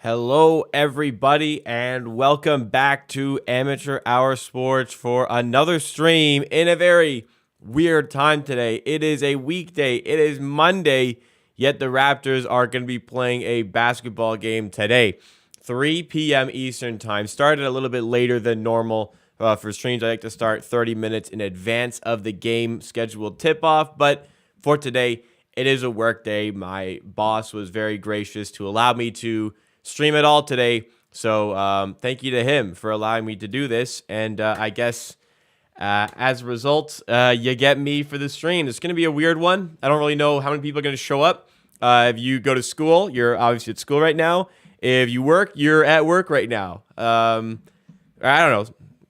Hello, everybody, and welcome back to Amateur Hour Sports for another stream in a very weird time today. It is a weekday. It is Monday, yet the Raptors are going to be playing a basketball game today. 3 p.m. Eastern time. Started a little bit later than normal. For streams, I like to start 30 minutes in advance of the game scheduled tip-off, but for today, it is a work day. My boss was very gracious to allow me to stream it all today. So thank you to him for allowing me to do this. And I guess as a result, you get me for the stream. It's going to be a weird one. I don't really know how many people are going to show up. If you go to school, you're obviously at school right now. If you work, you're at work right now. I don't know.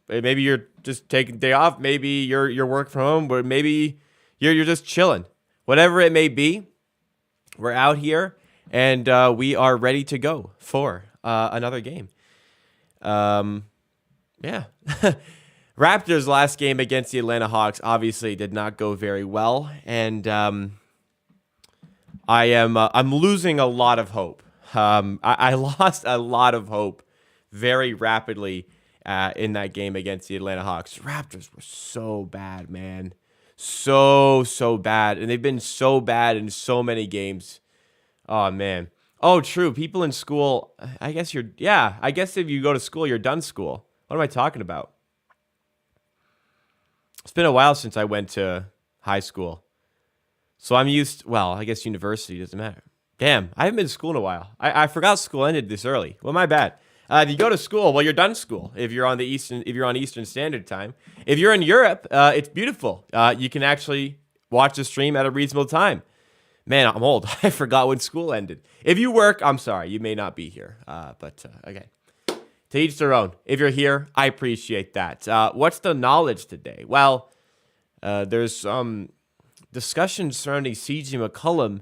Maybe you're just taking the day off. Maybe you're working from home. But maybe you're just chilling. Whatever it may be, we're out here. And we are ready to go for another game. Yeah. Raptors' last game against the Atlanta Hawks obviously did not go very well. And I'm losing a lot of hope. I lost a lot of hope very rapidly in that game against the Atlanta Hawks. Raptors were so bad, man. So bad. And they've been so bad in so many games. Oh, man. Oh, true. People in school, I guess if you go to school, you're done school. What am I talking about? It's been a while since I went to high school. So I'm I guess university doesn't matter. Damn, I haven't been to school in a while. I forgot school ended this early. Well, my bad. If you go to school, well, you're done school. If you're on Eastern Standard Time. If you're in Europe, it's beautiful. You can actually watch the stream at a reasonable time. Man, I'm old. I forgot when school ended. If you work, I'm sorry. You may not be here. But okay. To each their own. If you're here, I appreciate that. What's the knowledge today? Well, there's some discussion surrounding C.J. McCollum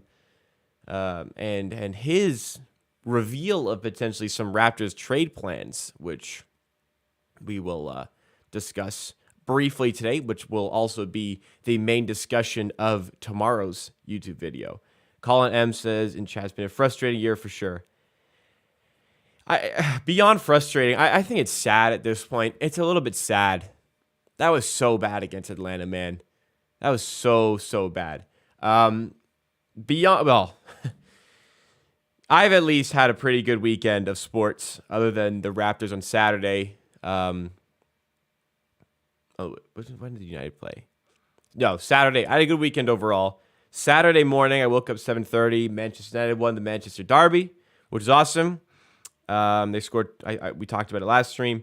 and his reveal of potentially some Raptors trade plans, which we will discuss briefly today, which will also be the main discussion of tomorrow's YouTube video. Colin M says in chat, it's been a frustrating year for sure. Beyond frustrating, I think it's sad at this point. It's a little bit sad. That was so bad against Atlanta, man. That was so bad. I've at least had a pretty good weekend of sports, other than the Raptors on Saturday. When did United play? No, Saturday. I had a good weekend overall. Saturday morning, I woke up 7:30. Manchester United won the Manchester Derby, which is awesome. They scored. We talked about it last stream.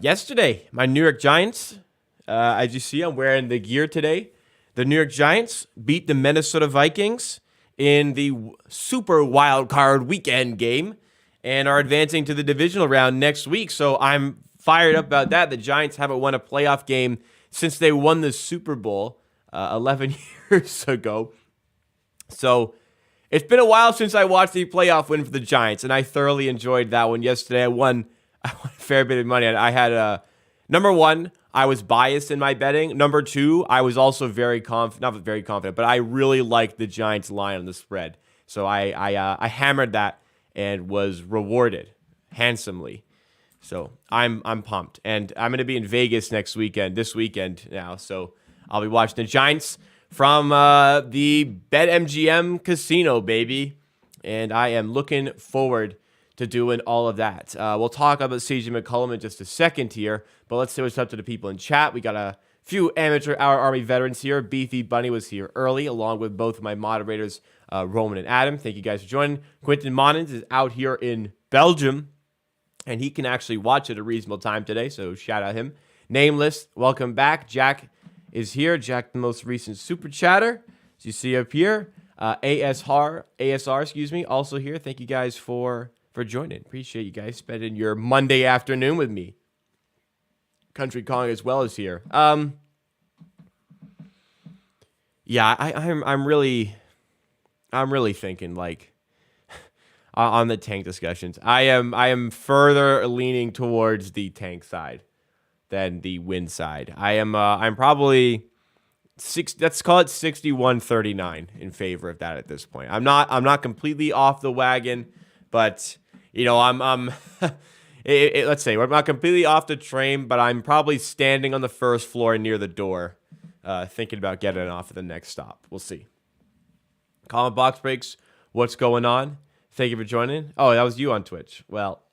Yesterday, my New York Giants. As you see, I'm wearing the gear today. The New York Giants beat the Minnesota Vikings in the super wild card weekend game and are advancing to the divisional round next week. So I'm fired up about that. The Giants haven't won a playoff game since they won the Super Bowl 11 years ago. So it's been a while since I watched the playoff win for the Giants, and I thoroughly enjoyed that one yesterday. I won a fair bit of money. I had number one, I was biased in my betting. Number two, I was also not very confident, but I really liked the Giants line on the spread. So I hammered that and was rewarded handsomely. So I'm pumped, and I'm going to be in Vegas this weekend now. So I'll be watching the Giants from the BetMGM casino, baby, and I am looking forward to doing all of that. We'll talk about C.J. McCollum in just a second here, but let's see what's up to the people in chat. We got a few Amateur Hour Army veterans here. Beefy Bunny was here early, along with both of my moderators, Roman and Adam. Thank you guys for joining. Quentin Monens is out here in Belgium, and he can actually watch at a reasonable time today, so shout out him. Nameless, welcome back. Jack is here. Jack, the most recent super chatter, as you see up here. ASR, also here. Thank you guys for joining. Appreciate you guys spending your Monday afternoon with me. Country Kong as well is here. Yeah, I'm really thinking like on the tank discussions. I am further leaning towards the tank side than the win side. I'm probably let's call it 61-39 in favor of that at this point. I'm not completely off the wagon, but I'm let's say I'm not completely off the train, but I'm probably standing on the first floor near the door, thinking about getting off at the next stop. We'll see. Comment box breaks. What's going on? Thank you for joining. Oh, that was you on Twitch. Well,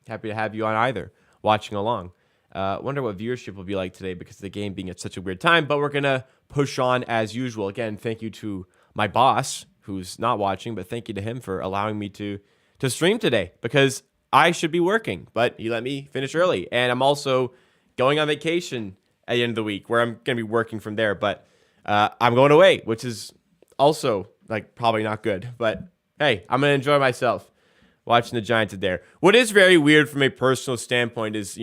happy to have you on either, watching along. Wonder what viewership will be like today because of the game being at such a weird time, but we're going to push on as usual. Again, thank you to my boss, who's not watching, but thank you to him for allowing me to stream today because I should be working, but he let me finish early. And I'm also going on vacation at the end of the week where I'm going to be working from there, but I'm going away, which is also probably not good. But hey, I'm going to enjoy myself watching the Giants there. What is very weird from a personal standpoint is,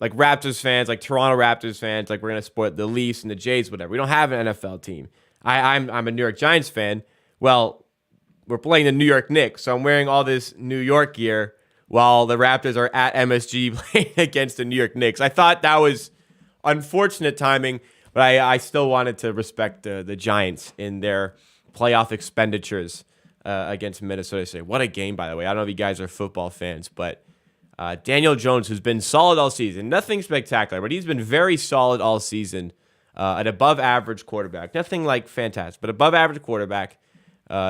like Raptors fans, like Toronto Raptors fans, like we're going to support the Leafs and the Jays, whatever. We don't have an NFL team. I'm a New York Giants fan. Well, we're playing the New York Knicks, so I'm wearing all this New York gear while the Raptors are at MSG playing against the New York Knicks. I thought that was unfortunate timing, but I still wanted to respect the Giants in their playoff expenditures against Minnesota State. What a game, by the way. I don't know if you guys are football fans, but Daniel Jones, who's been solid all season, nothing spectacular, but he's been very solid all season, an above-average quarterback. Nothing fantastic, but above-average quarterback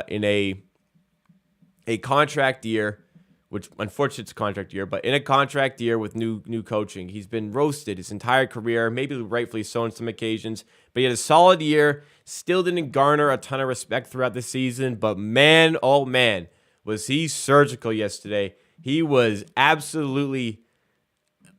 in a contract year, which unfortunately it's a contract year, but in a contract year with new coaching. He's been roasted his entire career, maybe rightfully so on some occasions, but he had a solid year, still didn't garner a ton of respect throughout the season, but man, oh man, was he surgical yesterday. He was absolutely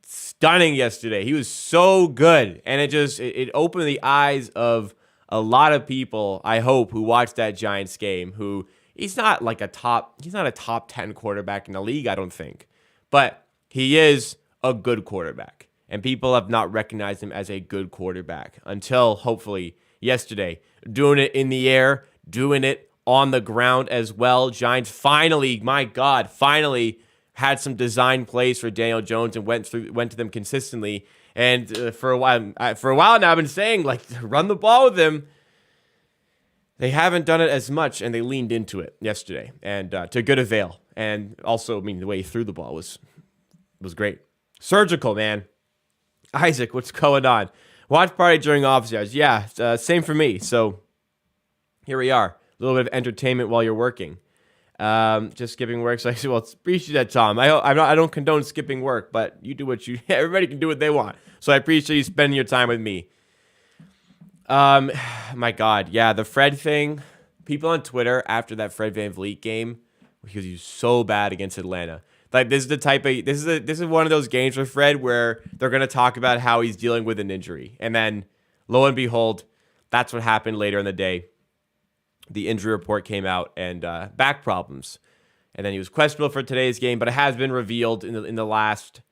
stunning yesterday. He was so good, and it opened the eyes of a lot of people, I hope, who watched that Giants game, who he's not a top 10 quarterback in the league, I don't think. But he is a good quarterback. And people have not recognized him as a good quarterback until, hopefully, yesterday. Doing it in the air, doing it on the ground as well. Giants finally, my God, had some design plays for Daniel Jones and went to them consistently. And for a while now, I've been saying, run the ball with him. They haven't done it as much, and they leaned into it yesterday, and to good avail. And also, the way he threw the ball was great. Surgical, man. Isaac, what's going on? Watch party during office hours. Yeah, same for me. So here we are. A little bit of entertainment while you're working. Just skipping work. So I said, well, appreciate that, Tom. I don't condone skipping work, but you do everybody can do what they want. So I appreciate you spending your time with me. My God, yeah, the Fred thing. People on Twitter after that Fred VanVleet game, because he was so bad against Atlanta. This is one of those games for Fred where they're gonna talk about how he's dealing with an injury, and then lo and behold, that's what happened later in the day. The injury report came out and back problems, and then he was questionable for today's game, but it has been revealed in the last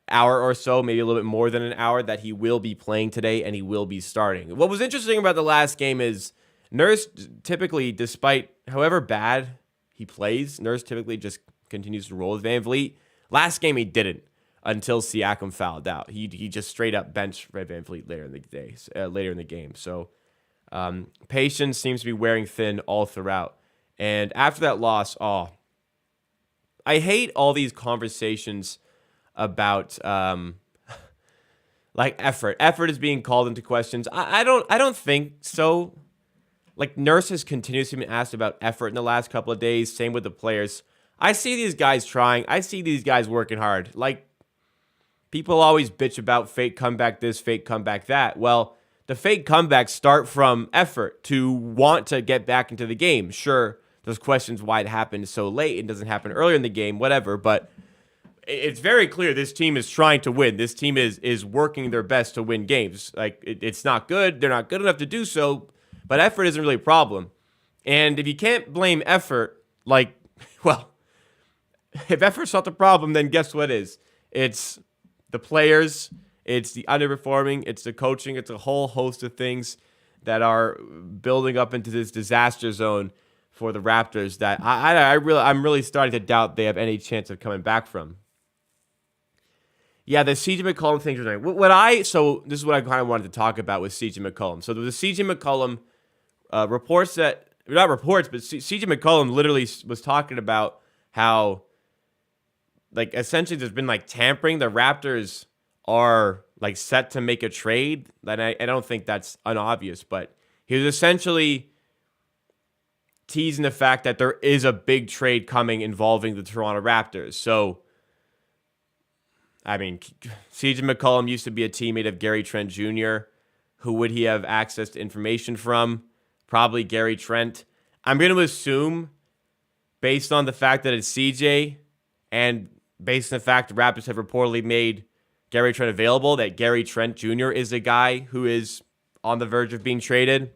hour or so, maybe a little bit more than an hour, that he will be playing today and he will be starting. What was interesting about the last game is Nurse typically, despite however bad he plays, Nurse typically just continues to roll with VanVleet. Last game he didn't until Siakam fouled out. He just straight up benched Fred VanVleet later in the game. So patience seems to be wearing thin all throughout. And after that loss, I hate all these conversations about effort. Effort is being called into questions. I don't think so. Nurse has continuously been asked about effort in the last couple of days. Same with the players. I see these guys trying. I see these guys working hard. People always bitch about fake comeback this, fake comeback that. Well, the fake comebacks start from effort to want to get back into the game. Sure, there's questions why it happened so late and doesn't happen earlier in the game, whatever, but it's very clear this team is trying to win. This team is working their best to win games. It's not good. They're not good enough to do so, but effort isn't really a problem. And if you can't blame effort, if effort's not the problem, then guess what is? It's the players, it's the underperforming, it's the coaching, it's a whole host of things that are building up into this disaster zone for the Raptors that I'm really starting to doubt they have any chance of coming back from. Yeah, the CJ McCollum things are doing. So this is what I kind of wanted to talk about with CJ McCollum. So there was CJ McCollum reports that not reports, but CJ McCollum literally was talking about how, like, essentially there's been like tampering. The Raptors are like set to make a trade. And I don't think that's unobvious, but he was essentially teasing the fact that there is a big trade coming involving the Toronto Raptors. So, I mean, CJ McCollum used to be a teammate of Gary Trent Jr. Who would he have access to information from? Probably Gary Trent. I'm going to assume, based on the fact that it's CJ and based on the fact the Raptors have reportedly made Gary Trent available, that Gary Trent Jr. is a guy who is on the verge of being traded.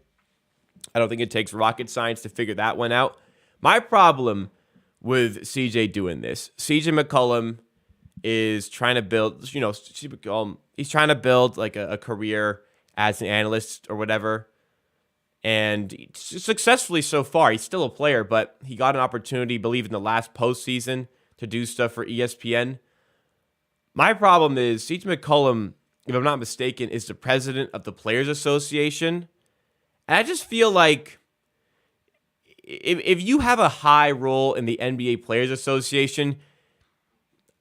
I don't think it takes rocket science to figure that one out. My problem with CJ doing this, CJ McCollum is trying to build, he's trying to build like a career as an analyst or whatever. And successfully so far. He's still a player, but he got an opportunity, I believe, in the last postseason to do stuff for ESPN. My problem is CJ McCollum, if I'm not mistaken, is the president of the Players Association. And I just feel like if you have a high role in the NBA Players Association,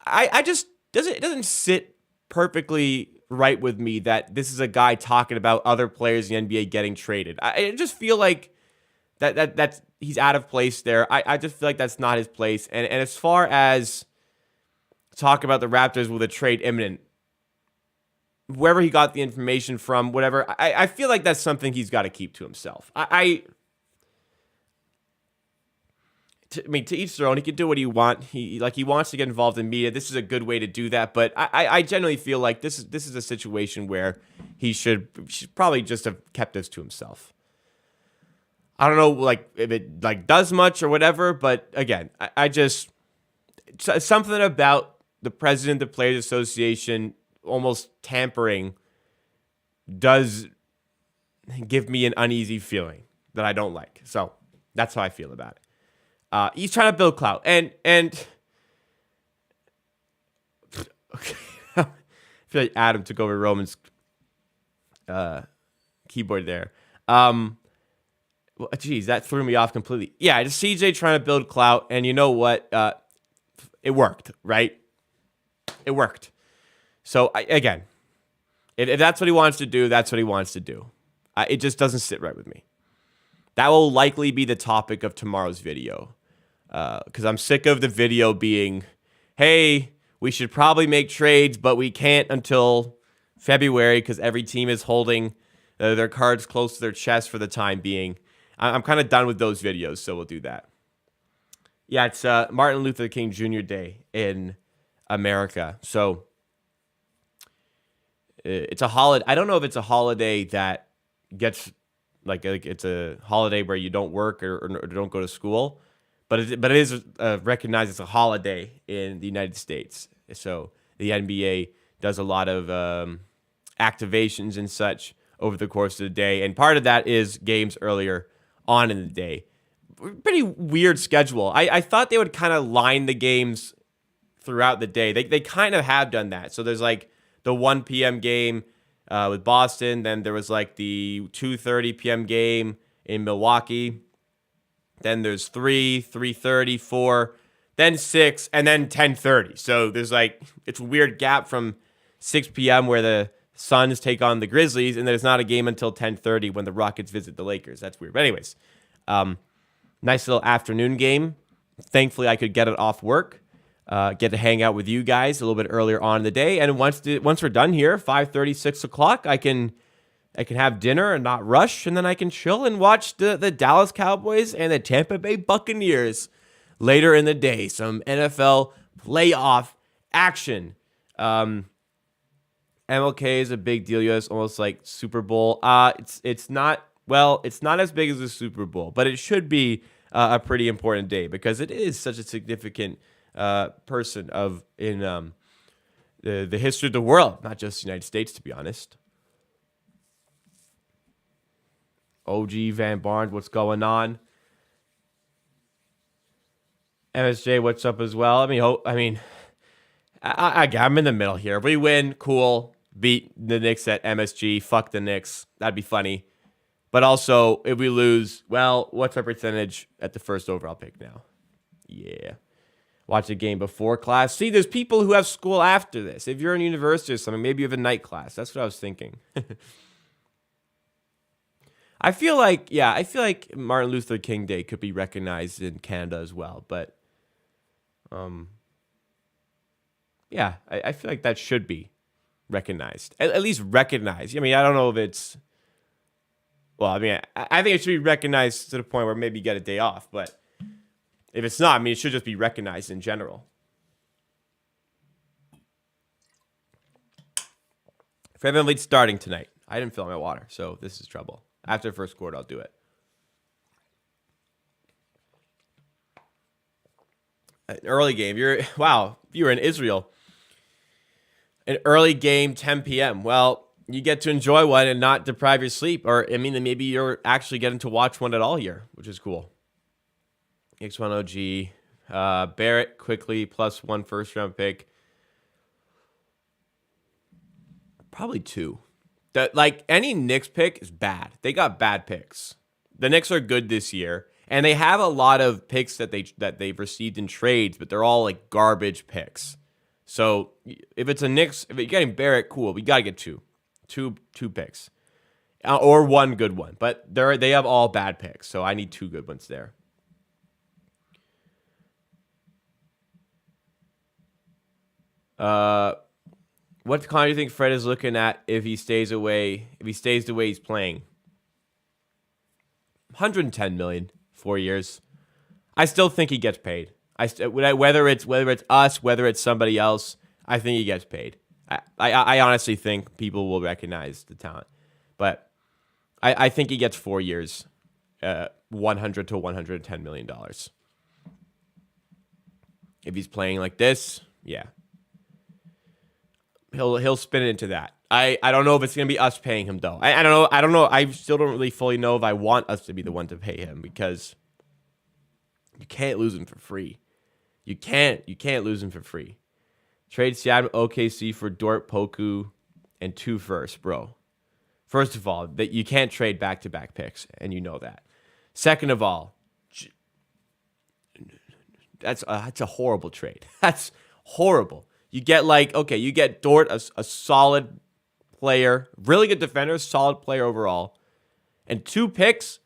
it doesn't sit perfectly right with me that this is a guy talking about other players in the NBA getting traded. I just feel like that's he's out of place there. I just feel like that's not his place. And as far as talk about the Raptors with a trade imminent, wherever he got the information from, whatever, I feel like that's something he's got to keep to himself. I mean, to each their own. He can do what he wants. He wants to get involved in media. This is a good way to do that. But I generally feel like this is a situation where he should probably just have kept this to himself. I don't know, like, if it like does much or whatever. But again, I just something about the president of the Players Association almost tampering does give me an uneasy feeling that I don't like. So that's how I feel about it. He's trying to build clout, and okay. I feel like Adam took over Roman's keyboard there. Geez, that threw me off completely. Yeah, just CJ trying to build clout, and you know what? It worked, right? It worked. So again, if that's what he wants to do, that's what he wants to do. It just doesn't sit right with me. That will likely be the topic of tomorrow's video. Because I'm sick of the video being, hey, we should probably make trades, but we can't until February because every team is holding their cards close to their chest for the time being. I'm kind of done with those videos, so we'll do that. Yeah, it's Martin Luther King Jr. Day in America. So it's a holiday. I don't know if it's a holiday that gets, like it's a holiday where you don't work or don't go to school. But it is recognized as a holiday in the United States. So the NBA does a lot of activations and such over the course of the day. And part of that is games earlier on in the day. Pretty weird schedule. I thought they would kind of line the games throughout the day. They kind of have done that. So there's like the 1 p.m. game with Boston. Then there was like the 2:30 p.m. game in Milwaukee. Then there's 3, 3:30, 4, then 6, and then 10:30. So there's like, it's a weird gap from 6 p.m. where the Suns take on the Grizzlies, and then it's not a game until 10:30 when the Rockets visit the Lakers. That's weird. But anyways, nice little afternoon game. Thankfully, I could get it off work, get to hang out with you guys a little bit earlier on in the day. And once we're done here, 5:30, 6 o'clock, I can have dinner and not rush, and then I can chill and watch the Dallas Cowboys and the Tampa Bay Buccaneers later in the day. Some NFL playoff action. MLK is a big deal. It's almost like Super Bowl. It's not as big as the Super Bowl, but it should be a pretty important day because it is such a significant person in the history of the world, not just the United States, to be honest. OG Van Barnes, what's going on? MSJ, what's up as well? I'm in the middle here. If we win, cool. Beat the Knicks at MSG. Fuck the Knicks. That'd be funny. But also, if we lose, well, what's our percentage at the first overall pick now? Yeah. Watch a game before class. See, there's people who have school after this. If you're in university or something, maybe you have a night class. That's what I was thinking. I feel like Martin Luther King Day could be recognized in Canada as well. But, yeah, I feel like that should be recognized. At least recognized. I mean, I don't know if it's... Well, I mean, I think it should be recognized to the point where maybe you get a day off. But if it's not, I mean, it should just be recognized in general. Fred VanVleet's starting tonight. I didn't fill my water, so this is trouble. After the first quarter, I'll do it. An early game. You were in Israel. An early game, 10 p.m. Well, you get to enjoy one and not deprive your sleep. Or, I mean, maybe you're actually getting to watch one at all here, which is cool. X1OG. Barrett quickly, +1 first-round pick. Probably 2. Like, any Knicks pick is bad. They got bad picks. The Knicks are good this year, and they have a lot of picks that they've received in trades, but they're all like garbage picks. So if it's a Knicks, if you're getting Barrett, cool. We gotta get two picks, or one good one. But they have all bad picks, so I need 2 good ones there. What kind do you think Fred is looking at if he stays away? If he stays the way he's playing, 110 million, 4 years. I still think he gets paid. Whether it's us, whether it's somebody else, I think he gets paid. I honestly think people will recognize the talent, but I think he gets 4 years, $100 to $110 million. If he's playing like this, yeah. He'll spin it into that. I don't know if it's gonna be us paying him though. I don't know. I still don't really fully know if I want us to be the one to pay him, because you can't lose him for free. You can't lose him for free. Trade Seattle OKC for Dort, Poku, and 2 firsts, bro. First of all, that you can't trade back-to-back picks, and you know that. Second of all, that's a horrible trade. That's horrible. You get you get Dort, a solid player, really good defender, solid player overall, and 2 picks.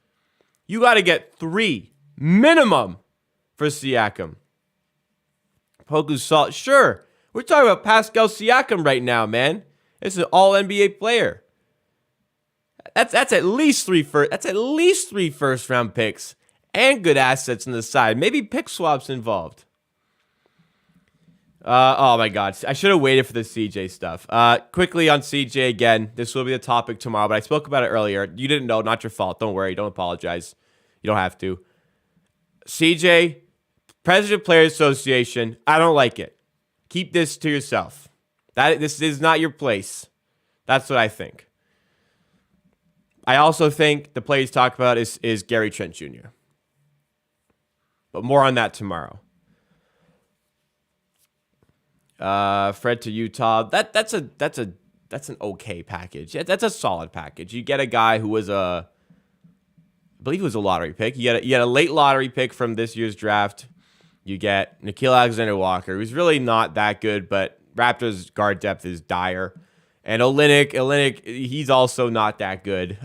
You got to get 3 minimum for Siakam. Poku's solid. Sure, we're talking about Pascal Siakam right now, man. This is an all NBA player. That's at least 3 first round picks and good assets on the side. Maybe pick swaps involved. Oh my God. I should have waited for the CJ stuff. Quickly on CJ again. This will be the topic tomorrow, but I spoke about it earlier. You didn't know, not your fault. Don't worry. Don't apologize. You don't have to. CJ, President Players Association, I don't like it. Keep this to yourself. This is not your place. That's what I think. I also think the play he's talking about is Gary Trent Jr. But more on that tomorrow. Fred to Utah. That's an okay package. That's a solid package. You get a guy who was I believe he was a lottery pick. You get a late lottery pick from this year's draft. You get Nickeil Alexander-Walker, who's really not that good, but Raptors guard depth is dire. And Olynyk, he's also not that good.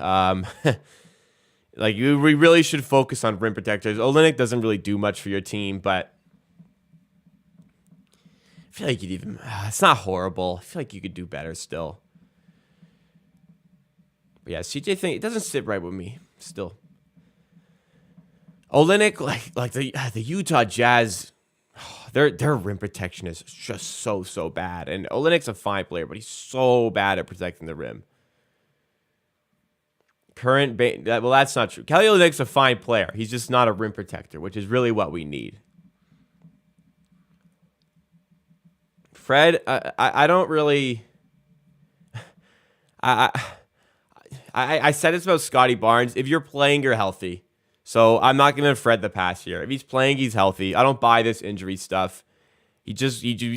We really should focus on rim protectors. Olynyk doesn't really do much for your team, but I feel like it's not horrible. I feel like you could do better still. But yeah, CJ thing, it doesn't sit right with me still. Olynyk, like the Utah Jazz, their rim protection is just so bad. And Olynyk's a fine player, but he's so bad at protecting the rim. That's not true. Kelly Olynyk's a fine player. He's just not a rim protector, which is really what we need. Fred, I don't really. I said this about Scotty Barnes. If you're playing, you're healthy. So I'm not giving Fred the pass here. If he's playing, he's healthy. I don't buy this injury stuff. He's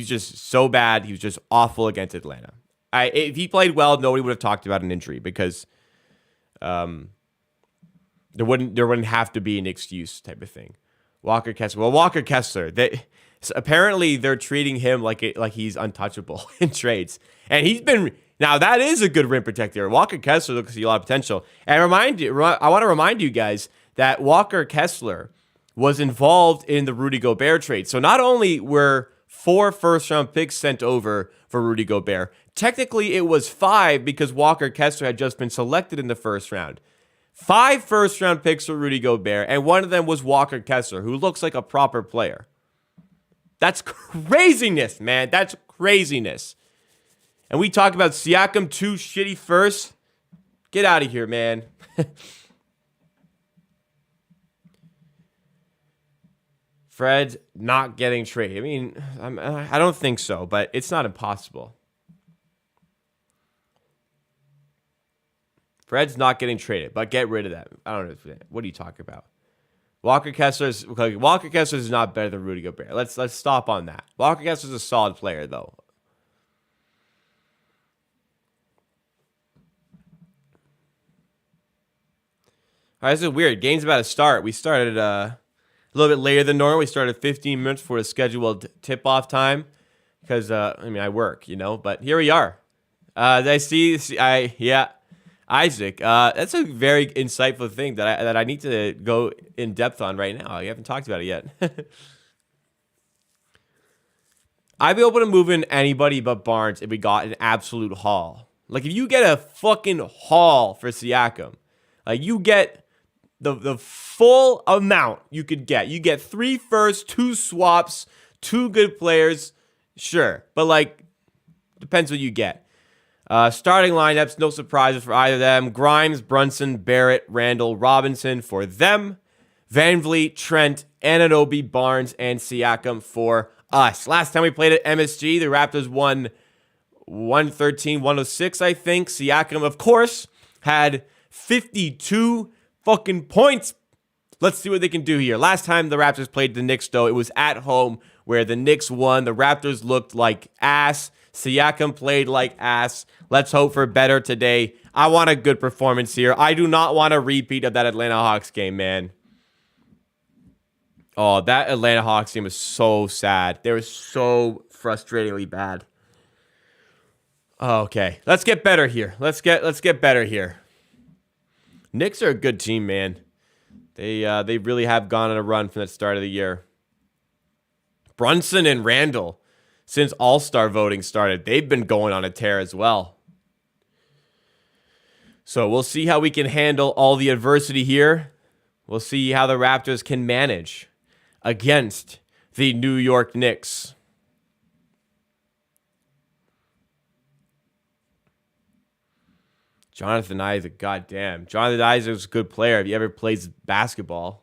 just so bad. He was just awful against Atlanta. If he played well, nobody would have talked about an injury because, There wouldn't have to be an excuse type of thing. Walker Kessler. Well, Walker Kessler. Apparently they're treating him like he's untouchable in trades, and he's been. Now that is a good rim protector. Walker Kessler looks like a lot of potential. And I want to remind you guys that Walker Kessler was involved in the Rudy Gobert trade. So not only were 4 first-round picks sent over for Rudy Gobert, technically it was 5 because Walker Kessler had just been selected in the first round. 5 first-round picks for Rudy Gobert, and one of them was Walker Kessler, who looks like a proper player. That's craziness, man. That's craziness. And we talk about Siakam 2 shitty first. Get out of here, man. Fred's not getting traded. I mean, I don't think so, but it's not impossible. Fred's not getting traded, but get rid of that. I don't know. What are you talking about? Walker Kessler is not better than Rudy Gobert. Let's stop on that. Walker Kessler is a solid player, though. All right, this is weird. Game's about to start. We started a little bit later than normal. We started 15 minutes before the scheduled tip-off time because, I work, but here we are. Isaac. That's a very insightful thing that I need to go in depth on right now. I haven't talked about it yet. I'd be able to move in anybody but Barnes if we got an absolute haul. Like, if you get a fucking haul for Siakam, like, you get the full amount you could get. You get 3 firsts, 2 swaps, 2 good players, sure. But, depends what you get. Starting lineups, no surprises for either of them. Grimes, Brunson, Barrett, Randall, Robinson for them. VanVleet, Trent, Anunoby, Barnes, and Siakam for us. Last time we played at MSG, the Raptors won 113-106, I think. Siakam, of course, had 52 fucking points. Let's see what they can do here. Last time the Raptors played the Knicks, though, it was at home where the Knicks won. The Raptors looked like ass. Siakam played like ass. Let's hope for better today. I want a good performance here. I do not want a repeat of that Atlanta Hawks game, man. Oh, that Atlanta Hawks game was so sad. They were so frustratingly bad. Okay, let's get better here. Let's get better here. Knicks are a good team, man. They really have gone on a run from the start of the year. Brunson and Randall, since All-Star voting started, they've been going on a tear as well. So we'll see how we can handle all the adversity here. We'll see how the Raptors can manage against the New York Knicks. Jonathan Isaac, goddamn. Jonathan Isaac's a good player if he ever plays basketball.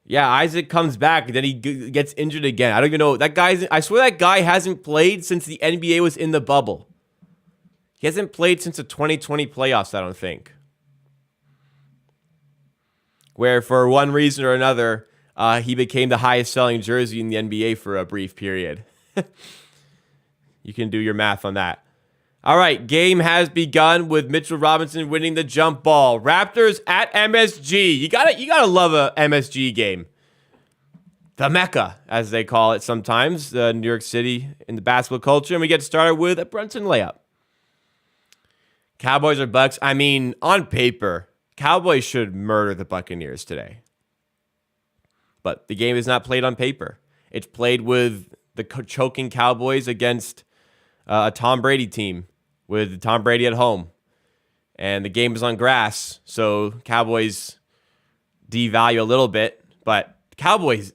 Yeah, Isaac comes back, and then he gets injured again. I don't even know. I swear that guy hasn't played since the NBA was in the bubble. He hasn't played since the 2020 playoffs, I don't think. Where, for one reason or another, he became the highest selling jersey in the NBA for a brief period. You can do your math on that. All right, game has begun with Mitchell Robinson winning the jump ball. Raptors at MSG. You gotta love a MSG game. The Mecca, as they call it sometimes, New York City in the basketball culture. And we get started with a Brunson layup. Cowboys or Bucks? I mean, on paper, Cowboys should murder the Buccaneers today. But the game is not played on paper. It's played with the choking Cowboys against a Tom Brady team with Tom Brady at home. And the game is on grass, so Cowboys devalue a little bit. But Cowboys,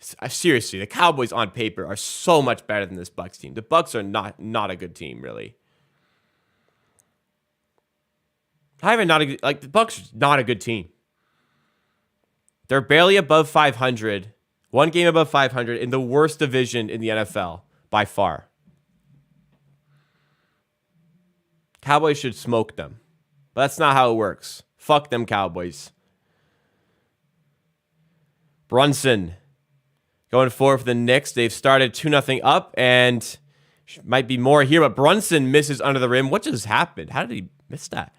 seriously, the Cowboys on paper are so much better than this Bucks team. The Bucks are not a good team, really. The Bucks are not a good team. They're barely above 500. One game above 500 in the worst division in the NFL by far. Cowboys should smoke them. But that's not how it works. Fuck them Cowboys. Brunson going forward for the Knicks. They've started 2-0 up and might be more here, but Brunson misses under the rim. What just happened? How did he miss that?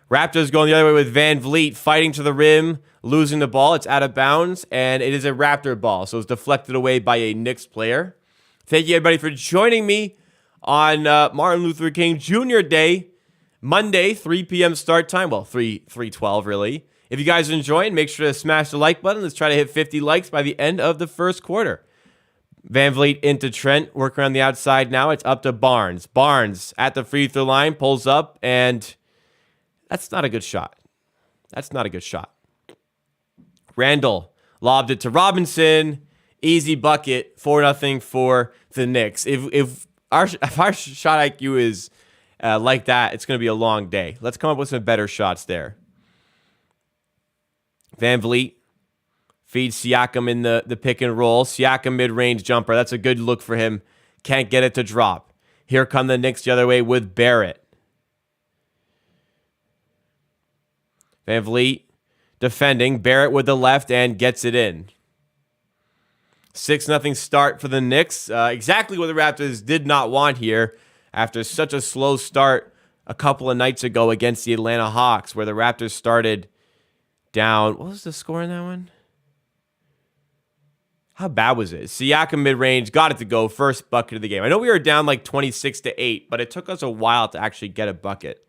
Raptors going the other way with Van Vliet fighting to the rim, losing the ball. It's out of bounds, and it is a Raptor ball, so it's deflected away by a Knicks player. Thank you, everybody, for joining me on Martin Luther King Jr. Day, Monday, 3 p.m. start time. Well, 3:12, really. If you guys are enjoying, make sure to smash the like button. Let's try to hit 50 likes by the end of the first quarter. Van Vliet into Trent, working around the outside now. It's up to Barnes. Barnes at the free throw line, pulls up, and that's not a good shot. That's not a good shot. Randall lobbed it to Robinson. Easy bucket, 4-0 for the Knicks. If our shot IQ is like that, it's going to be a long day. Let's come up with some better shots there. Van Vliet feeds Siakam in the pick and roll. Siakam mid-range jumper. That's a good look for him. Can't get it to drop. Here come the Knicks the other way with Barrett. Van Vliet defending. Barrett with the left and gets it in. 6-0 start for the Knicks. Exactly what the Raptors did not want here after such a slow start a couple of nights ago against the Atlanta Hawks, where the Raptors started down. What was the score in that one? How bad was it? Siakam mid-range, got it to go. First bucket of the game. I know we were down like 26-8, but it took us a while to actually get a bucket.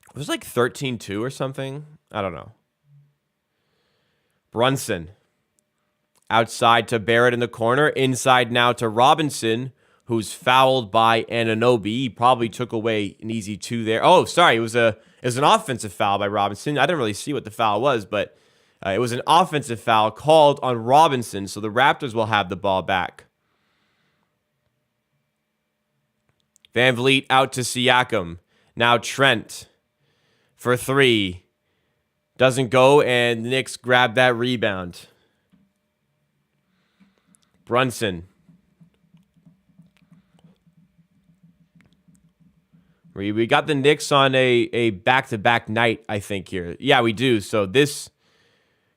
It was like 13-2 or something. I don't know. Brunson. Outside to Barrett in the corner. Inside now to Robinson, who's fouled by Anunoby. He probably took away an easy 2 there. Oh, sorry. It was an offensive foul by Robinson. I didn't really see what the foul was, but it was an offensive foul called on Robinson, so the Raptors will have the ball back. Van Vliet out to Siakam. Now Trent for 3. Doesn't go, and the Knicks grab that rebound. Brunson. We got the Knicks on a back-to-back night, I think, here. Yeah, we do. So this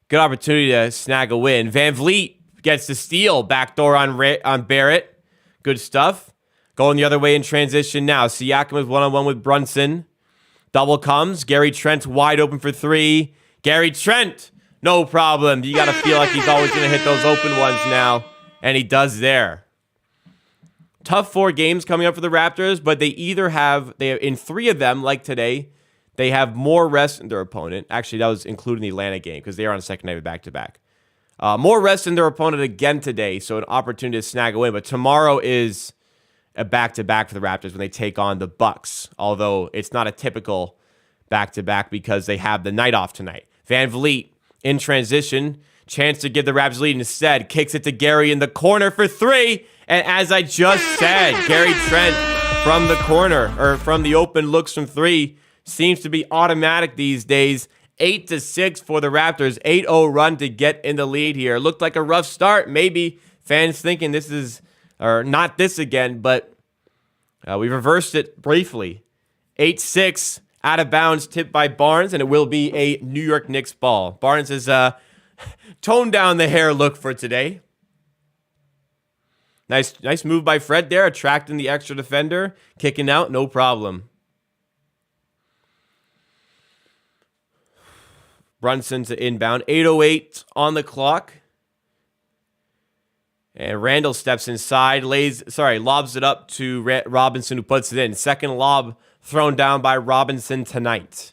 good opportunity to snag a win. Van Vliet gets the steal. Backdoor on Barrett. Good stuff. Going the other way in transition now. Siakam is one-on-one with Brunson. Double comes. Gary Trent wide open for 3. Gary Trent, no problem. You got to feel like he's always going to hit those open ones now. And he does there. Tough 4 games coming up for the Raptors, but they have in 3 of them, like today, they have more rest than their opponent. Actually, that was including the Atlanta game because they are on a second night of back-to-back. More rest than their opponent again today, so an opportunity to snag a win. But tomorrow is a back-to-back for the Raptors when they take on the Bucks, although it's not a typical back-to-back because they have the night off tonight. Van Vliet in transition. Chance to give the Raptors lead instead. Kicks it to Gary in the corner for 3. And as I just said, Gary Trent from the corner, or from the open looks from 3, seems to be automatic these days. 8-6 for the Raptors. 8-0 run to get in the lead here. Looked like a rough start. Maybe fans thinking this is, or not this again, but we reversed it briefly. 8-6 out of bounds, tipped by Barnes, and it will be a New York Knicks ball. Barnes has toned down the hair look for today. Nice move by Fred there, attracting the extra defender. Kicking out, no problem. Brunson to inbound. 8:08 on the clock. And Randall steps inside, lobs it up to Robinson, who puts it in. Second lob thrown down by Robinson tonight.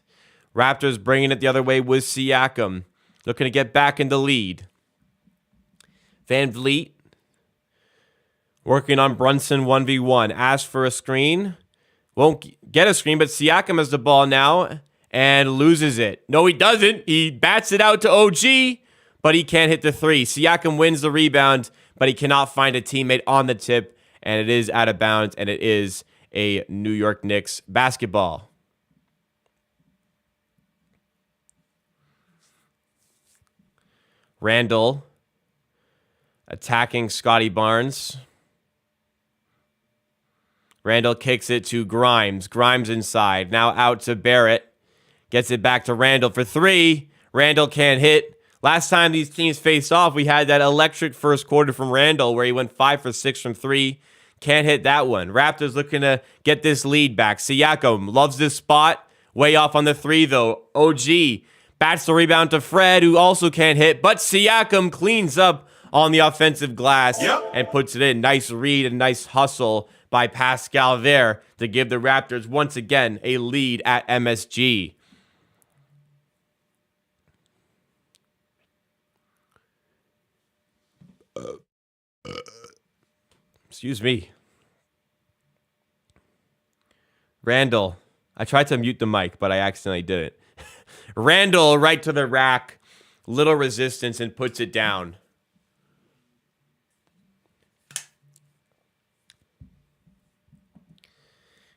Raptors bringing it the other way with Siakam. Looking to get back in the lead. Van Vliet working on Brunson 1v1. Asks for a screen. Won't get a screen, but Siakam has the ball now and loses it. No, he doesn't. He bats it out to OG, but he can't hit the 3. Siakam wins the rebound, but he cannot find a teammate on the tip, and it is out of bounds, and it is a New York Knicks basketball. Randall attacking Scotty Barnes. Randall kicks it to Grimes. Grimes inside. Now out to Barrett. Gets it back to Randall for 3. Randall can't hit. Last time these teams faced off, we had that electric first quarter from Randall where he went 5 for 6 from 3. Can't hit that one. Raptors looking to get this lead back. Siakam loves this spot. Way off on the three, though. OG bats the rebound to Fred, who also can't hit. But Siakam cleans up on the offensive glass and puts it in. Nice read and nice hustle by Pascal there to give the Raptors once again a lead at MSG. Excuse me. Randall. I tried to mute the mic, but I accidentally did it. Randall right to the rack. Little resistance and puts it down.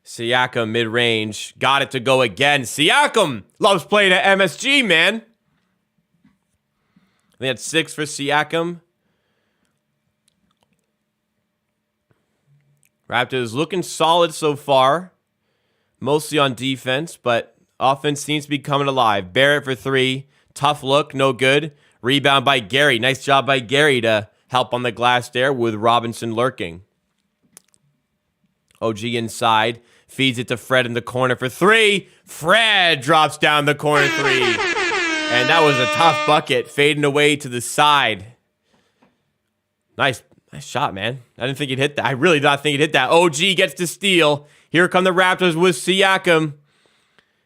Siakam mid-range. Got it to go again. Siakam loves playing at MSG, man. They had 6 for Siakam. Raptors looking solid so far. Mostly on defense, but offense seems to be coming alive. Barrett for 3. Tough look, no good. Rebound by Gary. Nice job by Gary to help on the glass there with Robinson lurking. OG inside. Feeds it to Fred in the corner for 3. Fred drops down the corner 3. And that was a tough bucket. Fading away to the side. Nice shot, man. I didn't think he'd hit that. I really did not think he'd hit that. OG gets to steal. Here come the Raptors with Siakam.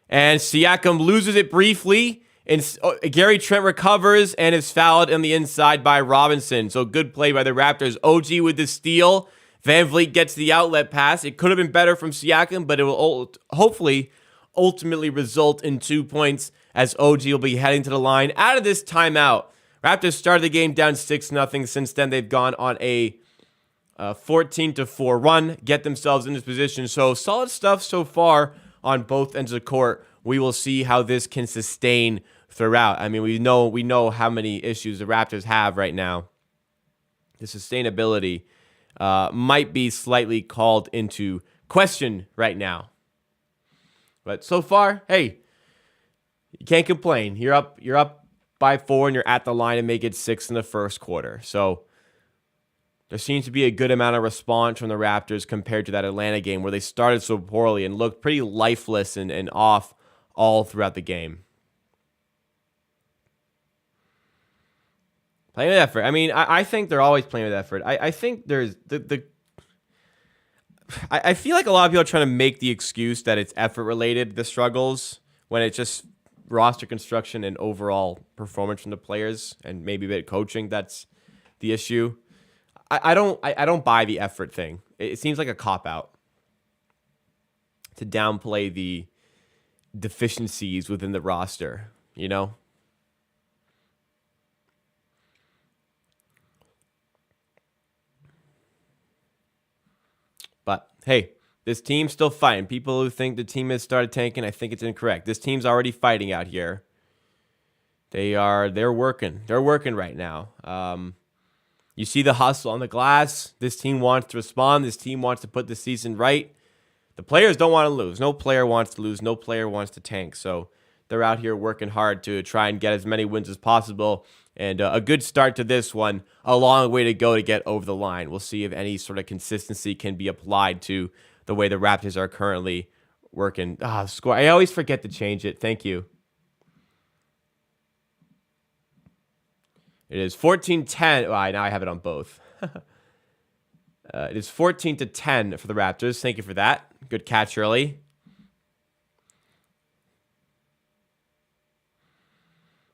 And Siakam loses it briefly. And Gary Trent recovers and is fouled on the inside by Robinson. So good play by the Raptors. OG with the steal. Van Vliet gets the outlet pass. It could have been better from Siakam, but it will hopefully ultimately result in 2 points as OG will be heading to the line out of this timeout. Raptors started the game down 6-0. Since then, they've gone on a 14-4 run, get themselves in this position. So solid stuff so far on both ends of the court. We will see how this can sustain throughout. I mean, we know how many issues the Raptors have right now. The sustainability might be slightly called into question right now. But so far, hey, you can't complain. You're up by 4 and you're at the line and make it 6 in the first quarter. So there seems to be a good amount of response from the Raptors compared to that Atlanta game where they started so poorly and looked pretty lifeless and off all throughout the game. Playing with effort. I mean, I think they're always playing with effort. I think there's I feel like a lot of people are trying to make the excuse that it's effort related, the struggles, when it's just roster construction and overall performance from the players and maybe a bit of coaching that's the issue. I don't buy the effort thing. It seems like a cop-out to downplay the deficiencies within the roster, you know? But, hey, this team's still fighting. People who think the team has started tanking, I think it's incorrect. This team's already fighting out here. They're working. They're working right now. You see the hustle on the glass. This team wants to respond. This team wants to put the season right. The players don't want to lose. No player wants to lose. No player wants to tank. So they're out here working hard to try and get as many wins as possible. And a good start to this one. A long way to go to get over the line. We'll see if any sort of consistency can be applied to the way the Raptors are currently working. Score. I always forget to change it. Thank you. It is 14-10. Now I have it on both. It is 14-10 for the Raptors. Thank you for that. Good catch early.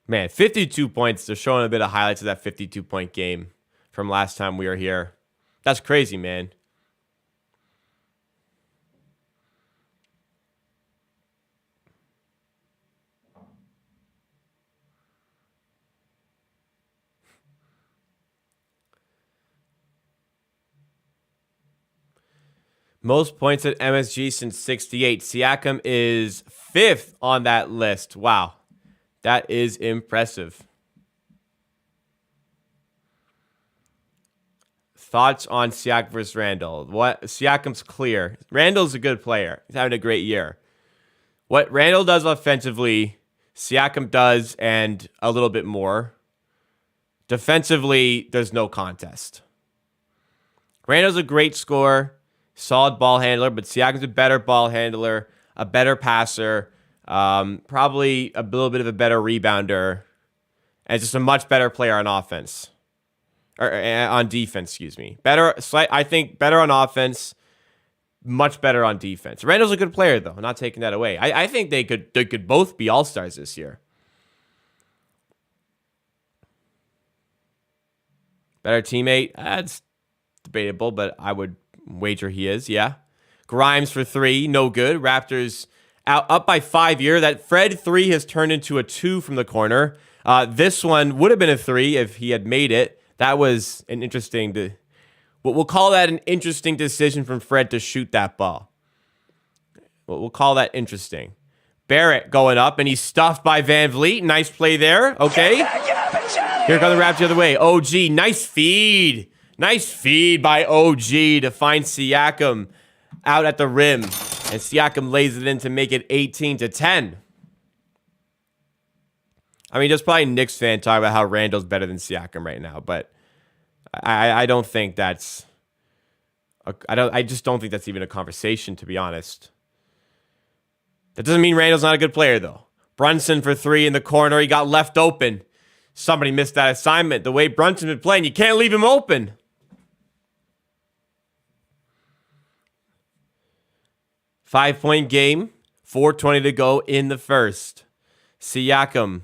Man, 52 points. They're showing a bit of highlights of that 52-point game from last time we were here. That's crazy, man. Most points at MSG since 68. Siakam is 5th on that list. Wow. That is impressive. Thoughts on Siakam versus Randall? Siakam's clear. Randall's a good player. He's having a great year. What Randall does offensively, Siakam does, and a little bit more. Defensively, there's no contest. Randall's a great scorer, solid ball handler, but Siakam's a better ball handler, a better passer, probably a little bit of a better rebounder, and just a much better player on offense. Or on defense, excuse me. I think better on offense, much better on defense. Randall's a good player, though. I'm not taking that away. I think they could both be all-stars this year. Better teammate? That's debatable, but I would wager he is, yeah. Grimes for 3, no good. Raptors up by 5 here. That Fred 3 has turned into a 2 from the corner. This one would have been a 3 if he had made it. That was an interesting... We'll call that an interesting decision from Fred to shoot that ball. We'll call that interesting. Barrett going up, and he's stuffed by Van Vliet. Nice play there. Okay. Here come the Raptors the other way. OG, nice feed. Nice feed by OG to find Siakam out at the rim. And Siakam lays it in to make it 18-10. I mean, there's probably a Knicks fan talking about how Randall's better than Siakam right now, but I don't think that's... I just don't think that's even a conversation, to be honest. That doesn't mean Randall's not a good player, though. Brunson for 3 in the corner. He got left open. Somebody missed that assignment. The way Brunson's been playing, you can't leave him open. Five-point game. 4:20 to go in the first. Siakam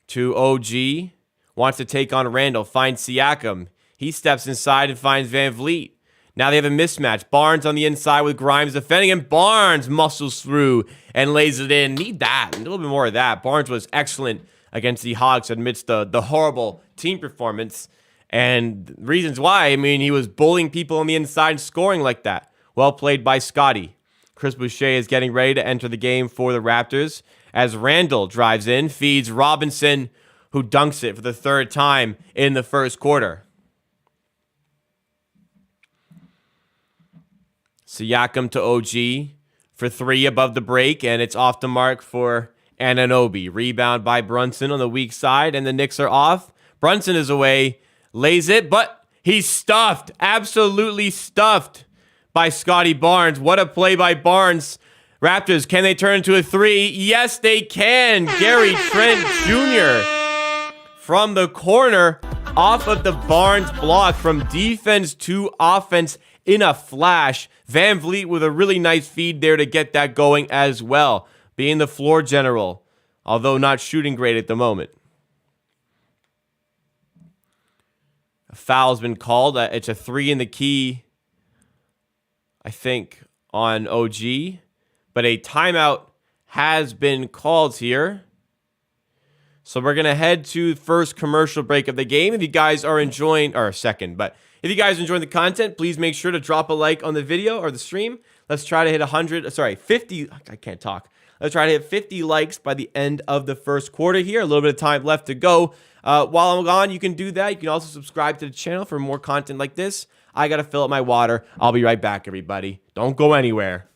to OG. Wants to take on Randall. Finds Siakam. He steps inside and finds Van Vliet. Now they have a mismatch. Barnes on the inside with Grimes defending, and Barnes muscles through and lays it in. Need that. A little bit more of that. Barnes was excellent against the Hawks amidst the horrible team performance. And reasons why, I mean, he was bullying people on the inside and scoring like that. Well played by Scotty. Chris Boucher is getting ready to enter the game for the Raptors as Randall drives in, feeds Robinson, who dunks it for the 3rd time in the first quarter. Siakam to OG for 3 above the break, and it's off the mark for Anunoby. Rebound by Brunson on the weak side, and the Knicks are off. Brunson is away, lays it, but he's stuffed, absolutely stuffed by Scotty Barnes. What a play by Barnes. Raptors, can they turn into a 3? Yes, they can. Gary Trent Jr. from the corner off of the Barnes block from defense to offense in a flash. Van Vliet with a really nice feed there to get that going as well. Being the floor general, although not shooting great at the moment. A foul's been called. It's a 3 in the key, I think, on OG. But a timeout has been called here. So we're going to head to the first commercial break of the game. If you guys are enjoying, or second, but if you guys are enjoying the content, please make sure to drop a like on the video or the stream. Let's try to hit 50, I can't talk. Let's try to hit 50 likes by the end of the first quarter here. A little bit of time left to go. While I'm gone, you can do that. You can also subscribe to the channel for more content like this. I got to fill up my water. I'll be right back, everybody. Don't go anywhere.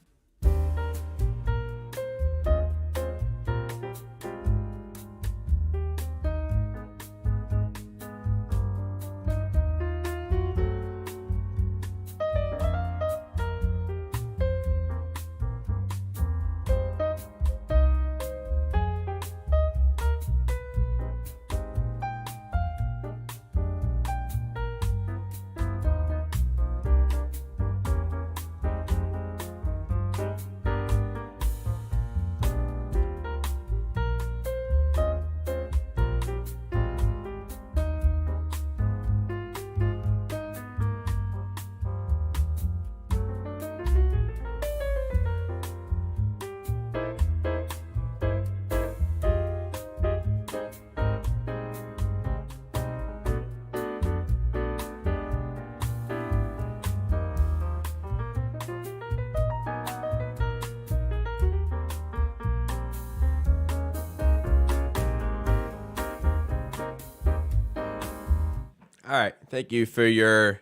All right. Thank you for your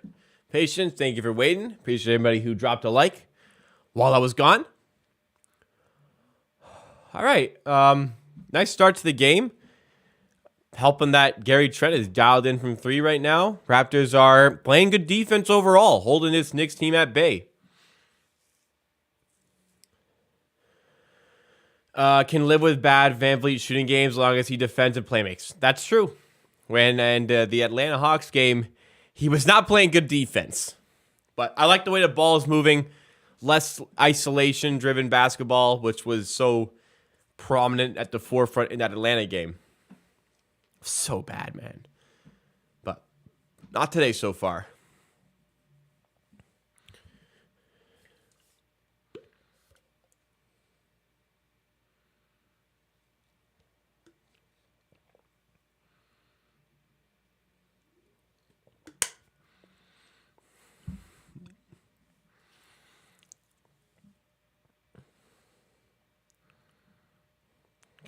patience. Thank you for waiting. Appreciate everybody who dropped a like while I was gone. All right. Nice start to the game. helping that Gary Trent is dialed in from 3 right now. Raptors are playing good defense overall, holding this Knicks team at bay. Can live with bad VanVleet shooting games as long as he defends and playmakes. That's true. The Atlanta Hawks game, he was not playing good defense. But I like the way the ball is moving. Less isolation-driven basketball, which was so prominent at the forefront in that Atlanta game. So bad, man. But not today so far.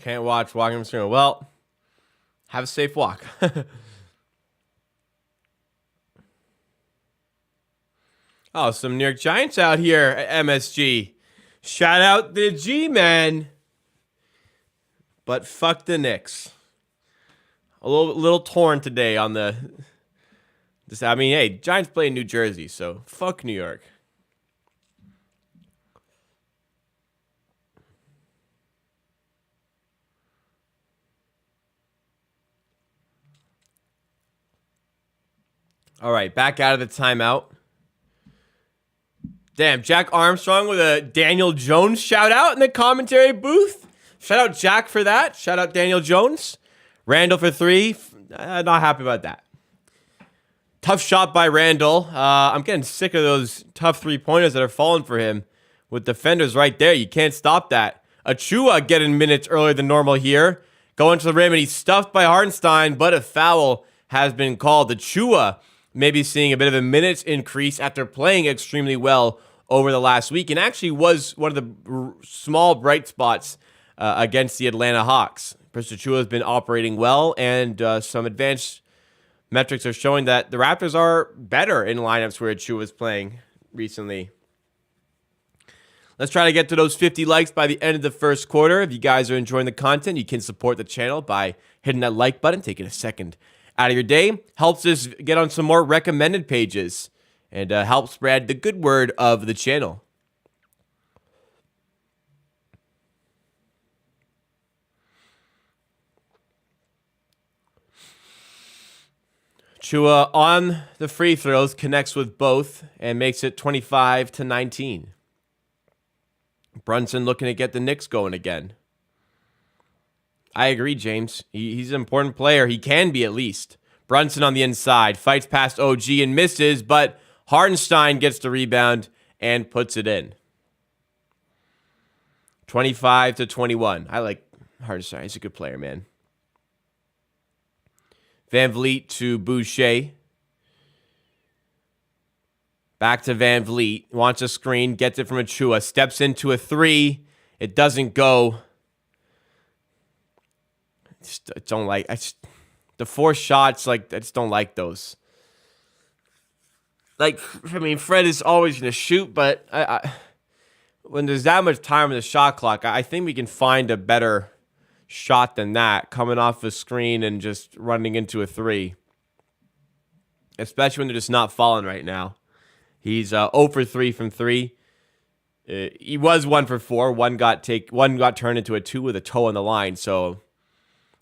Can't watch walking on the screen. Well, have a safe walk. Oh, some New York Giants out here at MSG. Shout out the G-Men. But fuck the Knicks. A little torn today on the... hey, Giants play in New Jersey, so fuck New York. All right, back out of the timeout. Damn, Jack Armstrong with a Daniel Jones shout out in the commentary booth. Shout out Jack for that. Shout out Daniel Jones. Randall for 3. Not happy about that. Tough shot by Randall. I'm getting sick of those tough 3-pointers that are falling for him. With defenders right there, you can't stop that. Achua getting minutes earlier than normal here. Going to the rim, and he's stuffed by Hartenstein, but a foul has been called. Achua maybe seeing a bit of a minutes increase after playing extremely well over the last week, and actually was one of the small bright spots against the Atlanta Hawks. Chris Achua has been operating well, and some advanced metrics are showing that the Raptors are better in lineups where Achua is playing recently. Let's try to get to those 50 likes by the end of the first quarter. If you guys are enjoying the content, you can support the channel by hitting that like button, taking a second out of your day. Helps us get on some more recommended pages and helps spread the good word of the channel. Chua on the free throws connects with both and makes it 25-19. Brunson looking to get the Knicks going again. I agree, James. He's an important player. He can be, at least. Brunson on the inside. Fights past OG and misses, but Hartenstein gets the rebound and puts it in. 25-21. I like Hartenstein. He's a good player, man. VanVleet to Boucher. Back to VanVleet. Wants a screen. Gets it from Achua. Steps into a 3. It doesn't go. I don't like the 4 shots. I just don't like those. Fred is always going to shoot, but when there's that much time in the shot clock, I think we can find a better shot than that, coming off a screen and just running into a 3. Especially when they're just not falling right now. He's 0 for 3 from 3. He was 1 for 4. One got turned into a 2 with a toe on the line, so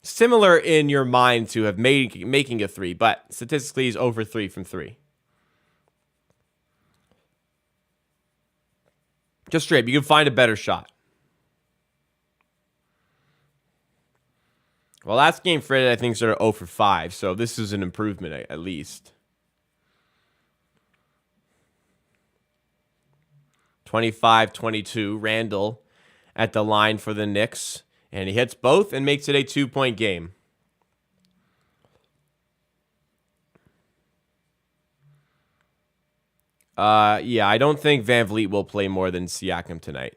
similar in your mind to have making a 3, but statistically he's 0 for 3 from 3. Just straight, you can find a better shot. Well, last game Fred, I think, sort of 0 for 5, so this is an improvement at least. 25-22, Randall at the line for the Knicks. And he hits both and makes it a 2-point game. Yeah, I don't think VanVleet will play more than Siakam tonight.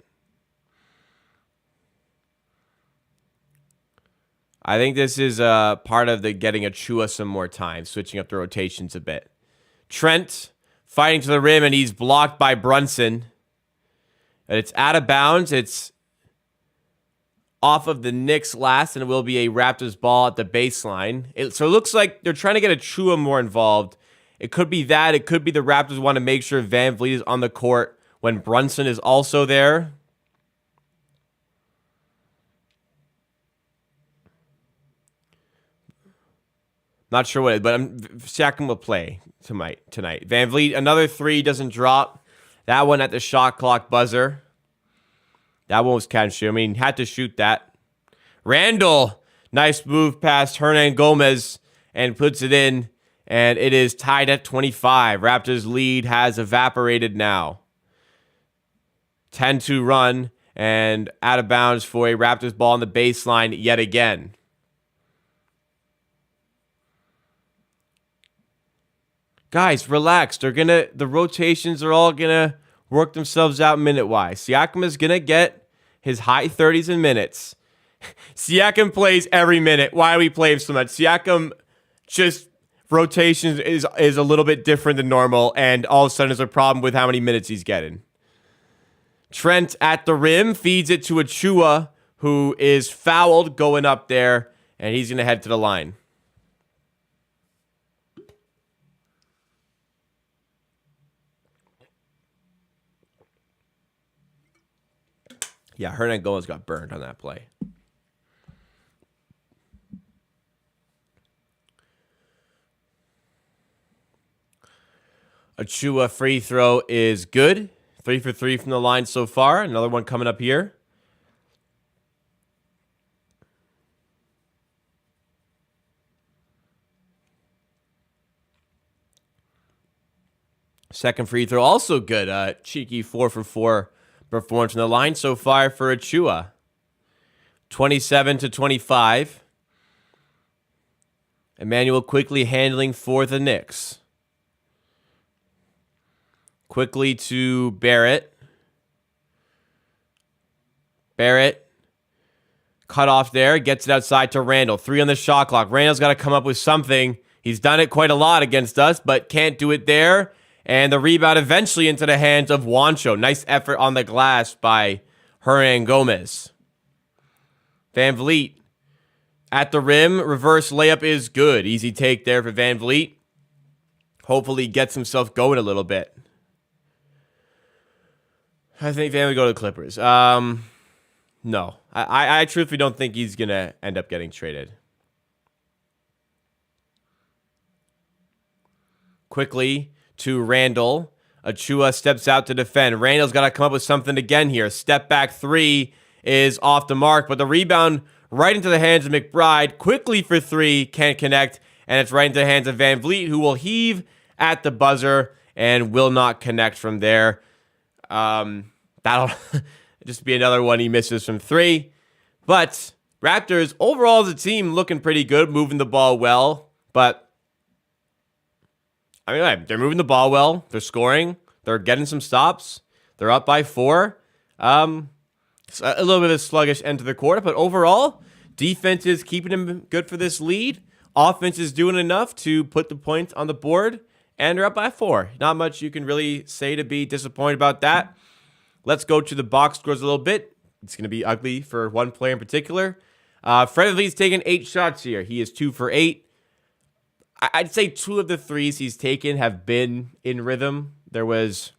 I think this is part of the getting Achua some more time, switching up the rotations a bit. Trent fighting to the rim, and he's blocked by Brunson. And it's out of bounds. It's off of the Knicks last, and it will be a Raptors ball at the baseline. So it looks like they're trying to get Achua more involved. It could be that. It could be the Raptors want to make sure Van Vliet is on the court when Brunson is also there. Not sure what it is, but Siakam will play tonight. Van Vliet, another three, doesn't drop. That one at the shot clock buzzer. That one was catch shoot. I mean, had to shoot that. Randall, nice move past Hernan Gomez and puts it in. And it is tied at 25. Raptors lead has evaporated now. 10-2 run and out of bounds for a Raptors ball on the baseline yet again. Guys, relax. The rotations are all gonna work themselves out minute-wise. Siakam is gonna get his high 30s in minutes. Siakam plays every minute. Why do we play him so much? Siakam just rotations is a little bit different than normal, and all of a sudden there's a problem with how many minutes he's getting. Trent at the rim feeds it to Achua, who is fouled going up there, and he's gonna head to the line. Yeah, Hernan Gomez got burned on that play. Achua free throw is good. 3 for 3 from the line so far. Another one coming up here. Second free throw also good. Cheeky 4 for 4 performance from the line so far for Achua. 27-25. Emmanuel quickly handling for the Knicks. Quickly to Barrett. Barrett. Cut off there. Gets it outside to Randall. 3 on the shot clock. Randall's got to come up with something. He's done it quite a lot against us, but can't do it there. And the rebound eventually into the hands of Juancho. Nice effort on the glass by Hernan Gomez. Van Vliet at the rim. Reverse layup is good. Easy take there for Van Vliet. Hopefully gets himself going a little bit. I think Van will go to the Clippers. No. I truthfully don't think he's going to end up getting traded. Quickly to Randall. Achua steps out to defend. Randall's got to come up with something again here. Step back 3 is off the mark, but the rebound right into the hands of McBride. Quickly for 3, can't connect, and it's right into the hands of Van Vliet, who will heave at the buzzer and will not connect from there. That'll just be another one he misses from 3. But Raptors, overall as a team, looking pretty good, moving the ball well, but I mean, they're moving the ball well. They're scoring. They're getting some stops. They're up by 4. It's a little bit of a sluggish end to the quarter, but overall, defense is keeping them good for this lead. Offense is doing enough to put the points on the board, and they're up by 4. Not much you can really say to be disappointed about that. Let's go to the box scores a little bit. It's going to be ugly for one player in particular. Fred VanVleet's taken 8 shots here. He is 2 for 8. I'd say 2 of the 3s he's taken have been in rhythm. There's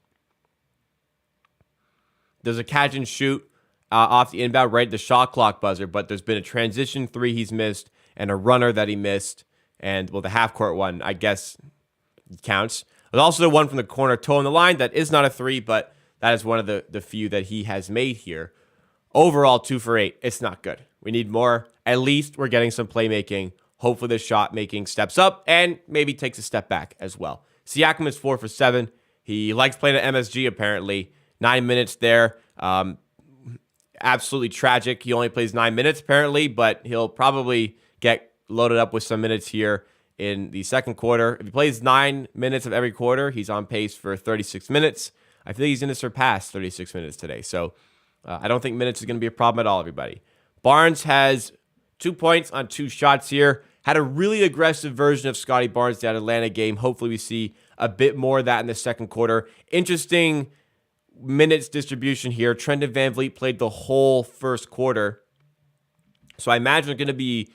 a catch and shoot off the inbound right at the shot clock buzzer, but there's been a transition 3 he's missed and a runner that he missed. And, well, the half-court one, I guess, counts. There's also the one from the corner toe on the line that is not a 3, but that is one of the few that he has made here. Overall, 2 for 8. It's not good. We need more. At least we're getting some playmaking. Hopefully the shot making steps up and maybe takes a step back as well. Siakam is 4 for 7. He likes playing at MSG apparently. 9 minutes there. Absolutely tragic. He only plays 9 minutes apparently, but he'll probably get loaded up with some minutes here in the second quarter. If he plays 9 minutes of every quarter, he's on pace for 36 minutes. I feel he's going to surpass 36 minutes today. So I don't think minutes is going to be a problem at all, everybody. Barnes has 2 points on 2 shots here. Had a really aggressive version of Scotty Barnes that Atlanta game. Hopefully we see a bit more of that in the second quarter. Interesting minutes distribution here. Trendon VanVleet played the whole first quarter. So I imagine it's going to be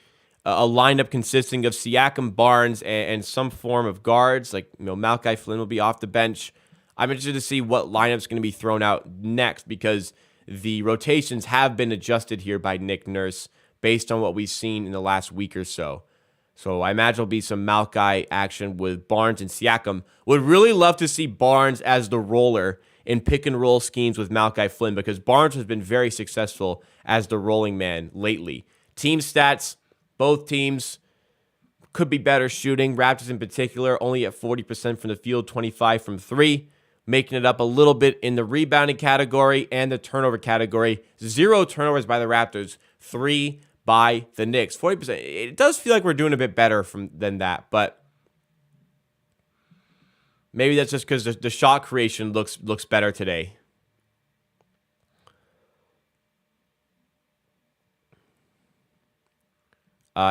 a lineup consisting of Siakam, Barnes, and some form of guards. Like, Malachi Flynn will be off the bench. I'm interested to see what lineup's going to be thrown out next because the rotations have been adjusted here by Nick Nurse based on what we've seen in the last week or so. So I imagine there'll be some Malachi action with Barnes and Siakam. Would really love to see Barnes as the roller in pick and roll schemes with Malachi Flynn because Barnes has been very successful as the rolling man lately. Team stats, both teams could be better shooting. Raptors in particular, only at 40% from the field, 25 from three, making it up a little bit in the rebounding category and the turnover category. 0 turnovers by the Raptors, 3 by the Knicks. 40%. It does feel like we're doing a bit better than that, but maybe that's just because the shot creation looks better today.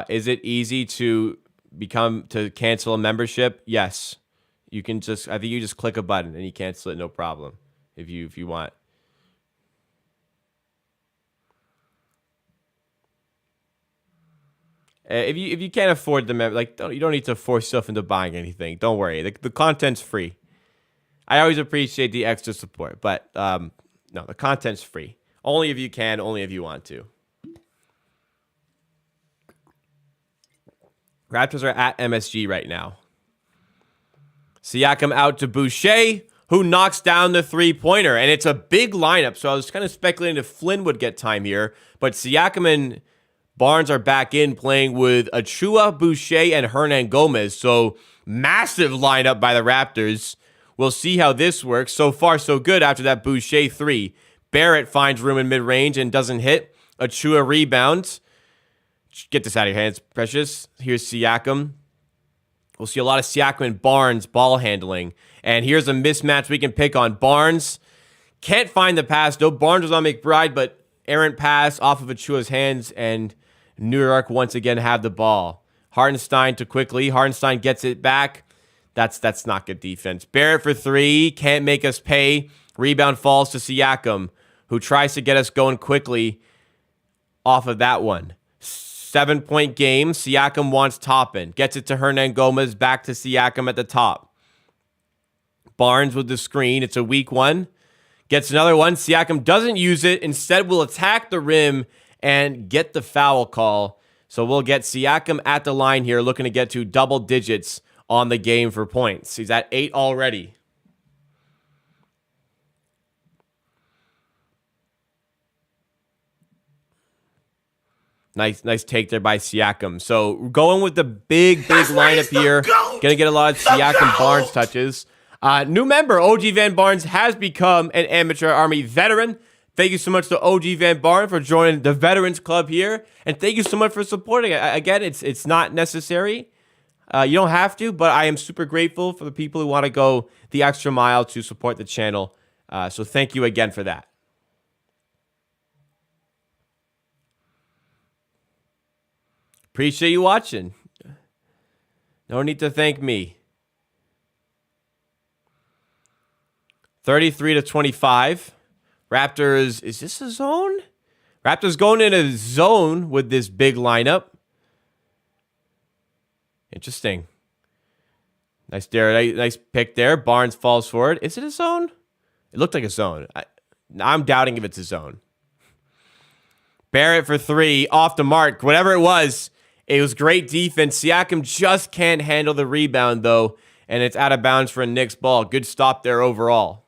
Is it easy to cancel a membership? Yes. You can I think you just click a button and you cancel it, no problem. If you want. If you can't afford the you don't need to force yourself into buying anything. Don't worry. The content's free. I always appreciate the extra support, but no, the content's free. Only if you can, only if you want to. Raptors are at MSG right now. Siakam out to Boucher, who knocks down the three-pointer, and it's a big lineup, so I was kind of speculating if Flynn would get time here, but Siakam and Barnes are back in playing with Achua, Boucher, and Hernan Gomez, so massive lineup by the Raptors. We'll see how this works. So far, so good after that Boucher three. Barrett finds room in mid-range and doesn't hit. Achua rebounds. Get this out of your hands, Precious. Here's Siakam. We'll see a lot of Siakam and Barnes ball handling. And here's a mismatch we can pick on. Barnes can't find the pass. No, Barnes was on McBride, but errant pass off of Achua's hands, and New York once again have the ball. Hartenstein to quickly. Hartenstein gets it back. That's not good defense. Barrett for three. Can't make us pay. Rebound falls to Siakam, who tries to get us going quickly off of that one. 7-point game. Siakam wants Toppin. Gets it to Hernan Gomez. Back to Siakam at the top. Barnes with the screen. It's a weak one. Gets another one. Siakam doesn't use it. Instead, will attack the rim and get the foul call. So we'll get Siakam at the line here, looking to get to double digits on the game for points. He's at 8 already. Nice take there by Siakam. So going with the big lineup here. Gonna get a lot of Siakam Barnes touches. New member, OG Van Barnes, has become an Amateur Army veteran. Thank you so much to OG Van Barnes for joining the Veterans Club here. And thank you so much for supporting. Again, it's not necessary. You don't have to, but I am super grateful for the people who want to go the extra mile to support the channel. So thank you again for that. Appreciate you watching. No need to thank me. 33-25. Raptors, is this a zone? Raptors going in a zone with this big lineup. Interesting. Nice pick there. Barnes falls forward. Is it a zone? It looked like a zone. I'm doubting if it's a zone. Barrett for three. Off the mark. Whatever it was great defense. Siakam just can't handle the rebound, though, and it's out of bounds for a Knicks ball. Good stop there overall.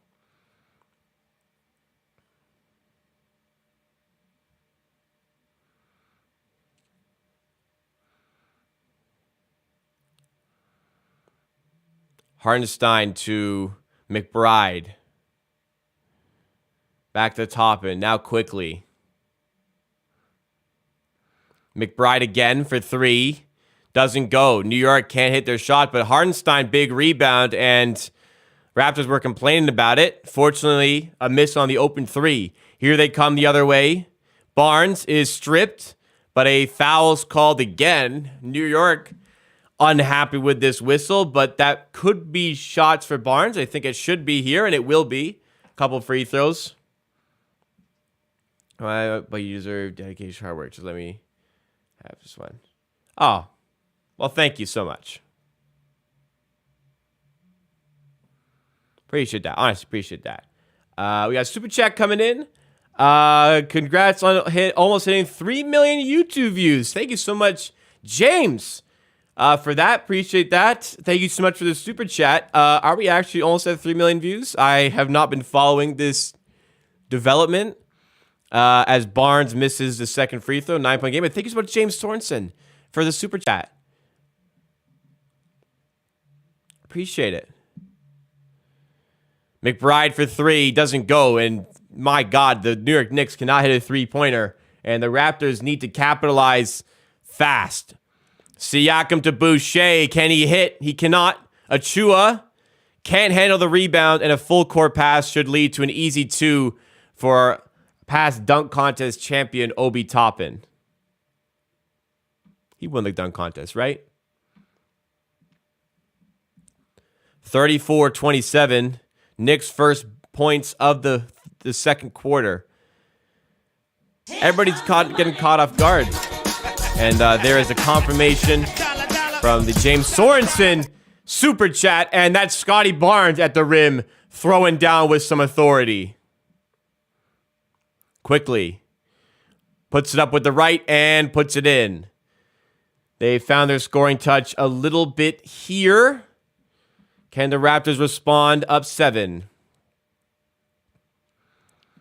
Hartenstein to McBride. Back to Toppin. Now quickly. McBride again for three. Doesn't go. New York can't hit their shot, but Hartenstein, big rebound, and Raptors were complaining about it. Fortunately, a miss on the open three. Here they come the other way. Barnes is stripped, but a foul's called again. New York unhappy with this whistle, but that could be shots for Barnes. I think it should be here, and it will be. A couple free throws. But you deserve dedication, hard work. Just let me have this one. Oh, well, thank you so much. Appreciate that. Honestly, appreciate that. We got Super Chat coming in. Congrats on almost hitting 3 million YouTube views. Thank you so much, James, for that. Appreciate that. Thank you so much for the Super Chat. Are we actually almost at 3 million views? I have not been following this development as Barnes misses the second free throw, 9-point game. And thank you so much, James Sorensen, for the Super Chat. Appreciate it. McBride for 3 doesn't go, and my God, the New York Knicks cannot hit a three-pointer, and the Raptors need to capitalize fast. Siakam to Boucher. Can he hit? He cannot. Achua can't handle the rebound, and a full-court pass should lead to an easy 2 for past dunk contest champion Obi Toppin. He won the dunk contest, right? 34-27. Knicks' first points of the second quarter. Everybody's getting caught off guard. And there is a confirmation from the James Sorensen Super Chat. And that's Scotty Barnes at the rim throwing down with some authority. Quickly. Puts it up with the right and puts it in. They found their scoring touch a little bit here. Can the Raptors respond up 7?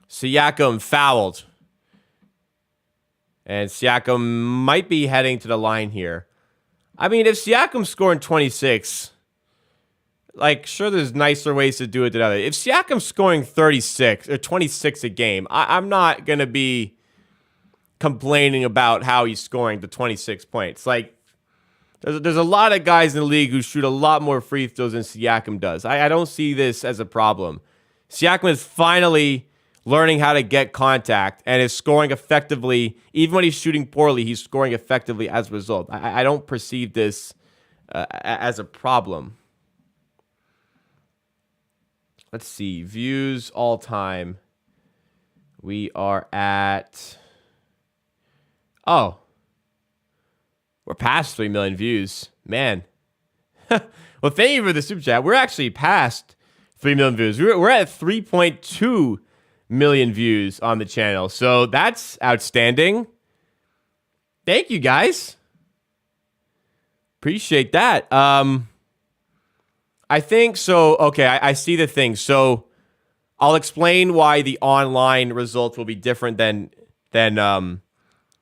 Siakam fouled. And Siakam might be heading to the line here. I mean, if Siakam's scoring 26, like, sure, there's nicer ways to do it than others. If Siakam's scoring 36 or 26 a game, I'm not going to be complaining about how he's scoring the 26 points. Like, there's a lot of guys in the league who shoot a lot more free throws than Siakam does. I don't see this as a problem. Siakam is finally learning how to get contact and is scoring effectively. Even when he's shooting poorly, he's scoring effectively as a result. I don't perceive this as a problem. Let's see. Views all time. We are at... Oh. We're past 3 million views. Man. Well, thank you for the super chat. We're actually past 3 million views. We're at 3.2 million views on the channel. So that's outstanding. Thank you, guys. Appreciate that. I think so. Okay, I see the thing. So I'll explain why the online results will be different than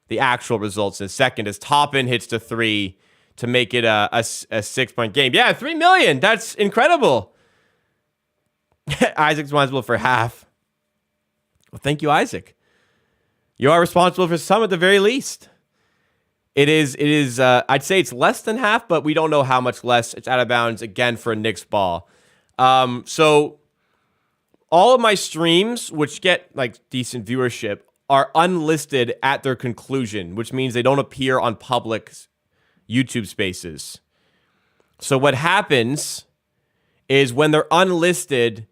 the actual results in a second, as Toppin hits the 3 to make it a 6-point game. Yeah, 3 million. That's incredible. Isaac's responsible for half. Well, thank you, Isaac. You are responsible for some at the very least. It is. I'd say it's less than half, but we don't know how much less. It's out of bounds again for a Knicks ball. So all of my streams, which get like decent viewership, are unlisted at their conclusion, which means they don't appear on public YouTube spaces. So what happens is when they're unlisted,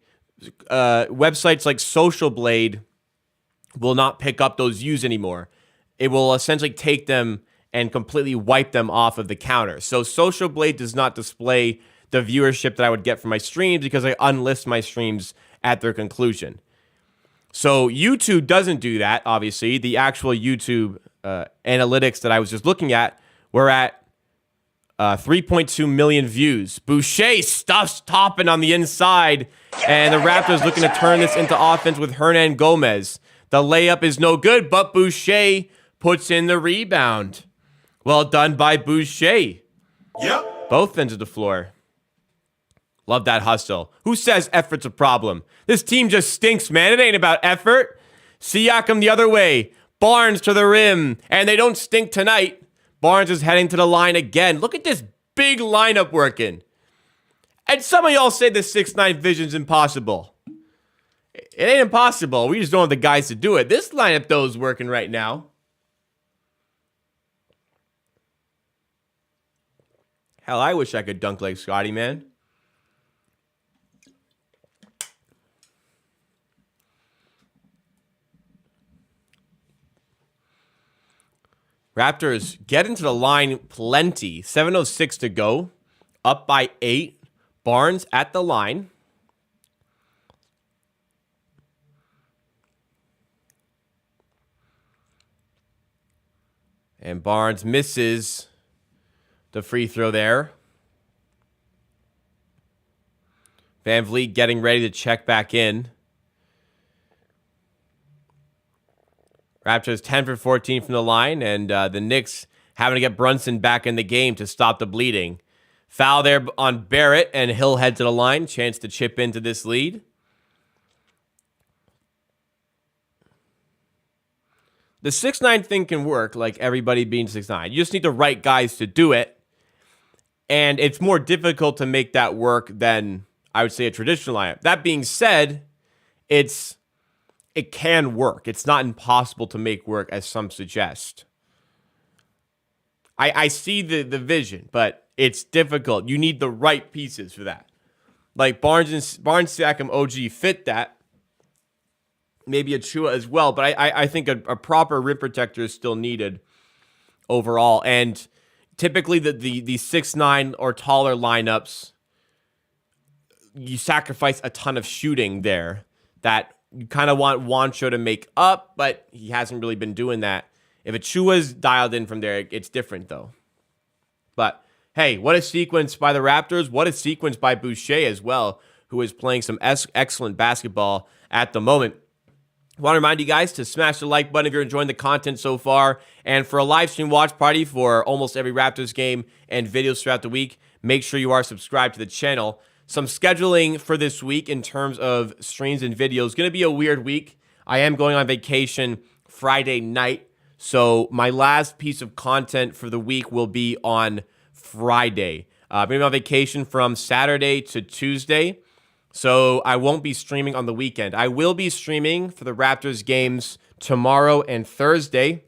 websites like Social Blade will not pick up those views anymore. It will essentially take them and completely wipe them off of the counter. So Social Blade does not display the viewership that I would get from my streams because I unlist my streams at their conclusion. So YouTube doesn't do that, obviously. The actual YouTube analytics that I was just looking at were at 3.2 million views. Boucher stuffs Toppin on the inside, and the Raptors looking to turn this into offense with Hernan Gomez. The layup is no good, but Boucher puts in the rebound. Well done by Boucher. Yep. Both ends of the floor. Love that hustle. Who says effort's a problem? This team just stinks, man. It ain't about effort. Siakam the other way. Barnes to the rim. And they don't stink tonight. Barnes is heading to the line again. Look at this big lineup working. And some of y'all say the 6'9" vision's impossible. It ain't impossible. We just don't have the guys to do it. This lineup, though, is working right now. Hell, I wish I could dunk like Scotty, man. Raptors get into the line plenty. 7:06 to go. Up by 8. Barnes at the line. And Barnes misses the free throw there. VanVleet getting ready to check back in. Raptors 10 for 14 from the line, and the Knicks having to get Brunson back in the game to stop the bleeding. Foul there on Barrett, and Hill head to the line. Chance to chip into this lead. The 6'9" thing can work, like everybody being 6'9". You just need the right guys to do it. And it's more difficult to make that work than, I would say, a traditional lineup. That being said, it can work. It's not impossible to make work, as some suggest. I see the vision, but it's difficult. You need the right pieces for that. Like Barnes, Siakam, OG fit that. Maybe Achua as well, but I think a proper rim protector is still needed overall. And typically the 6'9" or taller lineups, you sacrifice a ton of shooting there that you kind of want Juancho to make up, but he hasn't really been doing that. If Achua's dialed in from there, it's different though. But hey, what a sequence by the Raptors. What a sequence by Boucher as well, who is playing some excellent basketball at the moment. I want to remind you guys to smash the like button if you're enjoying the content so far. And for a live stream watch party for almost every Raptors game and videos throughout the week, make sure you are subscribed to the channel. Some scheduling for this week in terms of streams and videos. Going to be a weird week. I am going on vacation Friday night. So my last piece of content for the week will be on Friday. I'm going to be on vacation from Saturday to Tuesday. So I won't be streaming on the weekend. I will be streaming for the Raptors games tomorrow and Thursday.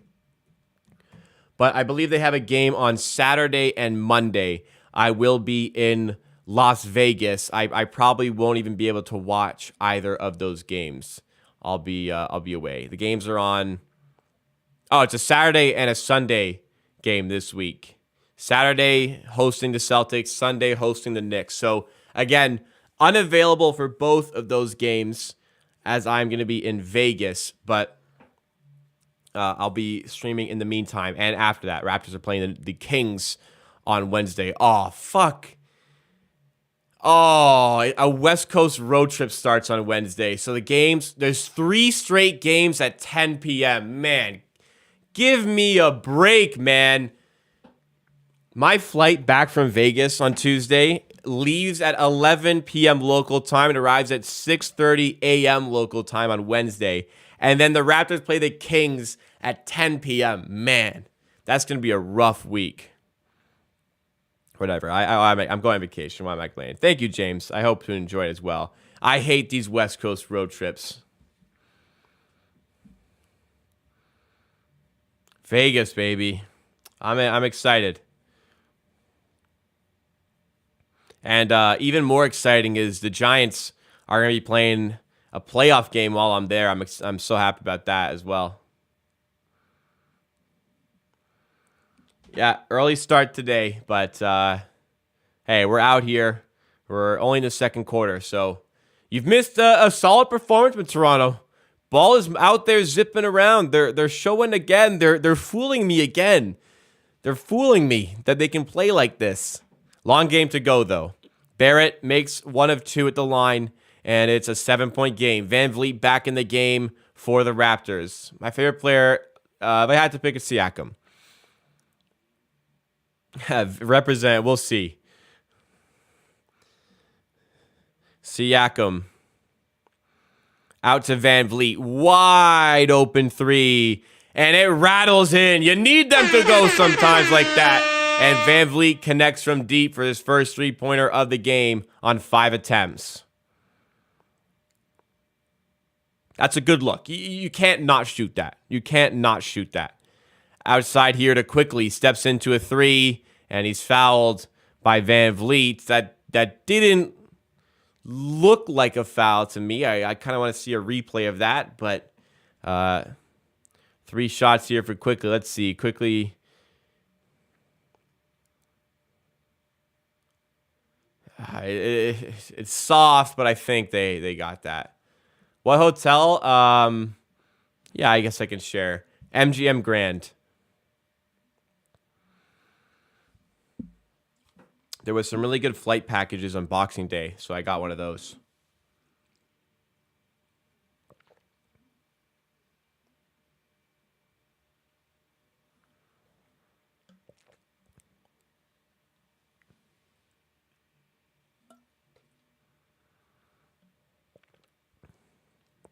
But I believe they have a game on Saturday and Monday. I will be in Las Vegas. I probably won't even be able to watch either of those games. I'll be away. The games are on. Oh, it's a Saturday and a Sunday game this week. Saturday hosting the Celtics, Sunday hosting the Knicks. So again, unavailable for both of those games as I'm going to be in Vegas, but I'll be streaming in the meantime. And after that, Raptors are playing the Kings on Wednesday. Oh, fuck. Oh, a West Coast road trip starts on Wednesday. So the games, there's 3 straight games at 10 p.m. Man, give me a break, man. My flight back from Vegas on Tuesday leaves at 11 p.m. local time and arrives at 6:30 a.m. local time on Wednesday. And then the Raptors play the Kings at 10 p.m. Man, that's going to be a rough week. Whatever. I'm going on vacation. Why am I complaining? Thank you, James. I hope you enjoy it as well. I hate these West Coast road trips. Vegas, baby. I'm excited. And even more exciting is the Giants are going to be playing a playoff game while I'm there. I'm so happy about that as well. Yeah, early start today, but hey, we're out here. We're only in the second quarter, so you've missed a solid performance with Toronto. Ball is out there zipping around. They're showing again. They're fooling me again. They're fooling me that they can play like this. Long game to go, though. Barrett makes 1 of 2 at the line, and it's a 7-point game. VanVleet back in the game for the Raptors. My favorite player, if I had to pick, a Siakam. Represent, we'll see. Siakam. Out to VanVleet. Wide open 3. And it rattles in. You need them to go sometimes like that. And VanVleet connects from deep for his first 3-pointer of the game on 5 attempts. That's a good look. You can't not shoot that. You can't not shoot that. Outside here to Quickly steps into a 3, and he's fouled by VanVleet. That didn't look like a foul to me. I kind of want to see a replay of that, but 3 shots here for Quickly. Let's see. Quickly It's soft, but I think they got that. What hotel? Yeah, I guess I can share. MGM Grand. There was some really good flight packages on Boxing Day, so I got one of those.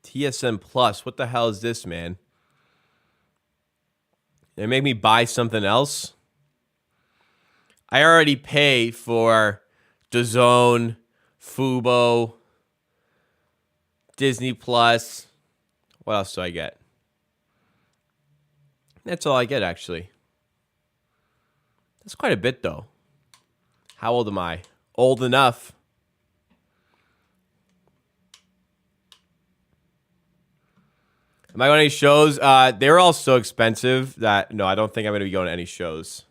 TSM Plus. What the hell is this, man? They make me buy something else? I already pay for DAZN, Fubo, Disney Plus. What else do I get? That's all I get, actually. That's quite a bit, though. How old am I? Old enough. Am I going to any shows? They're all so expensive that, no, I don't think I'm going to be going to any shows.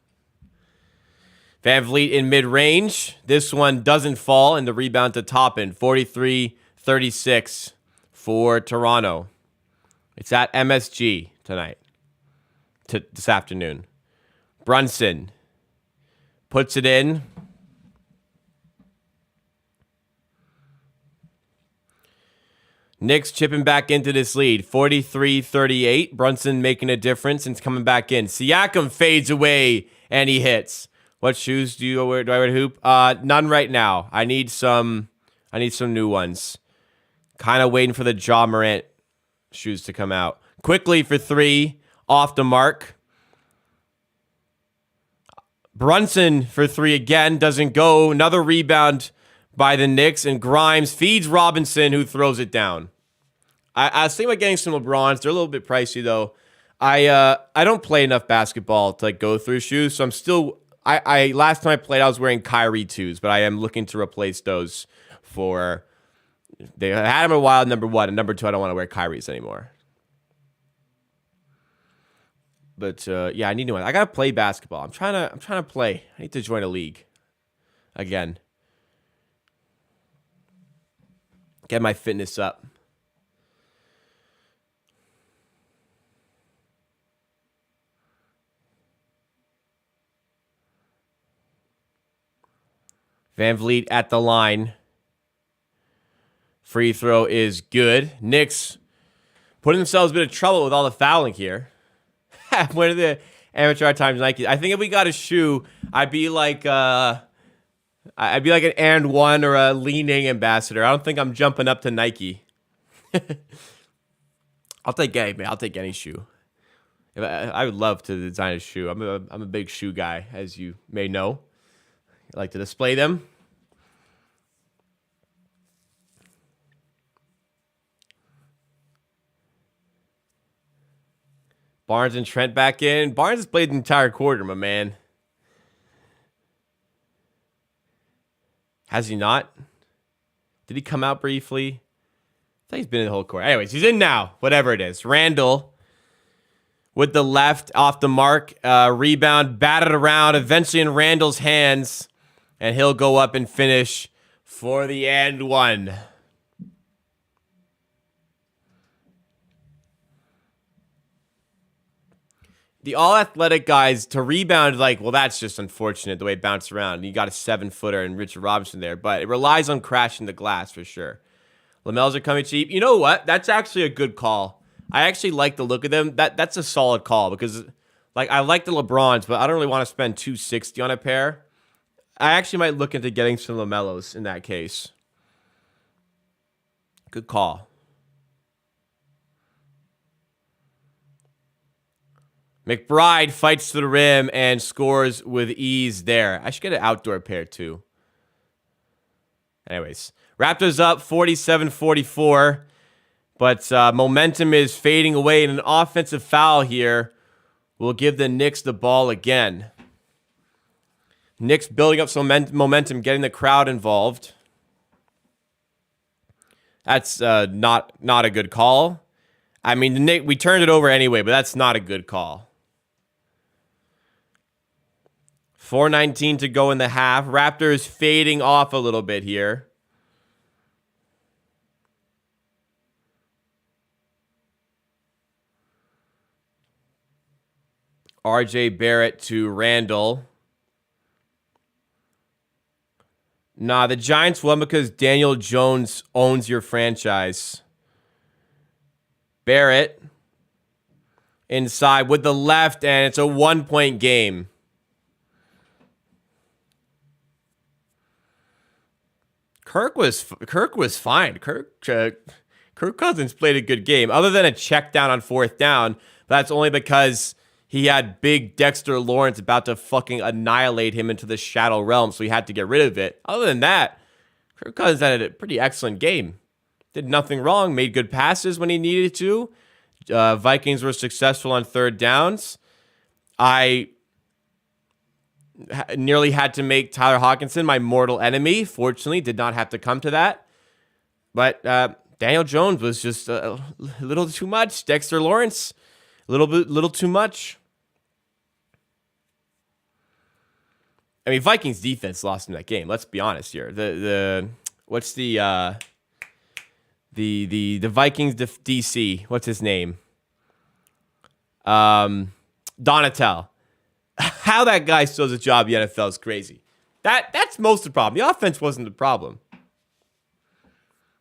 Van Vliet in mid-range. This one doesn't fall, and the rebound to Toppin. 43-36 for Toronto. It's at MSG tonight. This afternoon. Brunson puts it in. Knicks chipping back into this lead. 43-38. Brunson making a difference and coming back in. Siakam fades away, and he hits. What shoes do I wear to hoop? None right now. I need some new ones. Kind of waiting for the Ja Morant shoes to come out. Quickly for three. Off the mark. Brunson for three again. Doesn't go. Another rebound by the Knicks. And Grimes feeds Robinson, who throws it down. I was thinking about getting some LeBrons. They're a little bit pricey, though. I don't play enough basketball to go through shoes, so I'm still... last time I played, I was wearing Kyrie 2s, but I am looking to replace those for... They had them a while, number one. And number two, I don't want to wear Kyrie's anymore. But, yeah, I need new ones. I got to play basketball. I'm trying to play. I need to join a league. Again. Get my fitness up. Van Vliet at the line. Free throw is good. Knicks putting themselves in a bit of trouble with all the fouling here. What are the amateur times Nike? I think if we got a shoe, I'd be like an and one or a leaning ambassador. I don't think I'm jumping up to Nike. I'll take any shoe. I would love to design a shoe. I'm a big shoe guy, as you may know. I like to display them. Barnes and Trent back in. Barnes has played the entire quarter, my man. Has he not? Did he come out briefly? I thought he's been in the whole quarter. Anyways, he's in now. Whatever it is. Randall with the left off the mark. Rebound, batted around, eventually in Randall's hands. And he'll go up and finish for the and one. The all-athletic guys to rebound, well, that's just unfortunate the way it bounced around. You got a 7-footer and Richard Robinson there, but it relies on crashing the glass for sure. Lamels are coming cheap. You know what? That's actually a good call. I actually like the look of them. That's a solid call because, I like the LeBrons, but I don't really want to spend $260 on a pair. I actually might look into getting some LaMelos in that case. Good call. McBride fights to the rim and scores with ease there. I should get an outdoor pair too. Anyways, Raptors up 47-44, but momentum is fading away, and an offensive foul here will give the Knicks the ball again. Knicks building up some momentum, getting the crowd involved. That's not a good call. I mean, the Knicks, we turned it over anyway, but that's not a good call. 4:19 to go in the half. Raptors fading off a little bit here. RJ Barrett to Randall. Nah, the Giants won because Daniel Jones owns your franchise. Barrett inside with the left, and it's a 1-point game. Kirk was fine. Kirk Cousins played a good game, other than a check down on 4th down. That's only because he had big Dexter Lawrence about to fucking annihilate him into the shadow realm, so he had to get rid of it. Other than that, Kirk Cousins had a pretty excellent game. Did nothing wrong, made good passes when he needed to. Vikings were successful on 3rd downs. I nearly had to make Tyler Hawkinson my mortal enemy. Fortunately, did not have to come to that. But Daniel Jones was just a little too much. Dexter Lawrence, little too much. I mean, Vikings defense lost in that game. Let's be honest here. The Vikings DC? What's his name? Donatel. How that guy still has a job in the NFL is crazy. That's most of the problem. The offense wasn't the problem.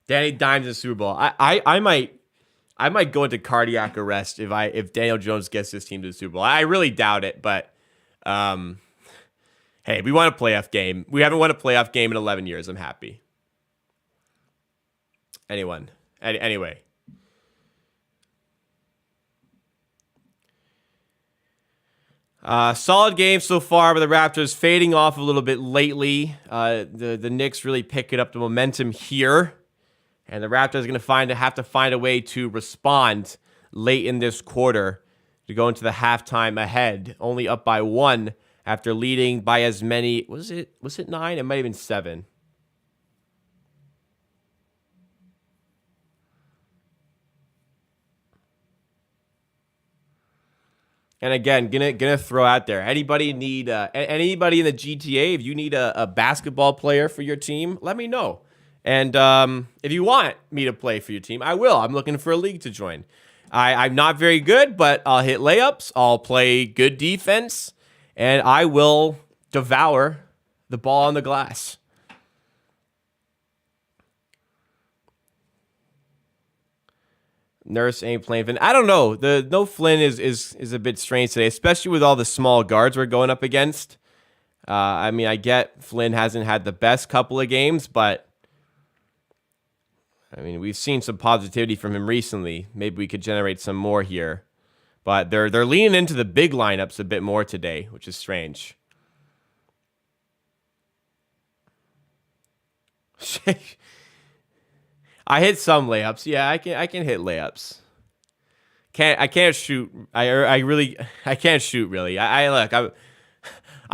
Danny Dimes in the Super Bowl. I might go into cardiac arrest if Daniel Jones gets this team to the Super Bowl. I really doubt it, but hey, we won a playoff game. We haven't won a playoff game in 11 years. I'm happy. Anyway. Solid game so far, but the Raptors fading off a little bit lately. The Knicks really picking up the momentum here. And the Raptors are going to have to find a way to respond late in this quarter to go into the halftime ahead, only up by 1 after leading by as many. Was it 9? It might have been 7. And again, gonna throw out there. Anybody in the GTA? If you need a basketball player for your team, let me know. And if you want me to play for your team, I will. I'm looking for a league to join. I'm not very good, but I'll hit layups. I'll play good defense, and I will devour the ball on the glass. Nurse ain't playing Flynn. I don't know. No Flynn is a bit strange today, especially with all the small guards we're going up against. I mean, I get Flynn hasn't had the best couple of games, but I mean, we've seen some positivity from him recently. Maybe we could generate some more here. But they're leaning into the big lineups a bit more today, which is strange. I hit some layups. Yeah, I can hit layups. I can't shoot. I can't shoot really. I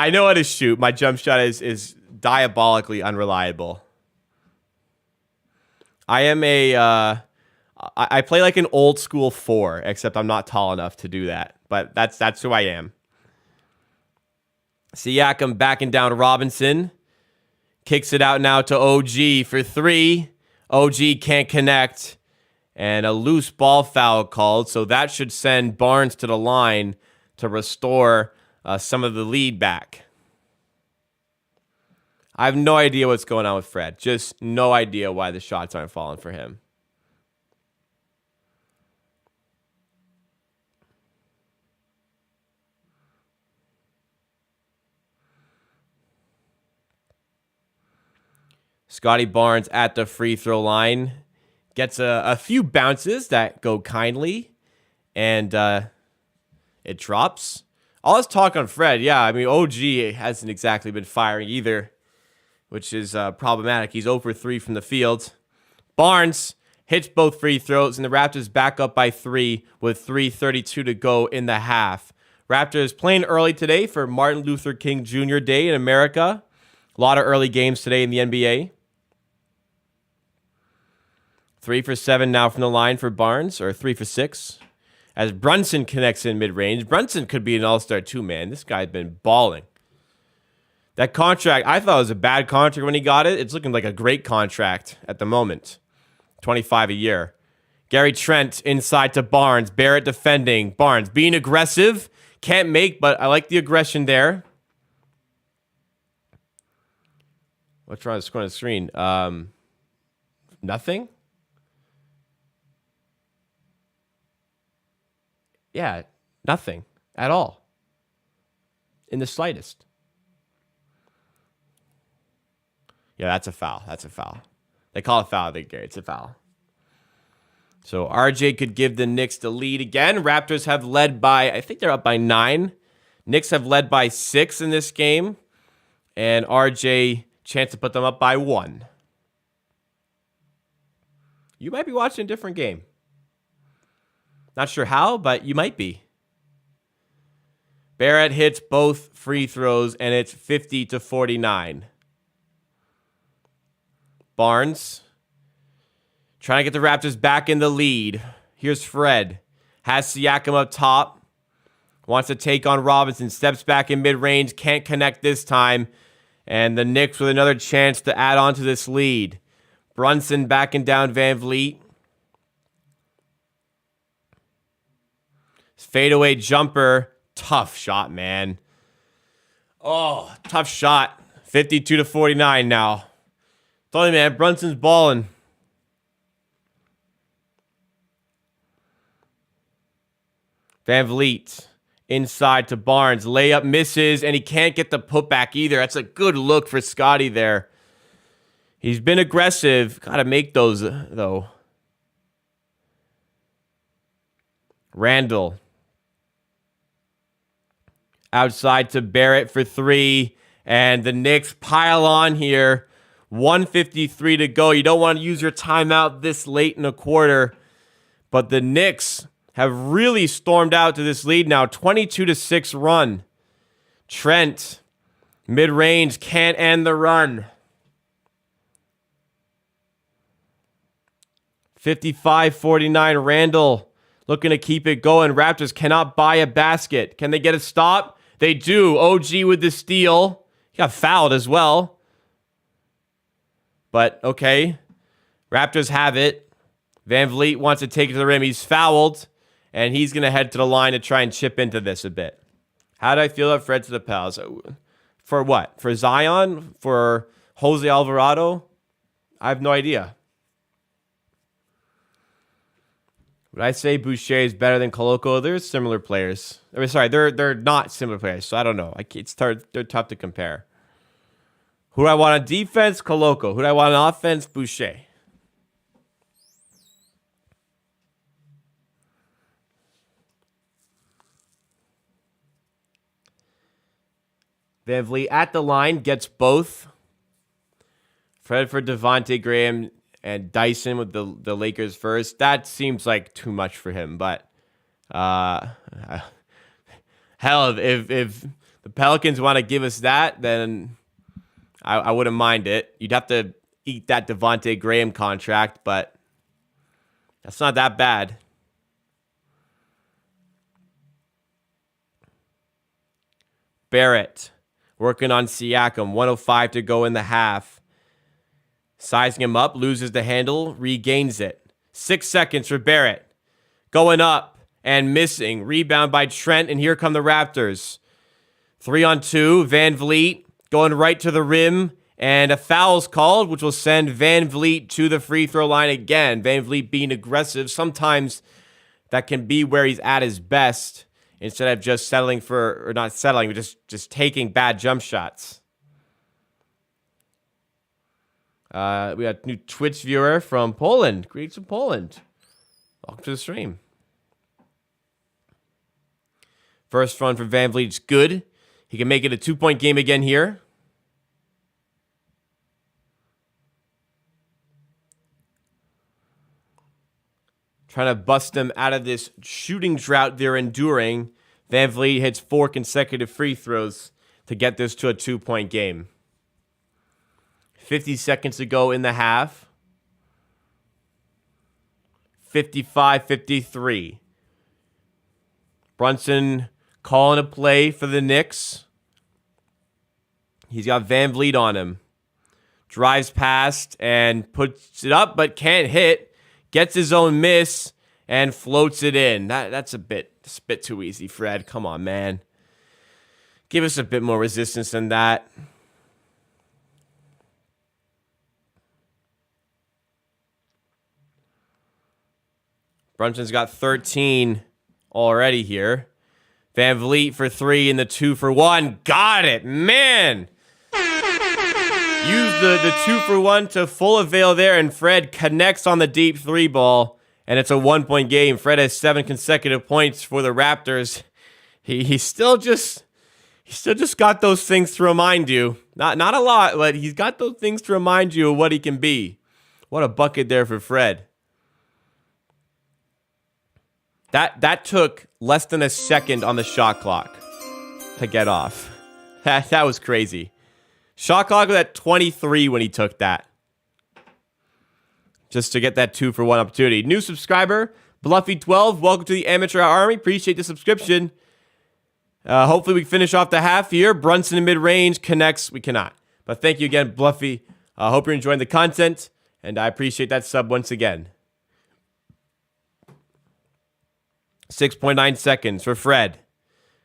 know how to shoot. My jump shot is diabolically unreliable. I play like an old school 4, except I'm not tall enough to do that. But that's who I am. Siakam backing down Robinson. Kicks it out now to OG for 3. OG can't connect. And a loose ball foul called. So that should send Barnes to the line to restore some of the lead back. I have no idea what's going on with Fred. Just no idea why the shots aren't falling for him. Scotty Barnes at the free throw line. Gets a few bounces that go kindly. And it drops. All this talk on Fred. Yeah, I mean, OG hasn't exactly been firing either, which is problematic. He's 0 for 3 from the field. Barnes hits both free throws, and the Raptors back up by 3 with 3:32 to go in the half. Raptors playing early today for Martin Luther King Jr. Day in America. A lot of early games today in the NBA. 3 for 7 now from the line for Barnes, or 3 for 6. As Brunson connects in mid-range. Brunson could be an all-star too, man. This guy's been balling. That contract, I thought it was a bad contract when he got it. It's looking like a great contract at the moment. 25 a year. Gary Trent inside to Barnes. Barrett defending. Barnes being aggressive. Can't make, but I like the aggression there. What's wrong with the screen? Nothing? Yeah, nothing at all. In the slightest. Yeah, that's a foul. That's a foul. They call it foul, Gary. It's a foul. So RJ could give the Knicks the lead again. Raptors have led by, I think they're up by 9. Knicks have led by 6 in this game. And RJ, chance to put them up by 1. You might be watching a different game. Not sure how, but you might be. Barrett hits both free throws, and it's 50-49. Barnes trying to get the Raptors back in the lead. Here's Fred. Has Siakam up top. Wants to take on Robinson. Steps back in mid-range. Can't connect this time. And the Knicks with another chance to add on to this lead. Brunson backing down Van Vliet. Fadeaway jumper. Tough shot, man. Oh, tough shot. 52-49 now. Tell you, man, Brunson's balling. Van Vliet inside to Barnes. Layup misses, and he can't get the putback either. That's a good look for Scotty there. He's been aggressive. Got to make those, though. Randall. Outside to Barrett for 3. And the Knicks pile on here. 1:53 to go. You don't want to use your timeout this late in a quarter. But the Knicks have really stormed out to this lead now. 22-6 run. Trent, mid-range, can't end the run. 55-49, Randall looking to keep it going. Raptors cannot buy a basket. Can they get a stop? They do. OG with the steal. He got fouled as well. But, okay. Raptors have it. Van Vliet wants to take it to the rim. He's fouled. And he's going to head to the line to try and chip into this a bit. How do I feel about Fred to the Pals? For what? For Zion? For Jose Alvarado? I have no idea. Would I say Boucher is better than Koloko? They're similar players. They're not similar players, so I don't know. They're tough to compare. Who do I want on defense? Koloko. Who do I want on offense? Boucher. Van Vliet at the line gets both. Fred for Devontae Graham and Dyson with the Lakers first. That seems like too much for him, but hell, if the Pelicans want to give us that, then I wouldn't mind it. You'd have to eat that Devontae Graham contract, but that's not that bad. Barrett working on Siakam. 1:05 to go in the half. Sizing him up, loses the handle, regains it. 6 seconds for Barrett. Going up and missing. Rebound by Trent, and here come the Raptors. 3-on-2, Van Vliet going right to the rim, and a foul's called, which will send Van Vliet to the free throw line again. Van Vliet being aggressive. Sometimes that can be where he's at his best, instead of just settling for, or not settling, but just taking bad jump shots. We got a new Twitch viewer from Poland. Greetings from Poland. Welcome to the stream. First run for Van Vliet's good. He can make it a 2-point game again here. Trying to bust them out of this shooting drought they're enduring. Van Vliet hits 4 consecutive free throws to get this to a 2-point game. 50 seconds to go in the half. 55-53. Brunson calling a play for the Knicks. He's got Van Vliet on him. Drives past and puts it up, but can't hit. Gets his own miss and floats it in. That's a bit too easy, Fred. Come on, man. Give us a bit more resistance than that. Brunson's got 13 already here. Van Vliet for 3 and the 2 for 1. Got it, man. Use the 2 for 1 to full avail there, and Fred connects on the deep 3 ball, and it's a 1-point game. Fred has 7 consecutive points for the Raptors. He still just got those things to remind you. Not a lot, but he's got those things to remind you of what he can be. What a bucket there for Fred. That took less than a second on the shot clock to get off. That was crazy. Shot clock was at 23 when he took that. Just to get that 2 for 1 opportunity. New subscriber, Bluffy12. Welcome to the Amateur Army. Appreciate the subscription. Hopefully we finish off the half here. Brunson in mid-range connects. We cannot. But thank you again, Bluffy. Hope you're enjoying the content, and I appreciate that sub once again. 6.9 seconds for Fred.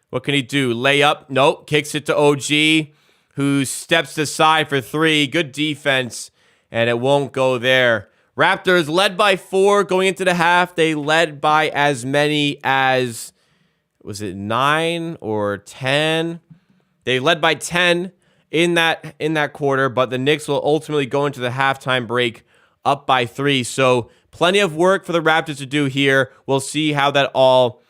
What can he do? Layup? Nope. Kicks it to OG, who steps aside for 3. Good defense, and it won't go there. Raptors led by 4 going into the half. They led by as many as, was it 9 or 10? They led by 10 in that quarter, but the Knicks will ultimately go into the halftime break up by 3. So plenty of work for the Raptors to do here. We'll see how that all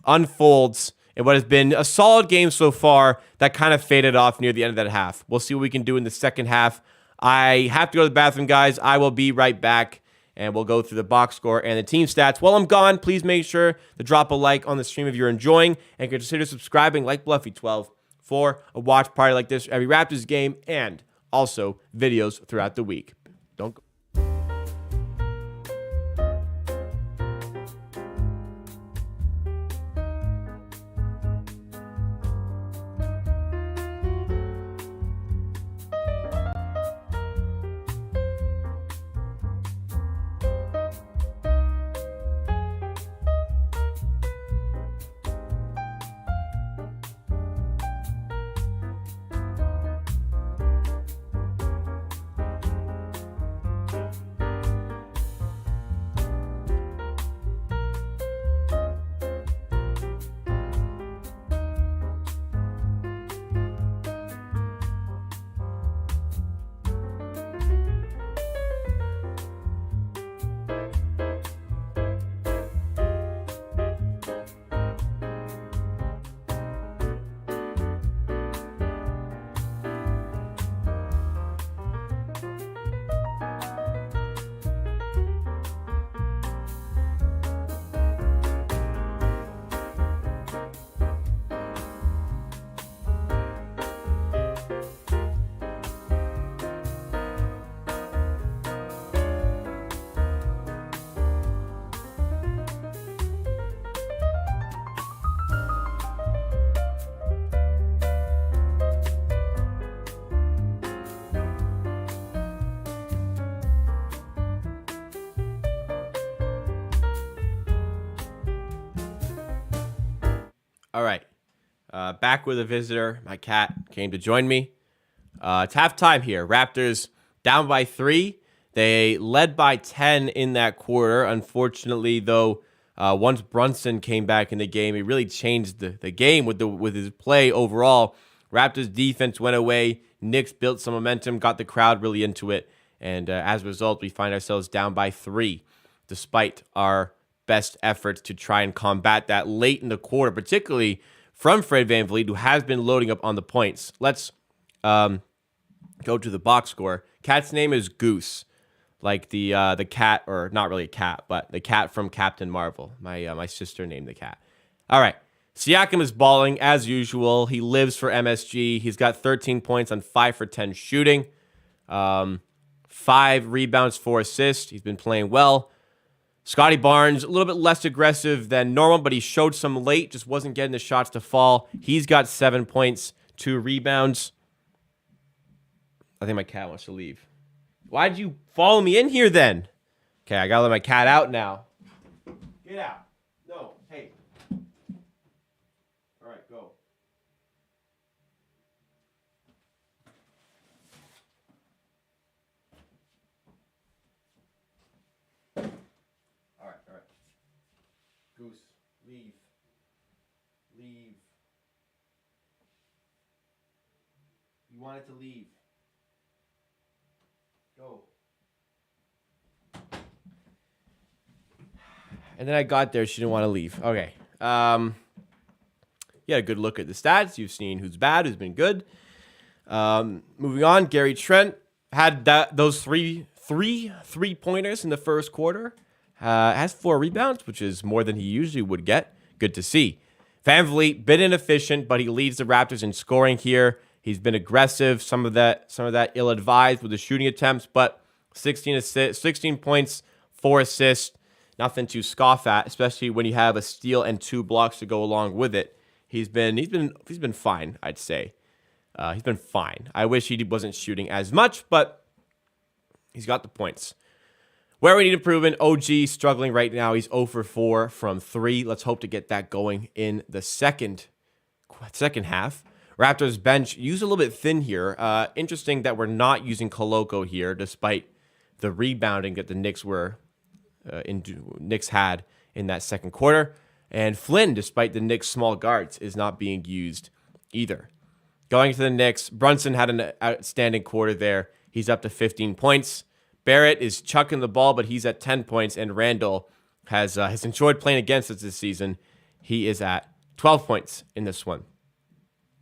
unfolds in what has been a solid game so far that kind of faded off near the end of that half. We'll see what we can do in the second half. I have to go to the bathroom, guys. I will be right back, and we'll go through the box score and the team stats. While I'm gone, please make sure to drop a like on the stream if you're enjoying, and consider subscribing like Bluffy12 for a watch party like this every Raptors game, and also videos throughout the week. Don't go. All right. Back with a visitor. My cat came to join me. It's halftime here. Raptors down by 3. They led by 10 in that quarter. Unfortunately, though, once Brunson came back in the game, he really changed the game with his play overall. Raptors defense went away. Knicks built some momentum, got the crowd really into it. And as a result, we find ourselves down by 3, despite our best efforts to try and combat that late in the quarter, particularly from Fred VanVleet, who has been loading up on the points. Let's go to the box score. Cat's name is Goose, like the cat, or not really a cat, but the cat from Captain Marvel. My sister named the cat. All right. Siakam is balling as usual. He lives for MSG. He's got 13 points on 5 for 10 shooting, 5 rebounds, 4 assists. He's been playing well. Scotty Barnes, a little bit less aggressive than normal, but he showed some late, just wasn't getting the shots to fall. He's got 7 points, 2 rebounds. I think my cat wants to leave. Why'd you follow me in here then? Okay, I gotta let my cat out now. Get out. No, hey. All right, go. All right. Goose, leave. Leave. You wanted to leave. Go. And then I got there. She didn't want to leave. Okay. You had a good look at the stats. You've seen who's bad, who's been good. Moving on, Gary Trent had those three three-pointers in the first quarter. Has 4 rebounds, which is more than he usually would get. Good to see. VanVleet, bit inefficient, but he leads the Raptors in scoring here. He's been aggressive. Some of that ill-advised with the shooting attempts, but 16 points, 4 assists. Nothing to scoff at, especially when you have a steal and 2 blocks to go along with it. He's been fine, I'd say. He's been fine. I wish he wasn't shooting as much, but he's got the points. Where we need improvement, OG struggling right now. He's 0 for 4 from 3. Let's hope to get that going in the second half. Raptors bench used a little bit thin here. Interesting that we're not using Koloko here, despite the rebounding that the Knicks had in that second quarter. And Flynn, despite the Knicks' small guards, is not being used either. Going to the Knicks, Brunson had an outstanding quarter there. He's up to 15 points. Barrett is chucking the ball, but he's at 10 points. And Randall has enjoyed playing against us this season. He is at 12 points in this one.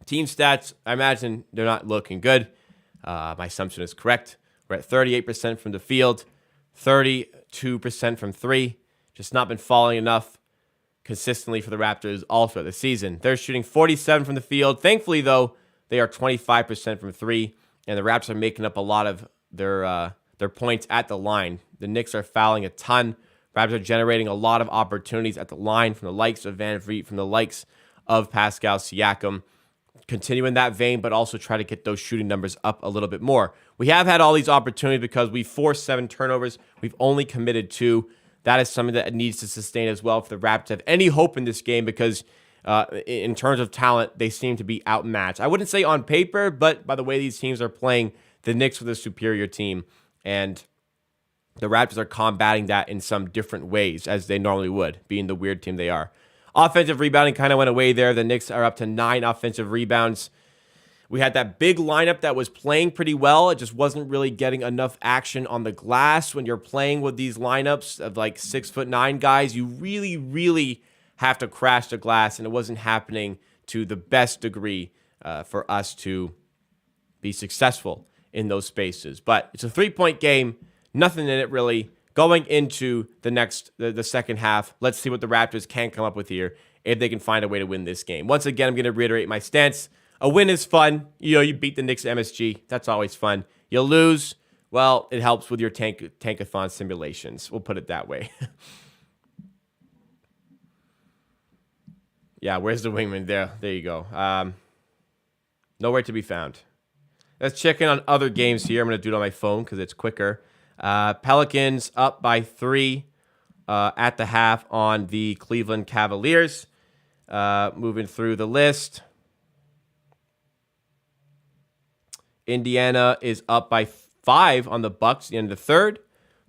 Team stats, I imagine they're not looking good. My assumption is correct. We're at 38% from the field, 32% from 3. Just not been falling enough consistently for the Raptors all throughout the season. They're shooting 47% from the field. Thankfully, though, they are 25% from 3, and the Raptors are making up a lot of their points at the line. The Knicks are fouling a ton. Raptors are generating a lot of opportunities at the line from the likes of VanVleet, from the likes of Pascal Siakam. Continue in that vein, but also try to get those shooting numbers up a little bit more. We have had all these opportunities because we forced 7 turnovers. We've only committed 2. That is something that needs to sustain as well for the Raptors to have any hope in this game because in terms of talent, they seem to be outmatched. I wouldn't say on paper, but by the way these teams are playing, the Knicks are the superior team, and the Raptors are combating that in some different ways as they normally would, being the weird team they are. Offensive rebounding kind of went away there. The Knicks are up to 9 offensive rebounds. We had that big lineup that was playing pretty well. It just wasn't really getting enough action on the glass. When you're playing with these lineups of like 6'9" guys, you really, really have to crash the glass, and it wasn't happening to the best degree for us to be successful in those spaces. But it's a 3-point game, nothing in it really. Going into the second half, let's see what the Raptors can come up with here if they can find a way to win this game. Once again, I'm going to reiterate my stance. A win is fun. You beat the Knicks MSG. That's always fun. You lose, well, it helps with your tankathon simulations. We'll put it that way. Yeah, where's the wingman? There you go. Nowhere to be found. Let's check in on other games here. I'm going to do it on my phone because it's quicker. Pelicans up by 3 at the half on the Cleveland Cavaliers. Moving through the list. Indiana is up by 5 on the Bucks at the end of the third.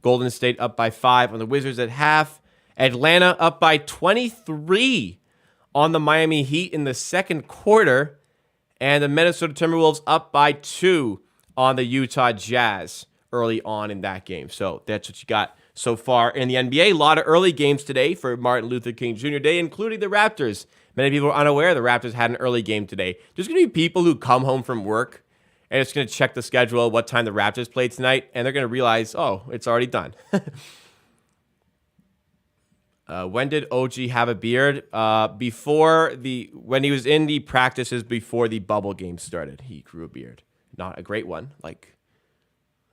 Golden State up by 5 on the Wizards at half. Atlanta up by 23 on the Miami Heat in the second quarter. And the Minnesota Timberwolves up by 2 on the Utah Jazz early on in that game. So that's what you got so far in the NBA. A lot of early games today for Martin Luther King Jr. Day, including the Raptors. Many people are unaware the Raptors had an early game today. There's going to be people who come home from work and it's going to check the schedule, what time the Raptors play tonight, and they're going to realize, oh, it's already done. When did OG have a beard? When he was in the practices before the bubble game started, he grew a beard. Not a great one, like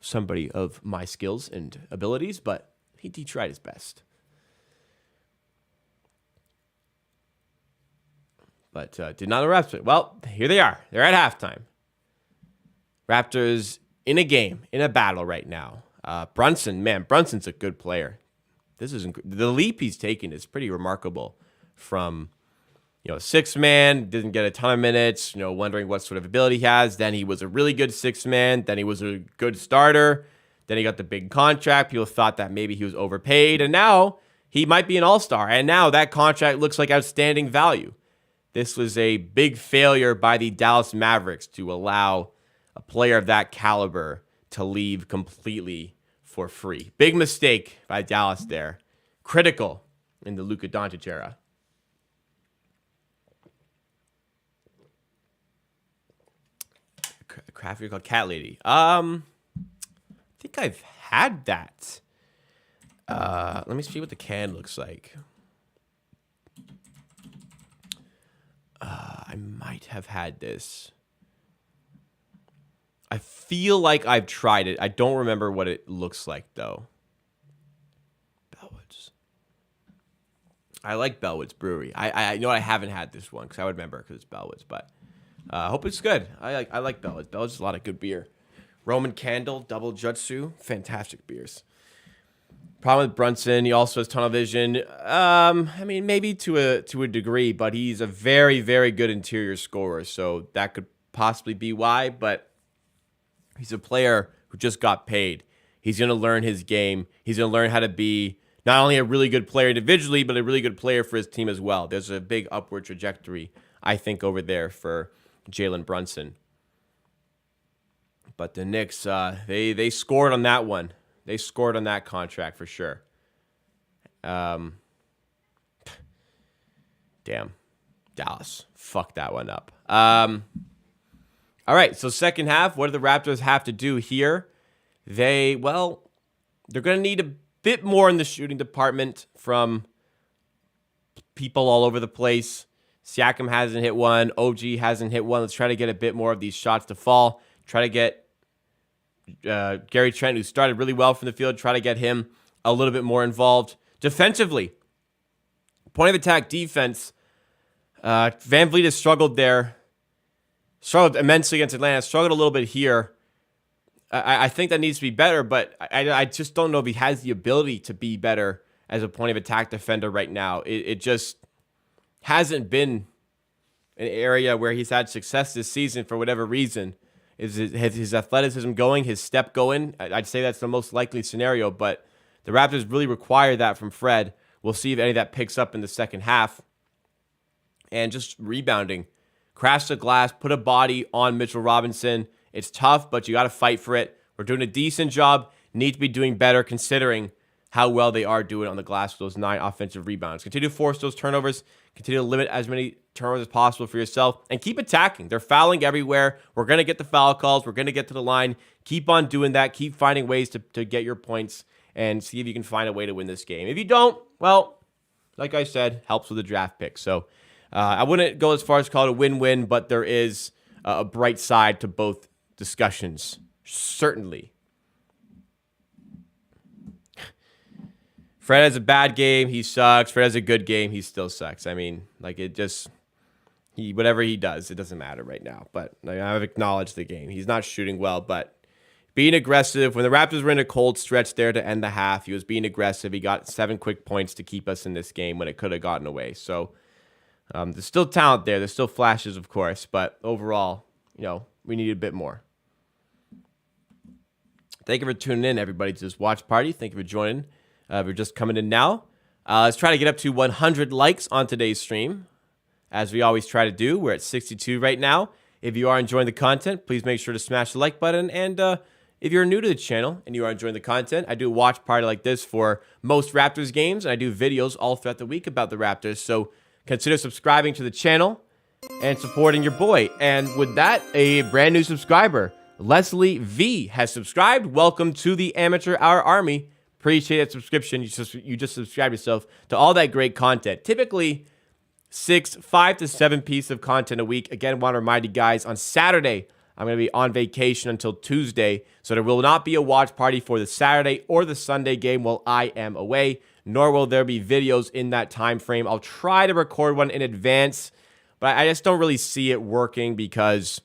somebody of my skills and abilities, but he tried his best. But did not the Raptors. Well, here they are. They're at halftime. Raptors in a game, in a battle right now. Brunson's a good player. The leap he's taken is pretty remarkable. From sixth man, didn't get a ton of minutes. Wondering what sort of ability he has. Then he was a really good sixth man. Then he was a good starter. Then he got the big contract. People thought that maybe he was overpaid, and now he might be an all-star. And now that contract looks like outstanding value. This was a big failure by the Dallas Mavericks to allow a player of that caliber to leave completely for free. Big mistake by Dallas there. Critical in the Luka Doncic era. The craft beer called Cat Lady. I think I've had that. Let me see what the can looks like. I might have had this. I feel like I've tried it. I don't remember what it looks like, though. Bellwoods. I like Bellwoods Brewery. I know I haven't had this one because I would remember because it's Bellwoods, but I hope it's good. I like Bellwoods. Bellwoods is a lot of good beer. Roman Candle, Double Jutsu, fantastic beers. Problem with Brunson, he also has tunnel vision. Maybe to a degree, but he's a very, very good interior scorer, so that could possibly be why. But he's a player who just got paid. He's going to learn his game. He's going to learn how to be not only a really good player individually, but a really good player for his team as well. There's a big upward trajectory, I think, over there for Jalen Brunson. But the Knicks, they scored on that one. They scored on that contract for sure. Damn. Dallas. Fuck that one up. All right, so second half, what do the Raptors have to do here? They're going to need a bit more in the shooting department from people all over the place. Siakam hasn't hit one. OG hasn't hit one. Let's try to get a bit more of these shots to fall. Try to get Gary Trent, who started really well from the field, try to get him a little bit more involved. Defensively, point of attack defense, Van Vliet has struggled there. Struggled immensely against Atlanta. Struggled a little bit here. I think that needs to be better, but I just don't know if he has the ability to be better as a point of attack defender right now. It just hasn't been an area where he's had success this season for whatever reason. Is his athleticism going, his step going? I'd say that's the most likely scenario, but the Raptors really require that from Fred. We'll see if any of that picks up in the second half. And just rebounding. Crash the glass, put a body on Mitchell Robinson. It's tough, but you got to fight for it. We're doing a decent job. Need to be doing better considering how well they are doing on the glass with those 9 offensive rebounds. Continue to force those turnovers. Continue to limit as many turnovers as possible for yourself. And keep attacking. They're fouling everywhere. We're going to get the foul calls. We're going to get to the line. Keep on doing that. Keep finding ways to get your points and see if you can find a way to win this game. If you don't, well, like I said, helps with the draft pick. So I wouldn't go as far as call it a win-win, but there is a bright side to both discussions. Certainly. Fred has a bad game, he sucks. Fred has a good game, he still sucks. I mean, whatever he does, it doesn't matter right now. But I've acknowledged the game. He's not shooting well, but being aggressive. When the Raptors were in a cold stretch there to end the half, he was being aggressive. He got 7 quick points to keep us in this game when it could have gotten away. So there's still talent there. There's still flashes, of course. But overall, we need a bit more. Thank you for tuning in, everybody, to this watch party. Thank you for joining. If you're just coming in now, let's try to get up to 100 likes on today's stream, as we always try to do. We're at 62 right now. If you are enjoying the content, please make sure to smash the like button. And if you're new to the channel and you are enjoying the content, I do a watch party like this for most Raptors games, and I do videos all throughout the week about the Raptors. So consider subscribing to the channel and supporting your boy. And with that, a brand new subscriber, Leslie V, has subscribed. Welcome to the Amateur Hour Army. Appreciate that subscription. You just subscribe yourself to all that great content. Typically, 5 to 7 pieces of content a week. Again, want to remind you guys, on Saturday, I'm going to be on vacation until Tuesday, so there will not be a watch party for the Saturday or the Sunday game while I am away, nor will there be videos in that time frame. I'll try to record one in advance, but I just don't really see it working because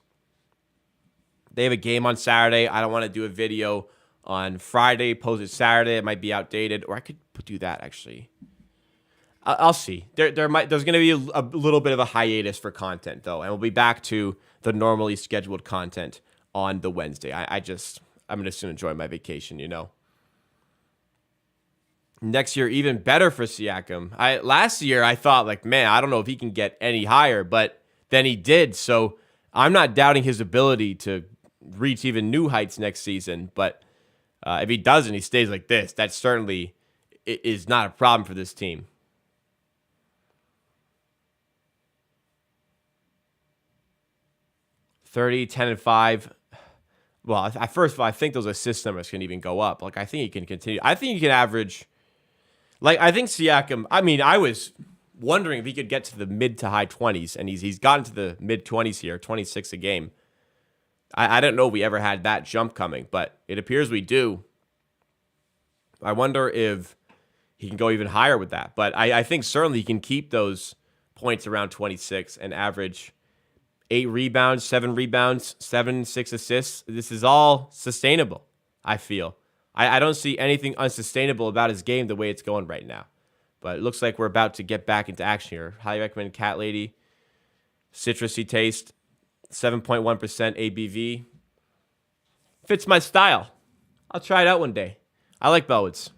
They have a game on Saturday. I don't want to do a video on Friday, post it Saturday. It might be outdated, or I could do that actually. I'll see. There's going to be a little bit of a hiatus for content though, and we'll be back to the normally scheduled content on the Wednesday. I'm just going to enjoy my vacation, Next year, even better for Siakam. Last year, I thought, like, man, I don't know if he can get any higher, but then he did. So I'm not doubting his ability to reach even new heights next season. But if he doesn't, he stays like this. That certainly is not a problem for this team. $30, 10, and 5. Well, first of all, I think those assist numbers can even go up. Like, I think he can continue. I think he can average. Like, I think Siakam, I was wondering if he could get to the mid to high 20s, and he's gotten to the mid 20s here, 26 a game. I don't know if we ever had that jump coming, but it appears we do. I wonder if he can go even higher with that. But I think certainly he can keep those points around 26 and average 8 rebounds, 7, 6 assists. This is all sustainable, I feel. I don't see anything unsustainable about his game the way it's going right now. But it looks like we're about to get back into action here. Highly recommend Cat Lady. Citrusy taste. 7.1% ABV. Fits my style. I'll try it out one day. I like Bellwoods.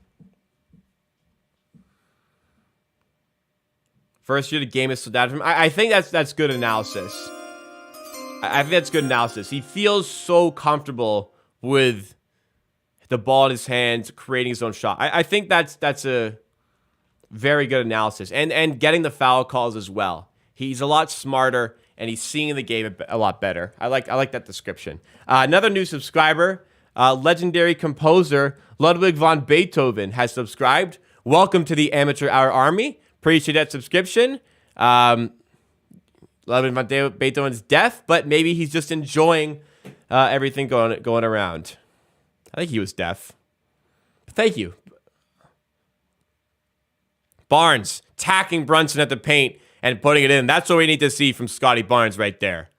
First year, the game is still down for him. I think that's good analysis. I think that's good analysis. He feels so comfortable with the ball in his hands, creating his own shot. I think that's a very good analysis. And getting the foul calls as well. He's a lot smarter, and he's seeing the game a lot better. I like that description. Another new subscriber, legendary composer Ludwig van Beethoven has subscribed. Welcome to the Amateur Hour Army. Appreciate that subscription. Ludwig van Beethoven's deaf, but maybe he's just enjoying everything going around. I think he was deaf. Thank you. Barnes tacking Brunson at the paint and putting it in. That's what we need to see from Scotty Barnes right there.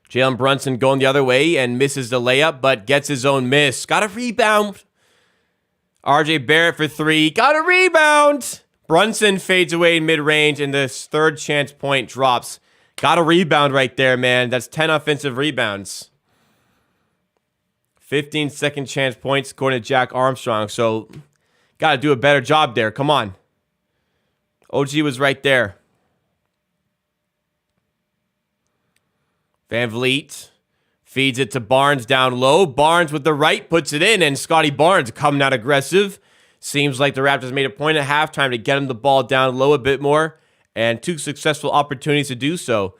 Jalen Brunson going the other way and misses the layup, but gets his own miss. Got a rebound. RJ Barrett for 3. Got a rebound. Brunson fades away in mid-range, and this third chance point drops. Got a rebound right there, man. That's 10 offensive rebounds. 15 second chance points according to Jack Armstrong. So, got to do a better job there. Come on. OG was right there. Van Vliet feeds it to Barnes down low. Barnes with the right puts it in, and Scotty Barnes coming out aggressive. Seems like the Raptors made a point at halftime to get him the ball down low a bit more, and 2 successful opportunities to do so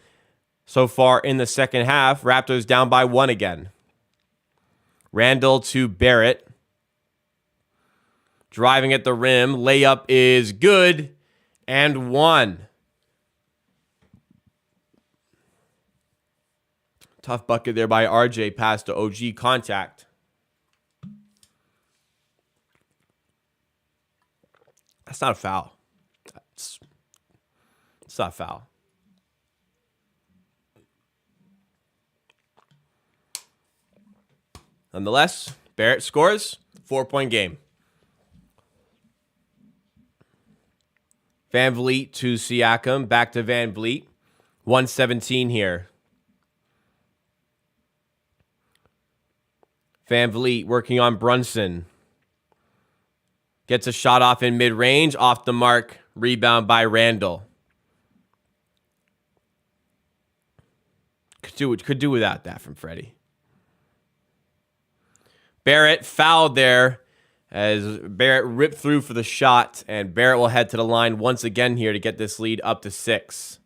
far in the second half. Raptors down by 1 again. Randall to Barrett. Driving at the rim. Layup is good, and 1. Tough bucket there by RJ. Pass to OG. Contact. That's not a foul. It's not a foul. Nonetheless, Barrett scores. 4-point game. Van Vliet to Siakam. Back to Van Vliet. 1:17 here. Van Vliet working on Brunson. Gets a shot off in mid-range. Off the mark. Rebound by Randall. Could do without that from Freddie. Barrett fouled there as Barrett ripped through for the shot. And Barrett will head to the line once again here to get this lead up to 6.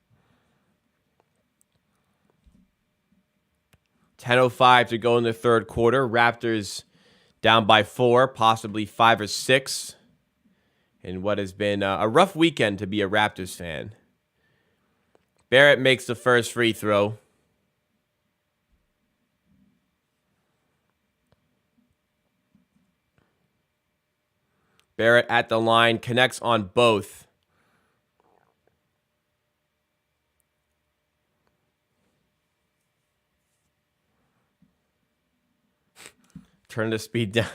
10:05 to go in the third quarter. Raptors down by 4, possibly 5 or 6. In what has been a rough weekend to be a Raptors fan. Barrett makes the first free throw. Barrett at the line, connects on both. Turn the speed down.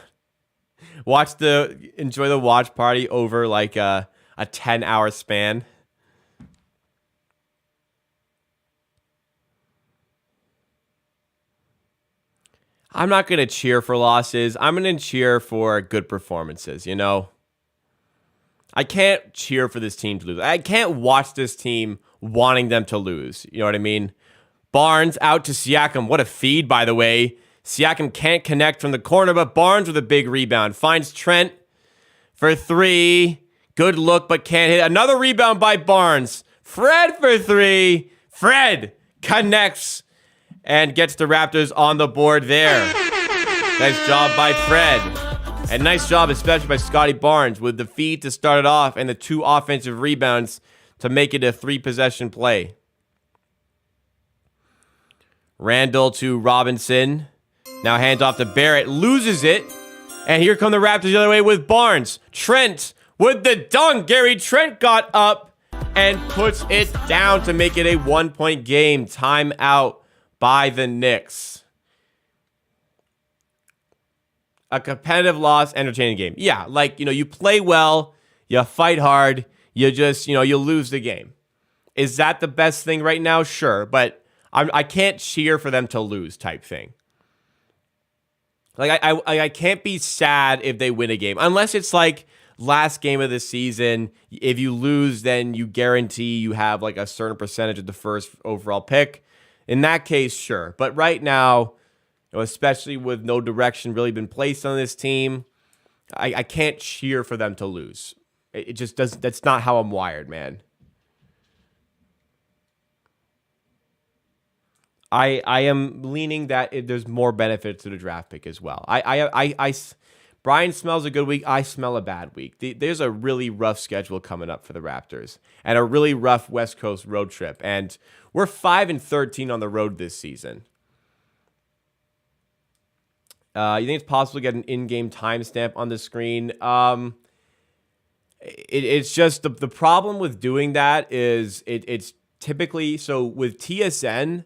Enjoy the watch party over like a 10-hour span. I'm not going to cheer for losses. I'm going to cheer for good performances, you know? I can't cheer for this team to lose. I can't watch this team wanting them to lose. You know what I mean? Barnes out to Siakam. What a feed, by the way. Siakam can't connect from the corner, but Barnes with a big rebound. Finds Trent for three. Good look, but can't hit. Another rebound by Barnes. Fred for three. Fred connects and gets the Raptors on the board there. Nice job by Fred. And nice job, especially by Scotty Barnes, with the feed to start it off and the 2 offensive rebounds to make it a 3-possession play. Randall to Robinson. Now hands off to Barrett. Loses it. And here come the Raptors the other way with Barnes. Trent with the dunk. Gary Trent got up and puts it down to make it a 1-point game. Timeout by the Knicks. A competitive loss, entertaining game. Yeah, like, you play well, you fight hard, you just, you lose the game. Is that the best thing right now? Sure, but I can't cheer for them to lose type thing. Like, I can't be sad if they win a game. Unless it's like last game of the season. If you lose, then you guarantee you have like a certain percentage of the first overall pick. In that case, sure. But right now, especially with no direction really been placed on this team, I can't cheer for them to lose. It just doesn't. That's not how I'm wired, man. I am leaning that there's more benefit to the draft pick as well. Brian smells a good week. I smell a bad week. There's a really rough schedule coming up for the Raptors and a really rough West Coast road trip. And we're 5-13 on the road this season. You think it's possible to get an in-game timestamp on the screen? It's just the problem with doing that is it's typically, so with TSN,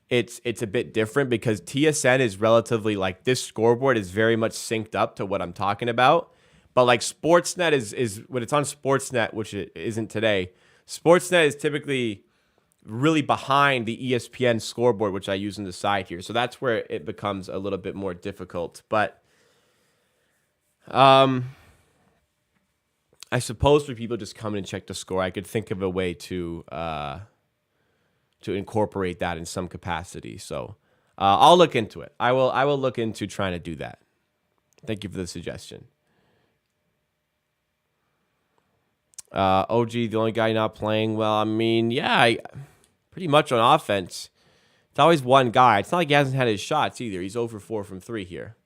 it's a bit different because TSN is relatively like this scoreboard is very much synced up to what I'm talking about. But like Sportsnet is when it's on Sportsnet, which it isn't today. Sportsnet is typically really behind the ESPN scoreboard, which I use on the side here. So that's where it becomes a little bit more difficult. But I suppose for people just come in and check the score, I could think of a way to incorporate that in some capacity. So I'll look into it. I will look into trying to do that. Thank you for the suggestion. OG, the only guy not playing well. I mean, yeah, pretty much on offense. It's always one guy. It's not like he hasn't had his shots either. He's 0 for 4 from 3 here.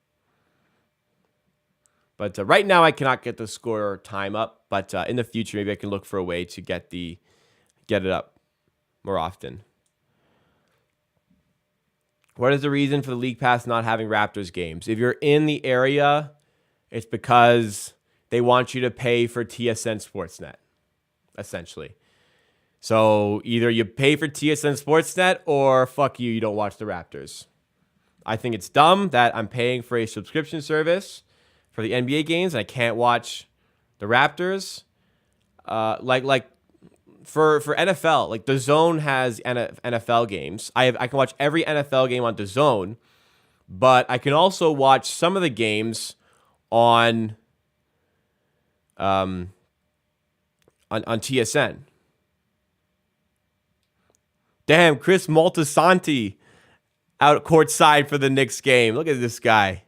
But right now, I cannot get the score time up. But in the future, maybe I can look for a way to get it up more often. What is the reason for the League Pass not having Raptors games? If you're in the area, it's because they want you to pay for TSN Sportsnet, essentially. So either you pay for TSN Sportsnet or fuck you, you don't watch the Raptors. I think it's dumb that I'm paying for a subscription service for the NBA games and I can't watch the Raptors. For NFL, like DAZN has NFL games. I can watch every NFL game on DAZN, but I can also watch some of the games on TSN. Damn, Chris Moltisanti out courtside for the Knicks game. Look at this guy.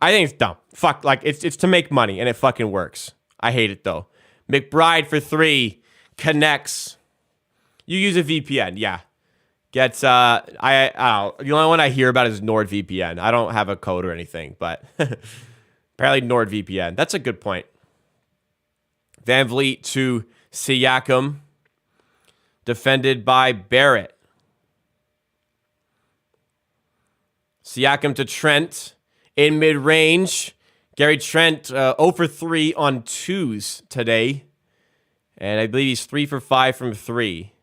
I think it's dumb. Fuck, like it's to make money and it fucking works. I hate it though. McBride for 3 connects. You use a VPN, yeah. Gets I don't know. The only one I hear about is NordVPN. I don't have a code or anything, but apparently NordVPN. That's a good point. Van Vliet to Siakam, defended by Barrett. Siakam to Trent in mid-range. Gary Trent 0 for 3 on twos today. And I believe he's 3 for 5 from 3.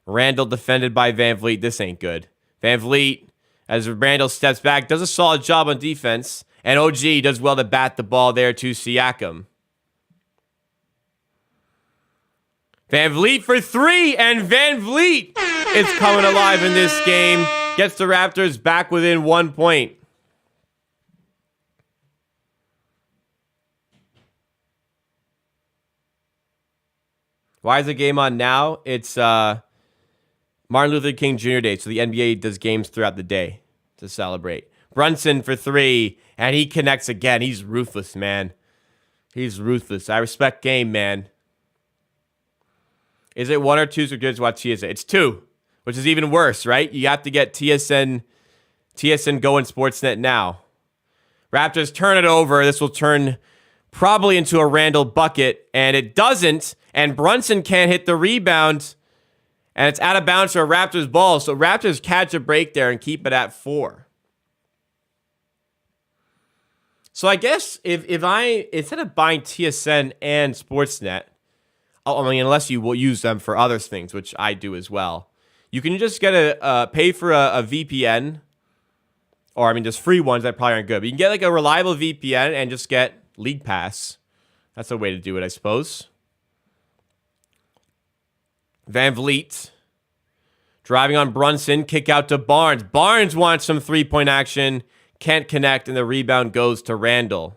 Randall defended by Van Vliet. This ain't good. Van Vliet, as Randall steps back, does a solid job on defense. And OG does well to bat the ball there to Siakam. Van Vliet for 3, and Van Vliet is coming alive in this game. Gets the Raptors back within 1 point. Why is the game on now? It's Martin Luther King Jr. Day, so the NBA does games throughout the day to celebrate. Brunson for 3, and he connects again. He's ruthless, man. He's ruthless. I respect game, man. Is it 1 or 2 so good to watch TSN? It's 2, which is even worse, right? You have to get TSN Go and Sportsnet now. Raptors turn it over. This will turn probably into a Randall bucket, and it doesn't, and Brunson can't hit the rebound, and it's out of bounds for a Raptors ball, so Raptors catch a break there and keep it at 4. So I guess if I, instead of buying TSN and Sportsnet, I mean, unless you will use them for other things, which I do as well, you can just get pay for a VPN, or I mean, just free ones that probably aren't good. But you can get like a reliable VPN and just get League Pass. That's a way to do it, I suppose. Van Vliet driving on Brunson, kick out to Barnes. Barnes wants some three-point action, can't connect, and the rebound goes to Randall.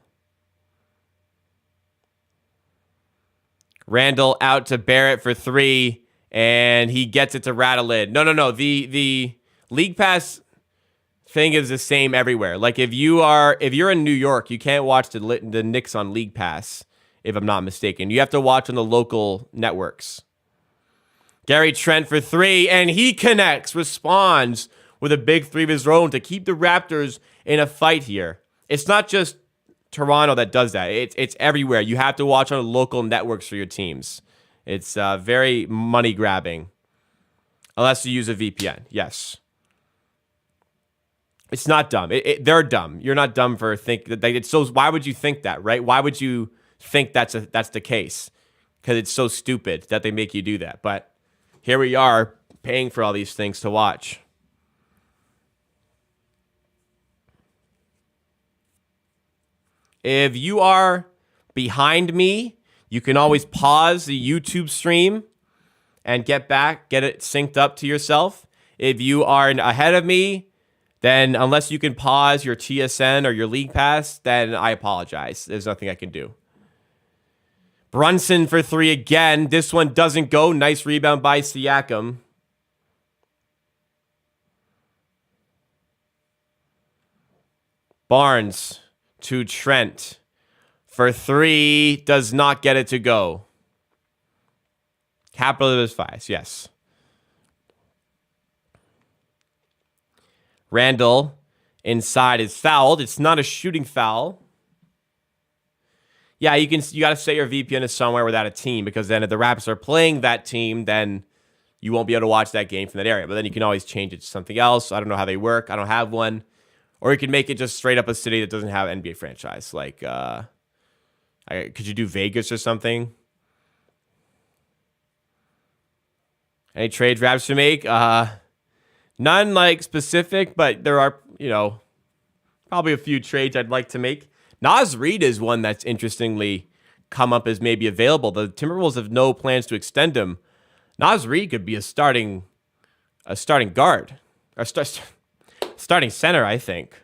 Randall out to Barrett for 3, and he gets it to rattle it. No. The League Pass thing is the same everywhere. Like if you're in New York, you can't watch the Knicks on League Pass, if I'm not mistaken. You have to watch on the local networks. Gary Trent for 3, and he connects, responds with a big 3 of his own to keep the Raptors in a fight here. It's not just Toronto that does that. It's everywhere. You have to watch on local networks for your teams. It's very money grabbing, unless you use a VPN. Yes, it's not dumb. They're dumb. You're not dumb for thinking that. It's so. Why would you think that, right? Why would you think that's the case? Because it's so stupid that they make you do that. But here we are paying for all these things to watch. If you are behind me, you can always pause the YouTube stream and get it synced up to yourself. If you are ahead of me, then unless you can pause your TSN or your League Pass, then I apologize. There's nothing I can do. Brunson for 3 again. This one doesn't go. Nice rebound by Siakam. Barnes to Trent for 3, does not get it to go. Capital is 5, yes. Randall inside is fouled. It's not a shooting foul. Yeah, you got to set your VPN to somewhere without a team, because then if the Raptors are playing that team, then you won't be able to watch that game from that area. But then you can always change it to something else. I don't know how they work. I don't have one. Or you can make it just straight up a city that doesn't have an NBA franchise. Like, could you do Vegas or something? Any trades Raptors to make? None like specific, but there are, probably a few trades I'd like to make. Naz Reid is one that's interestingly come up as maybe available. The Timberwolves have no plans to extend him. Naz Reid could be a starting guard, or starting center, I think.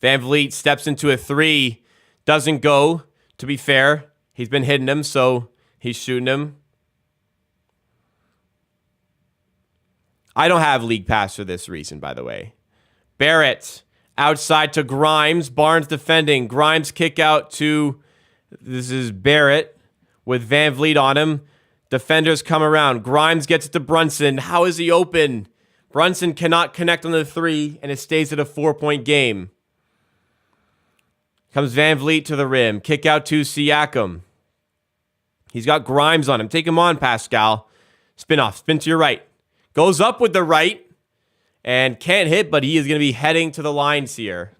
Van Vliet steps into a 3, doesn't go. To be fair, he's been hitting him, so he's shooting him. I don't have League Pass for this reason, by the way. Barrett outside to Grimes. Barnes defending. Grimes kick out to, this is Barrett with Van Vliet on him. Defenders come around. Grimes gets it to Brunson. How is he open? Brunson cannot connect on the 3, and it stays at a 4-point game. Comes Van Vliet to the rim. Kick out to Siakam. He's got Grimes on him. Take him on, Pascal. Spin off. Spin to your right. Goes up with the right. and can't hit, but he is going to be heading to the lines here.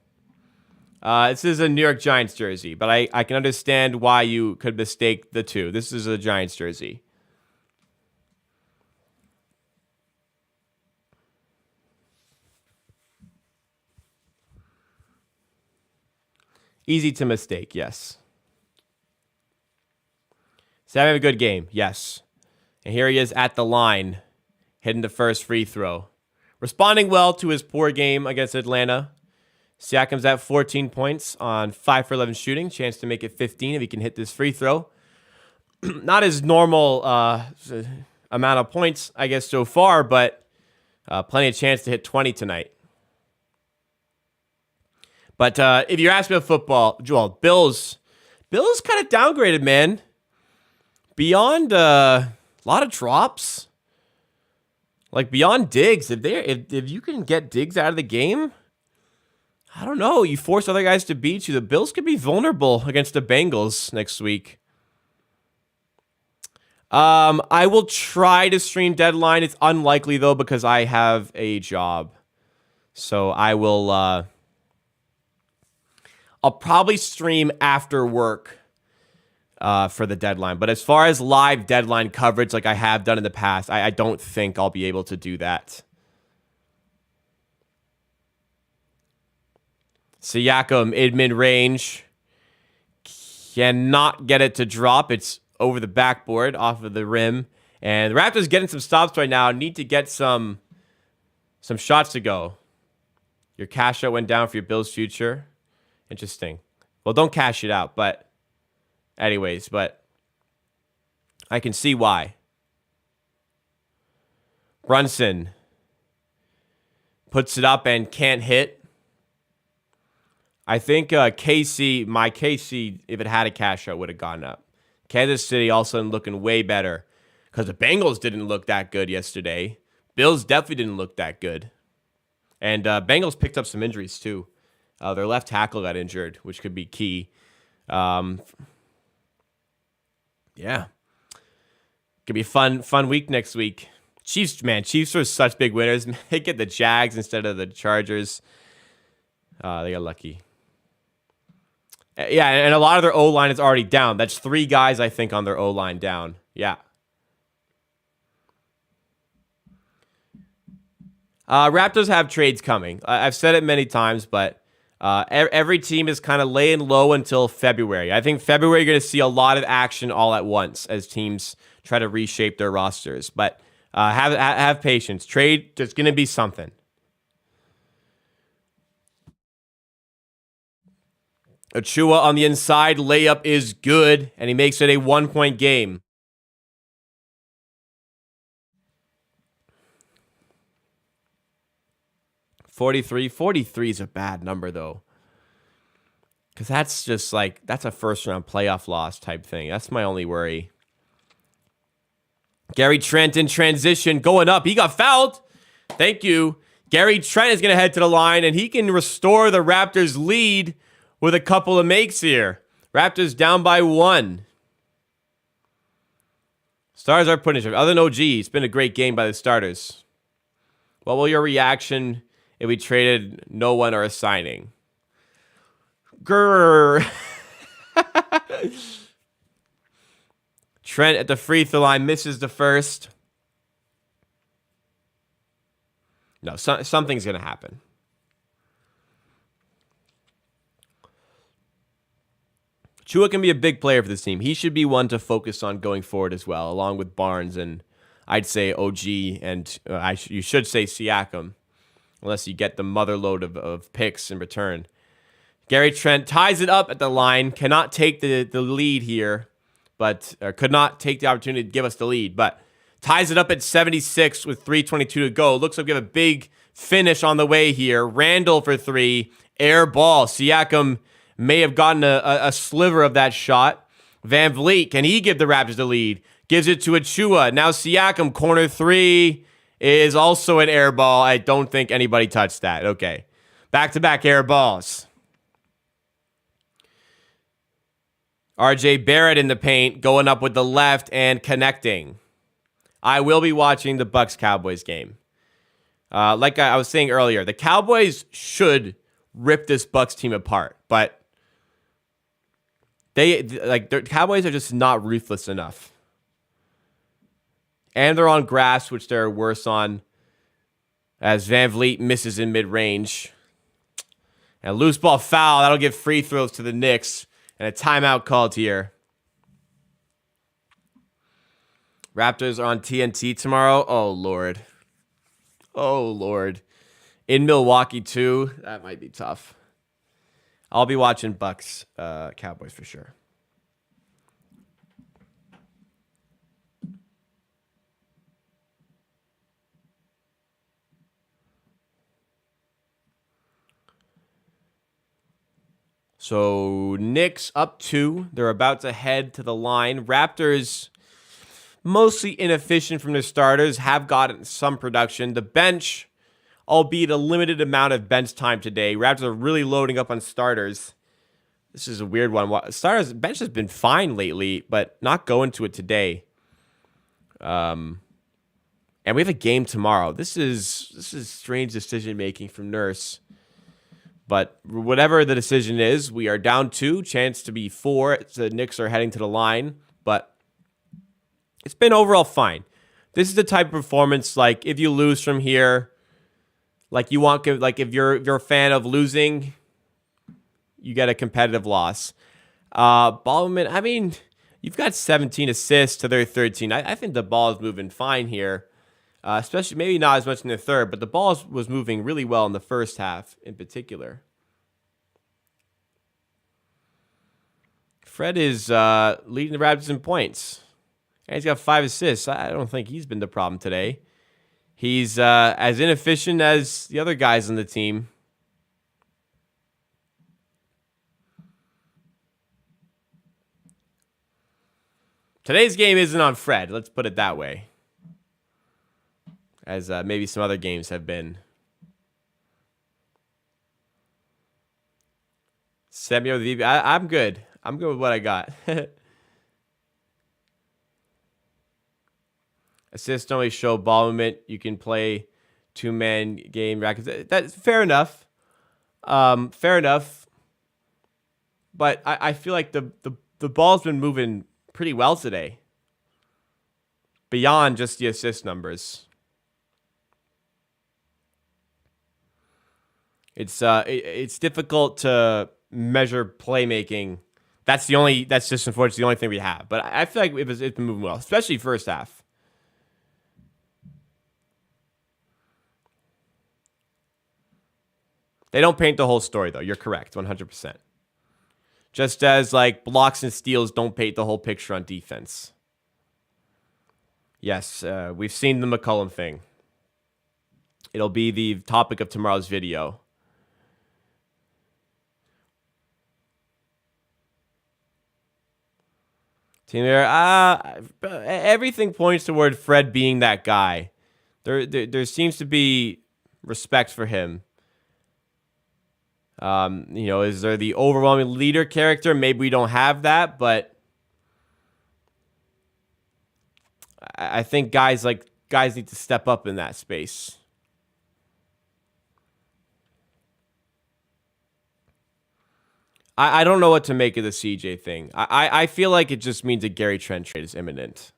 This is a New York Giants jersey, but I can understand why you could mistake the two. This is a Giants jersey. Easy to mistake, yes. He's having a good game, yes. And here he is at the line, hitting the first free throw. Responding well to his poor game against Atlanta. Siakam's at 14 points on 5 for 11 shooting. Chance to make it 15 if he can hit this free throw. Not his normal amount of points, I guess, so far, but plenty of chance to hit 20 tonight. But if you're asking about football, Joel, Bills kind of downgraded, man. Beyond a lot of drops. Like beyond Diggs, if you can get Diggs out of the game, I don't know. You force other guys to beat you. The Bills could be vulnerable against the Bengals next week. I will try to stream Deadline. It's unlikely though because I have a job, so I will. I'll probably stream after work for the Deadline. But as far as live Deadline coverage like I have done in the past, I don't think I'll be able to do that. Siakam, mid-range. Cannot get it to drop. It's over the backboard, off of the rim. And the Raptors getting some stops right now. Need to get some shots to go. Your cash out went down for your Bills future. Interesting. Well, don't cash it out, but anyways, but I can see why. Brunson puts it up and can't hit. I think KC, if it had a cash out, would have gone up. Kansas City all of a sudden looking way better because the Bengals didn't look that good yesterday. Bills definitely didn't look that good. And Bengals picked up some injuries too. Their left tackle got injured, which could be key. Yeah. Could be a fun week next week. Chiefs are such big winners. They get the Jags instead of the Chargers. They got lucky. Yeah, and a lot of their O-line is already down. That's 3 guys, I think, on their O-line down. Yeah. Raptors have trades coming. I've said it many times, but every team is kind of laying low until February. I think February you're going to see a lot of action all at once as teams try to reshape their rosters. But have patience. Trade, there's going to be something. Achua on the inside, layup is good, and he makes it a 1-point game. $43 is a bad number, though. Because that's just like, that's a first-round playoff loss type thing. That's my only worry. Gary Trent in transition, going up. He got fouled. Thank you. Gary Trent is going to head to the line, and he can restore the Raptors' lead with a couple of makes here. Raptors down by 1. Stars are putting it. Other than OG, it's been a great game by the starters. What will your reaction if we traded no one or a signing? Grrr. Trent at the free throw line misses the first. No, something's going to happen. Chua can be a big player for this team. He should be one to focus on going forward as well, along with Barnes and I'd say OG and you should say Siakam, unless you get the mother load of picks in return. Gary Trent ties it up at the line, cannot take the lead here, but could not take the opportunity to give us the lead, but ties it up at 76 with 3:22 to go. Looks like we have a big finish on the way here. Randall for 3, air ball. Siakam may have gotten a sliver of that shot. Van Vliet, can he give the Raptors the lead? Gives it to Achua. Now Siakam, corner 3 is also an air ball. I don't think anybody touched that. Okay. Back-to-back air balls. RJ Barrett in the paint, going up with the left and connecting. I will be watching the Bucks-Cowboys game. Like I was saying earlier, the Cowboys should rip this Bucks team apart, but the Cowboys are just not ruthless enough. And they're on grass, which they're worse on, as Van Vliet misses in mid-range. And a loose ball foul. That'll give free throws to the Knicks. And a timeout called here. Raptors are on TNT tomorrow. Oh, Lord. Oh, Lord. In Milwaukee, too. That might be tough. I'll be watching Bucks, Cowboys for sure. So Knicks up 2. They're about to head to the line. Raptors, mostly inefficient from their starters, have gotten some production. The bench, albeit a limited amount of bench time today. Raptors are really loading up on starters. This is a weird one. Starters bench has been fine lately, but not going to it today. And we have a game tomorrow. This is strange decision making from Nurse. But whatever the decision is, we are down 2, chance to be 4. The Knicks are heading to the line, but it's been overall fine. This is the type of performance, like, if you lose from here, like, you want, like, if you're a fan of losing, you get a competitive loss. Ballman, I mean, you've got 17 assists to their 13. I think the ball is moving fine here. Especially, maybe not as much in the third, but the ball was moving really well in the first half in particular. Fred is leading the Raptors in points. And he's got 5 assists. I don't think he's been the problem today. He's as inefficient as the other guys on the team. Today's game isn't on Fred. Let's put it that way. As maybe some other games have been. Semio the VP. I'm good. I'm good with what I got. Assists only show ball movement. You can play 2-man game rackets. That's fair enough. Fair enough. But I feel like the ball's been moving pretty well today. Beyond just the assist numbers. It's difficult to measure playmaking. That's just unfortunately the only thing we have. But I feel like it's been moving well, especially first half. They don't paint the whole story, though. You're correct, 100%. Just as, like, blocks and steals don't paint the whole picture on defense. Yes, we've seen the McCollum thing. It'll be the topic of tomorrow's video. Team there, everything points toward Fred being that guy. There seems to be respect for him. Is there the overwhelming leader character? Maybe we don't have that, but I think guys need to step up in that space. I don't know what to make of the CJ thing. I feel like it just means a Gary Trent trade is imminent.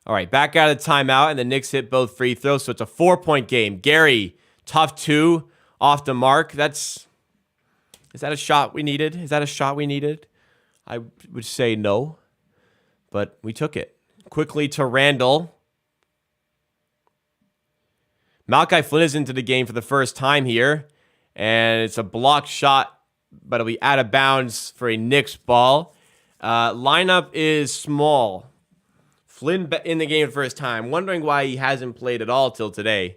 All right, back out of the timeout, and the Knicks hit both free throws, so it's a 4-point game. Gary, tough 2, off the mark. Is that a shot we needed? I would say no, but we took it. Quickly to Randall. Malachi Flynn is into the game for the first time here, and it's a blocked shot, but it'll be out of bounds for a Knicks ball. Lineup is small. Flynn in the game for the first time, wondering why he hasn't played at all till today.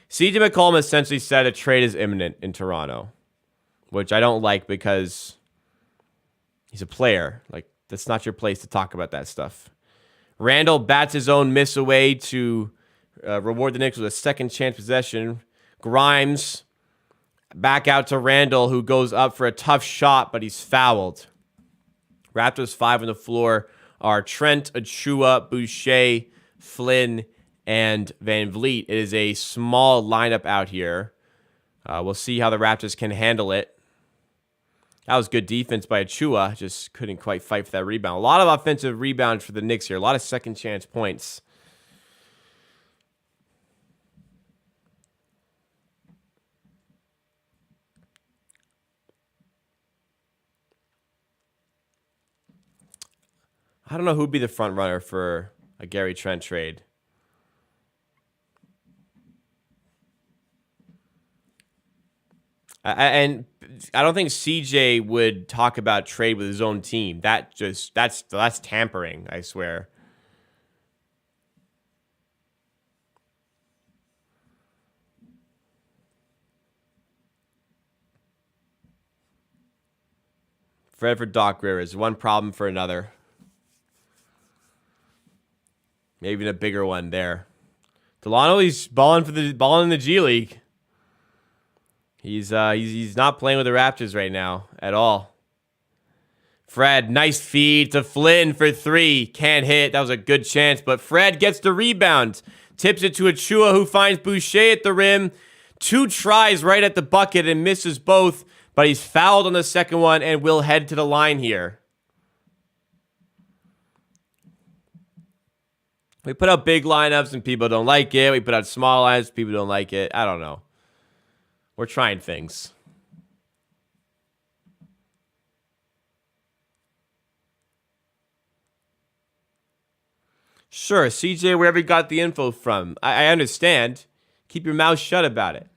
CJ McCollum essentially said a trade is imminent in Toronto, which I don't like because he's a player. Like, that's not your place to talk about that stuff. Randall bats his own miss away to reward the Knicks with a second chance possession. Grimes back out to Randall, who goes up for a tough shot, but he's fouled. Raptors 5 on the floor are Trent, Achua, Boucher, Flynn, and Van Vliet. It is a small lineup out here. We'll see how the Raptors can handle it. That was good defense by Achua. Just couldn't quite fight for that rebound. A lot of offensive rebounds for the Knicks here. A lot of second chance points. I don't know who'd be the front runner for a Gary Trent trade. And I don't think CJ would talk about trade with his own team. That's tampering, I swear. Fred for Doc Rivers. One problem for another. Maybe even a bigger one there. Delano, he's balling in the G League. He's not playing with the Raptors right now at all. Fred, nice feed to Flynn for 3. Can't hit. That was a good chance, but Fred gets the rebound. Tips it to Achua, who finds Boucher at the rim. 2 tries right at the bucket and misses both, but he's fouled on the second one and will head to the line here. We put out big lineups and people don't like it. We put out small lineups, people don't like it. I don't know. We're trying things. Sure, CJ, wherever you got the info from. I understand. Keep your mouth shut about it.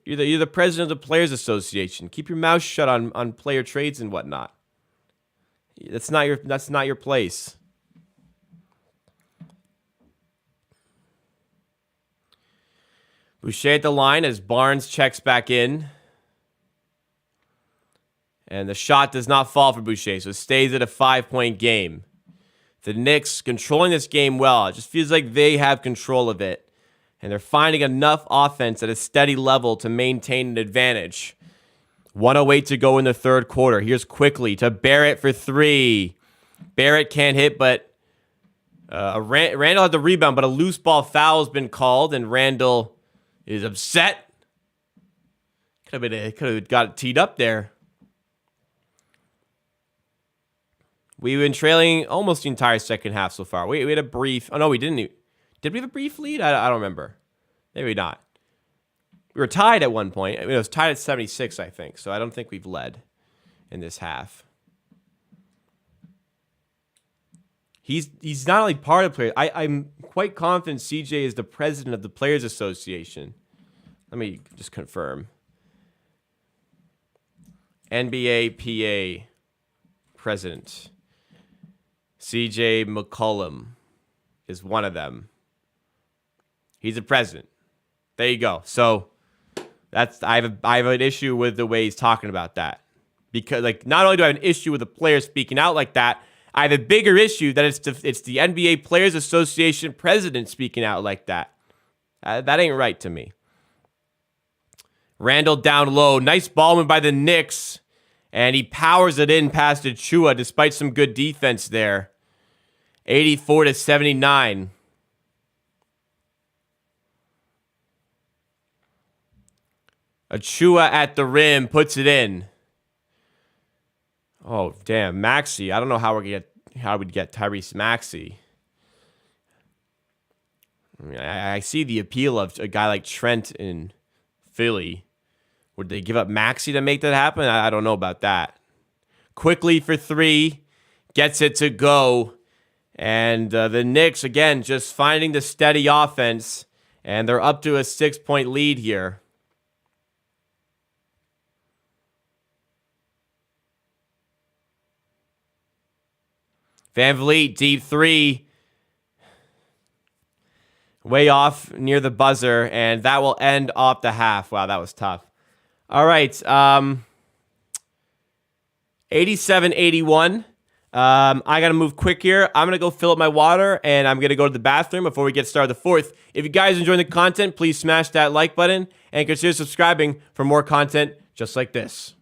You're the president of the Players Association. Keep your mouth shut on player trades and whatnot. That's not your place. Boucher at the line as Barnes checks back in. And the shot does not fall for Boucher, so it stays at a 5-point game. The Knicks controlling this game well. It just feels like they have control of it. And they're finding enough offense at a steady level to maintain an advantage. 1:08 to go in the third quarter. Here's quickly to Barrett for 3. Barrett can't hit, but Randall had the rebound, but a loose ball foul has been called, and Randall is upset. Could have got it teed up there. We've been trailing almost the entire second half so far. We had a brief... Oh, no, we didn't. Did we have a brief lead? I don't remember. Maybe not. We were tied at one point. I mean, it was tied at 76, I think. So I don't think we've led in this half. He's not only part of the players. I'm quite confident CJ is the president of the Players Association. Let me just confirm. NBA PA president. CJ McCollum is one of them. He's the president. There you go. So I have an issue with the way he's talking about that. Because not only do I have an issue with the players speaking out like that, I have a bigger issue that it's the NBA Players Association president speaking out like that. That ain't right to me. Randall down low. Nice ball move by the Knicks. And he powers it in past Achua despite some good defense there. 84-79. Achua at the rim puts it in. Oh, damn. Maxey. I don't know how we'd get Tyrese Maxey. I mean, I see the appeal of a guy like Trent in Philly. Would they give up Maxey to make that happen? I don't know about that. Quickly for 3. Gets it to go. And the Knicks, again, just finding the steady offense. And they're up to a 6-point lead here. Van Vliet, deep 3. Way off near the buzzer, and that will end off the half. Wow, that was tough. All right. 87-81. I got to move quick here. I'm going to go fill up my water, and I'm going to go to the bathroom before we get started the fourth. If you guys enjoy the content, please smash that like button and consider subscribing for more content just like this.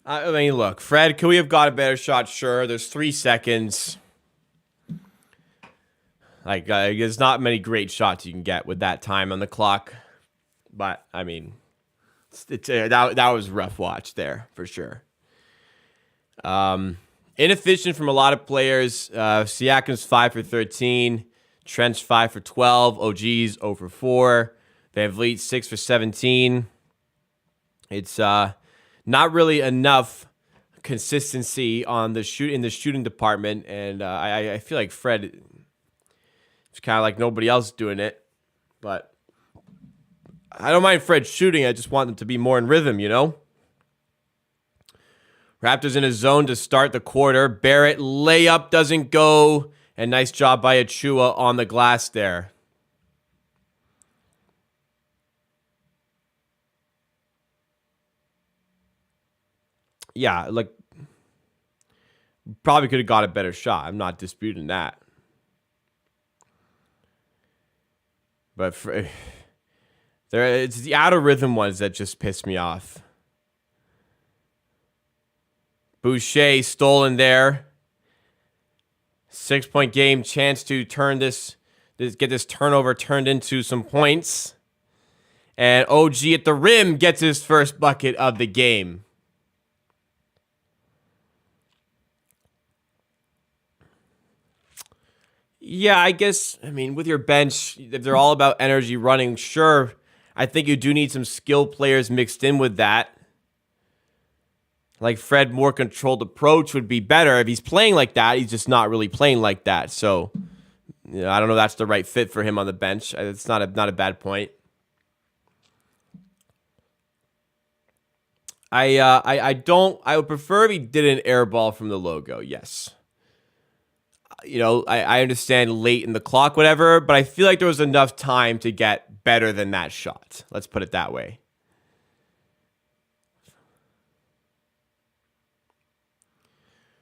I mean, look, Fred, could we have got a better shot? Sure. There's 3 seconds. Like, there's not many great shots you can get with that time on the clock. But, I mean, that was a rough watch there, for sure. Inefficient from a lot of players. Siakam's 5 for 13. Trent's 5 for 12. OG's 0 for 4. VanVleet 6 for 17. It's not really enough consistency on the shooting department, and I feel like Fred is kind of like nobody else doing it. But I don't mind Fred shooting. I just want them to be more in rhythm, you know? Raptors in a zone to start the quarter. Barrett layup doesn't go. And nice job by Achua on the glass there. Yeah, like, probably could have got a better shot. I'm not disputing that. But it's the out of rhythm ones that just piss me off. Boucher stolen there. 6-point game, chance to turn get this turnover turned into some points. And OG at the rim gets his first bucket of the game. Yeah, I guess, I mean, with your bench, if they're all about energy running, sure, I think you do need some skill players mixed in with that. Like Fred, more controlled approach would be better. If he's playing like that, he's just not really playing like that. So, you know, I don't know if that's the right fit for him on the bench. It's not a bad point. I would prefer if he did an air ball from the logo. Yes. You know, I understand late in the clock, whatever, but I feel like there was enough time to get better than that shot. Let's put it that way.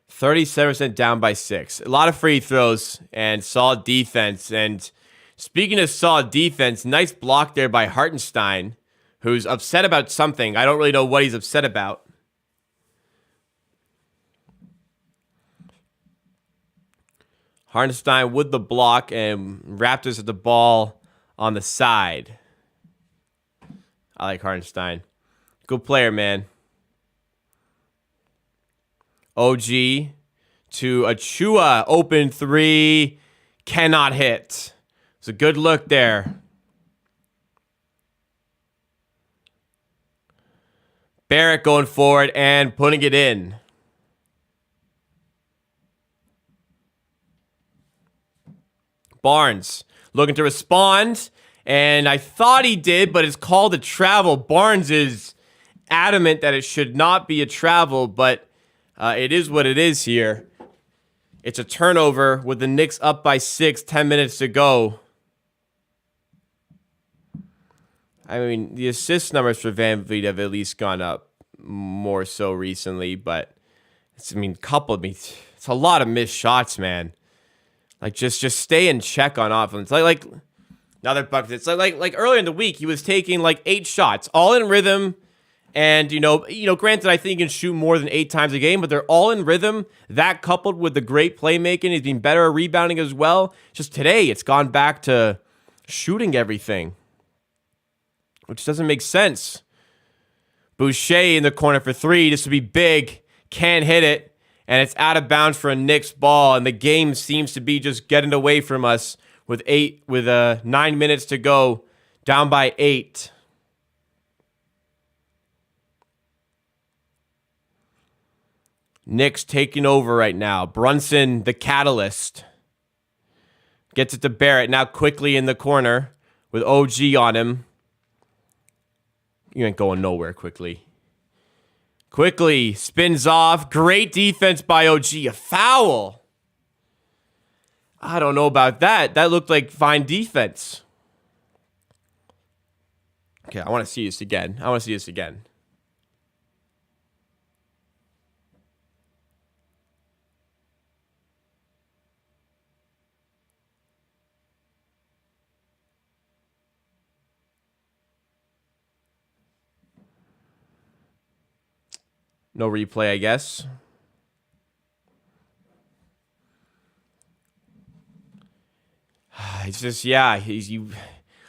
37% down by 6. A lot of free throws and solid defense. And speaking of solid defense, nice block there by Hartenstein, who's upset about something. I don't really know what he's upset about. Hartenstein with the block, and Raptors at the ball on the side. I like Hartenstein. Good player, man. OG to Achua. Open three. Cannot hit. It's a good look there. Barrett going forward and putting it in. Barnes looking to respond, and I thought he did, but it's called a travel. Barnes is adamant that it should not be a travel, but it is what it is here. It's a turnover with the Knicks up by 6, 10 minutes to go. I mean, the assist numbers for VanVleet have at least gone up more so recently, but it's a lot of missed shots, man. Like, just stay in check on offense. Like another bucket. It's like earlier in the week, he was taking like 8 shots, all in rhythm. And, you know, granted, I think he can shoot more than 8 times a game, but they're all in rhythm. That coupled with the great playmaking, he's been better at rebounding as well. Just today, it's gone back to shooting everything, which doesn't make sense. Boucher in the corner for 3. This would be big. Can't hit it. And it's out of bounds for a Knicks ball. And the game seems to be just getting away from us with 9 minutes to go. Down by 8. Knicks taking over right now. Brunson, the catalyst. Gets it to Barrett. Now quickly in the corner with OG on him. You ain't going nowhere quickly. Quickly spins off. Great defense by OG. A foul. I don't know about that. That looked like fine defense. Okay, I want to see this again. No replay, I guess. It's just, yeah,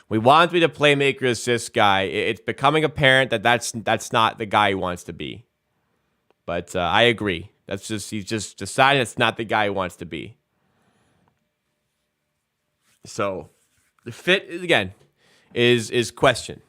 we want him to be the playmaker assist guy. It's becoming apparent that that's not the guy he wants to be. But I agree. He's just deciding that's not the guy he wants to be. So the fit again is a question.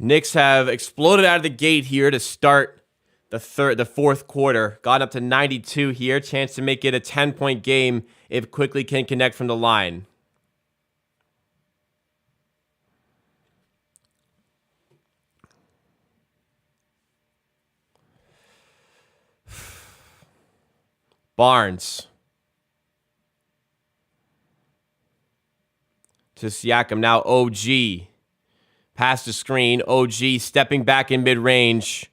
Knicks have exploded out of the gate here to start the fourth quarter. Got up to 92 here. Chance to make it a 10-point game if Quickly can connect from the line. Barnes. To Siakam. Now OG. Past the screen. OG stepping back in mid-range.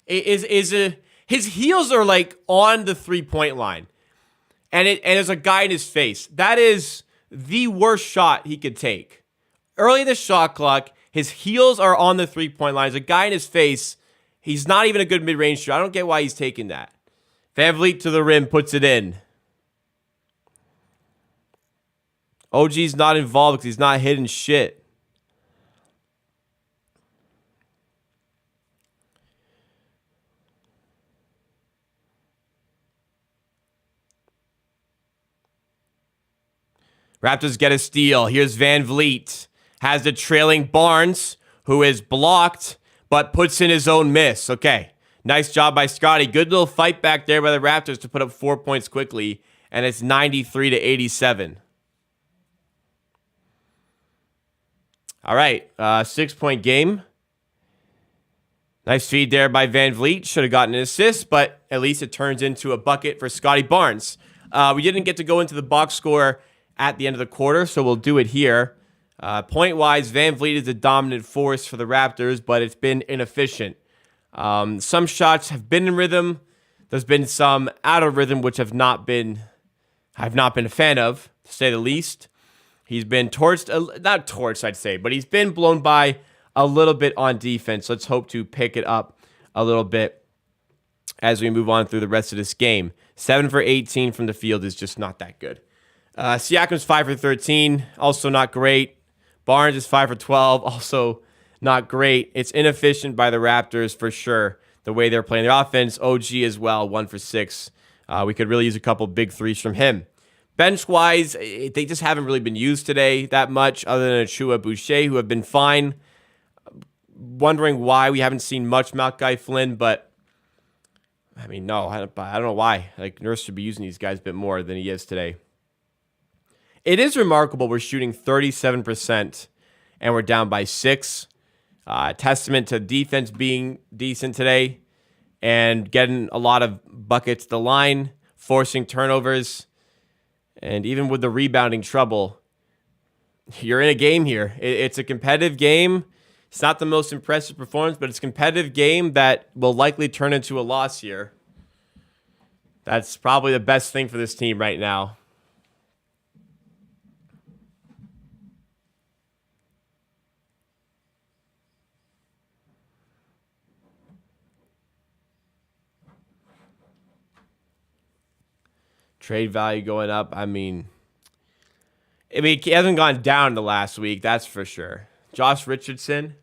His heels are like on the 3-point line. And there's a guy in his face. That is the worst shot he could take. Early in the shot clock, his heels are on the 3-point line. There's a guy in his face. He's not even a good mid-range shot. I don't get why he's taking that. VanVleet to the rim, puts it in. OG's not involved because he's not hitting shit. Raptors get a steal. Here's VanVleet. Has the trailing Barnes, who is blocked, but puts in his own miss. Okay. Nice job by Scotty. Good little fight back there by the Raptors to put up 4 points quickly. And it's 93 to 87. All right. 6-point game. Nice feed there by VanVleet. Should have gotten an assist, but at least it turns into a bucket for Scotty Barnes. We didn't get to go into the box score at the end of the quarter, so we'll do it here. Point-wise, VanVleet is the dominant force for the Raptors, but it's been inefficient. Some shots have been in rhythm. There's been some out of rhythm, which I've not been a fan of, to say the least. He's been not torched, I'd say, but he's been blown by a little bit on defense. Let's hope to pick it up a little bit as we move on through the rest of this game. 7 for 18 from the field is just not that good. Siakam's 5 for 13, also not great. Barnes is 5 for 12, also not great. It's inefficient by the Raptors for sure, the way they're playing their offense. OG as well, 1 for 6. We could really use a couple big threes from him. Bench-wise, they just haven't really been used today that much, other than Achua, Boucher, who have been fine. Wondering why we haven't seen much Malachi Flynn, but I mean, no, I don't know why. Like, Nurse should be using these guys a bit more than he is today. It is remarkable we're shooting 37% and we're down by 6. Testament to defense being decent today and getting a lot of buckets to the line, forcing turnovers, and even with the rebounding trouble, you're in a game here. It's a competitive game. It's not the most impressive performance, but it's a competitive game that will likely turn into a loss here. That's probably the best thing for this team right now. Trade value going up. I mean, it hasn't gone down the last week, that's for sure. Josh Richardson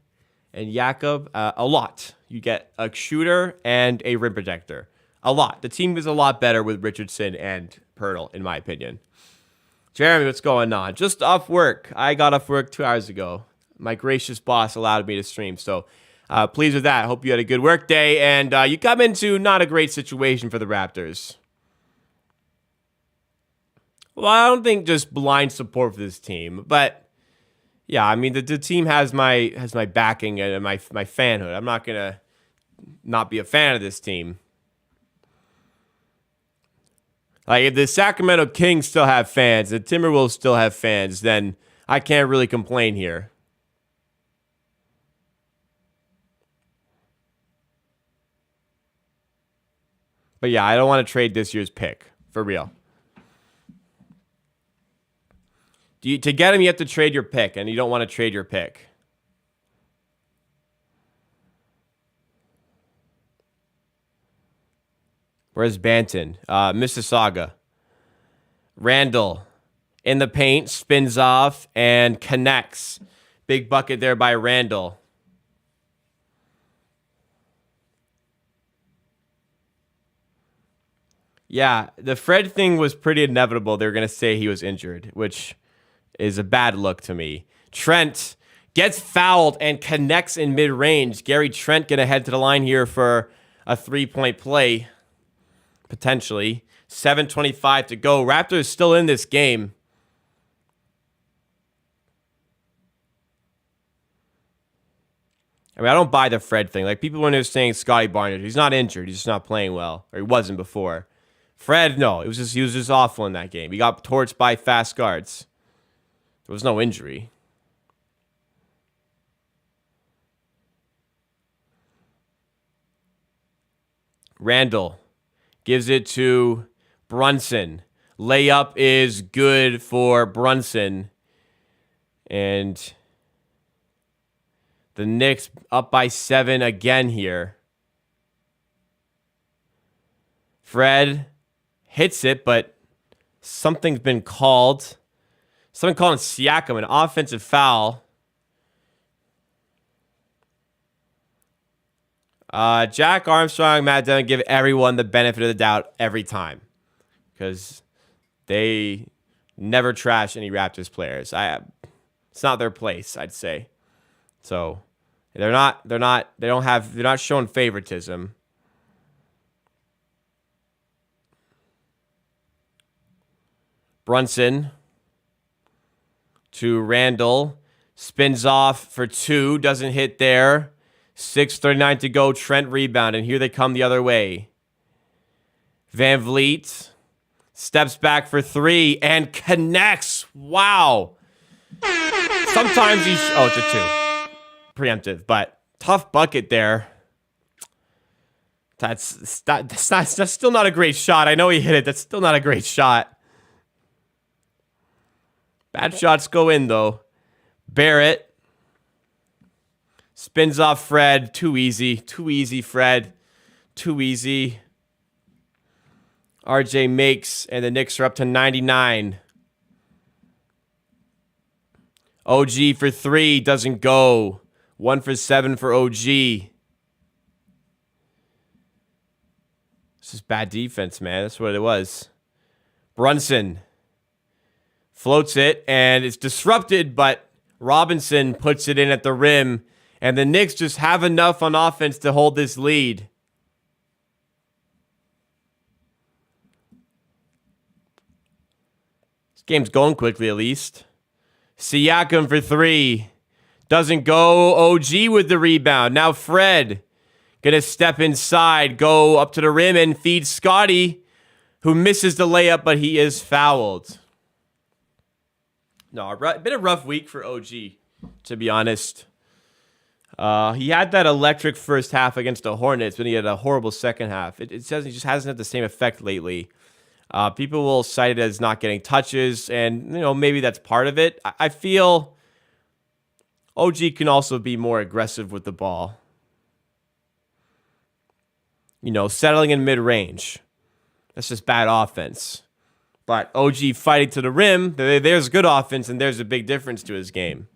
and Jakob, a lot. You get a shooter and a rim protector. A lot. The team is a lot better with Richardson and Pirtle, in my opinion. Jeremy, what's going on? Just off work. I got off work 2 hours ago. My gracious boss allowed me to stream, so pleased with that. Hope you had a good work day, and you come into not a great situation for the Raptors. Well, I don't think just blind support for this team, but yeah, I mean the team has my backing and my fanhood. I'm not gonna not be a fan of this team. Like, if the Sacramento Kings still have fans, the Timberwolves still have fans, then I can't really complain here. But yeah, I don't want to trade this year's pick for real. To get him, you have to trade your pick, and you don't want to trade your pick. Where's Banton? Mississauga. Randall in the paint, spins off, and connects. Big bucket there by Randall. Yeah, the Fred thing was pretty inevitable. They were going to say he was injured, which is a bad look to me. Trent gets fouled and connects in mid-range. Gary Trent going to head to the line here for a three-point play, potentially. 7:25 to go. Raptors still in this game. I mean, I don't buy the Fred thing. Like, people when they're saying Scotty Barnes, he's not injured. He's just not playing well. Or he wasn't before. Fred, no. He was just awful in that game. He got torched by fast guards. There was no injury. Randall gives it to Brunson. Layup is good for Brunson. And the Knicks up by 7 again here. Fred hits it, but something's been called. Something called Siakam, an offensive foul. Jack Armstrong, Matt Devin give everyone the benefit of the doubt every time, because they never trash any Raptors players. It's not their place, I'd say. So they're not showing favoritism. Brunson to Randall, spins off for 2, doesn't hit there. 6:39 to go. Trent rebound, and here they come the other way. Van Vliet steps back for 3 and connects. Wow. Sometimes it's a 2. Preemptive, but tough bucket there. That's still not a great shot. I know he hit it. That's still not a great shot. Bad shots go in, though. Barrett spins off Fred. Too easy. Too easy, Fred. Too easy. RJ makes, and the Knicks are up to 99. OG for 3. Doesn't go. 1 for 7 for OG. This is bad defense, man. That's what it was. Brunson floats it, and it's disrupted, but Robinson puts it in at the rim, and the Knicks just have enough on offense to hold this lead. This game's going quickly, at least. Siakam for 3. Doesn't go. OG with the rebound. Now Fred gonna step inside, go up to the rim, and feed Scotty, who misses the layup, but he is fouled. No, a bit of rough week for OG, to be honest. He had that electric first half against the Hornets, but he had a horrible second half. It says he just hasn't had the same effect lately. People will cite it as not getting touches, and maybe that's part of it. I feel OG can also be more aggressive with the ball. Settling in mid-range. That's just bad offense. But OG fighting to the rim, there's good offense, and there's a big difference to his game.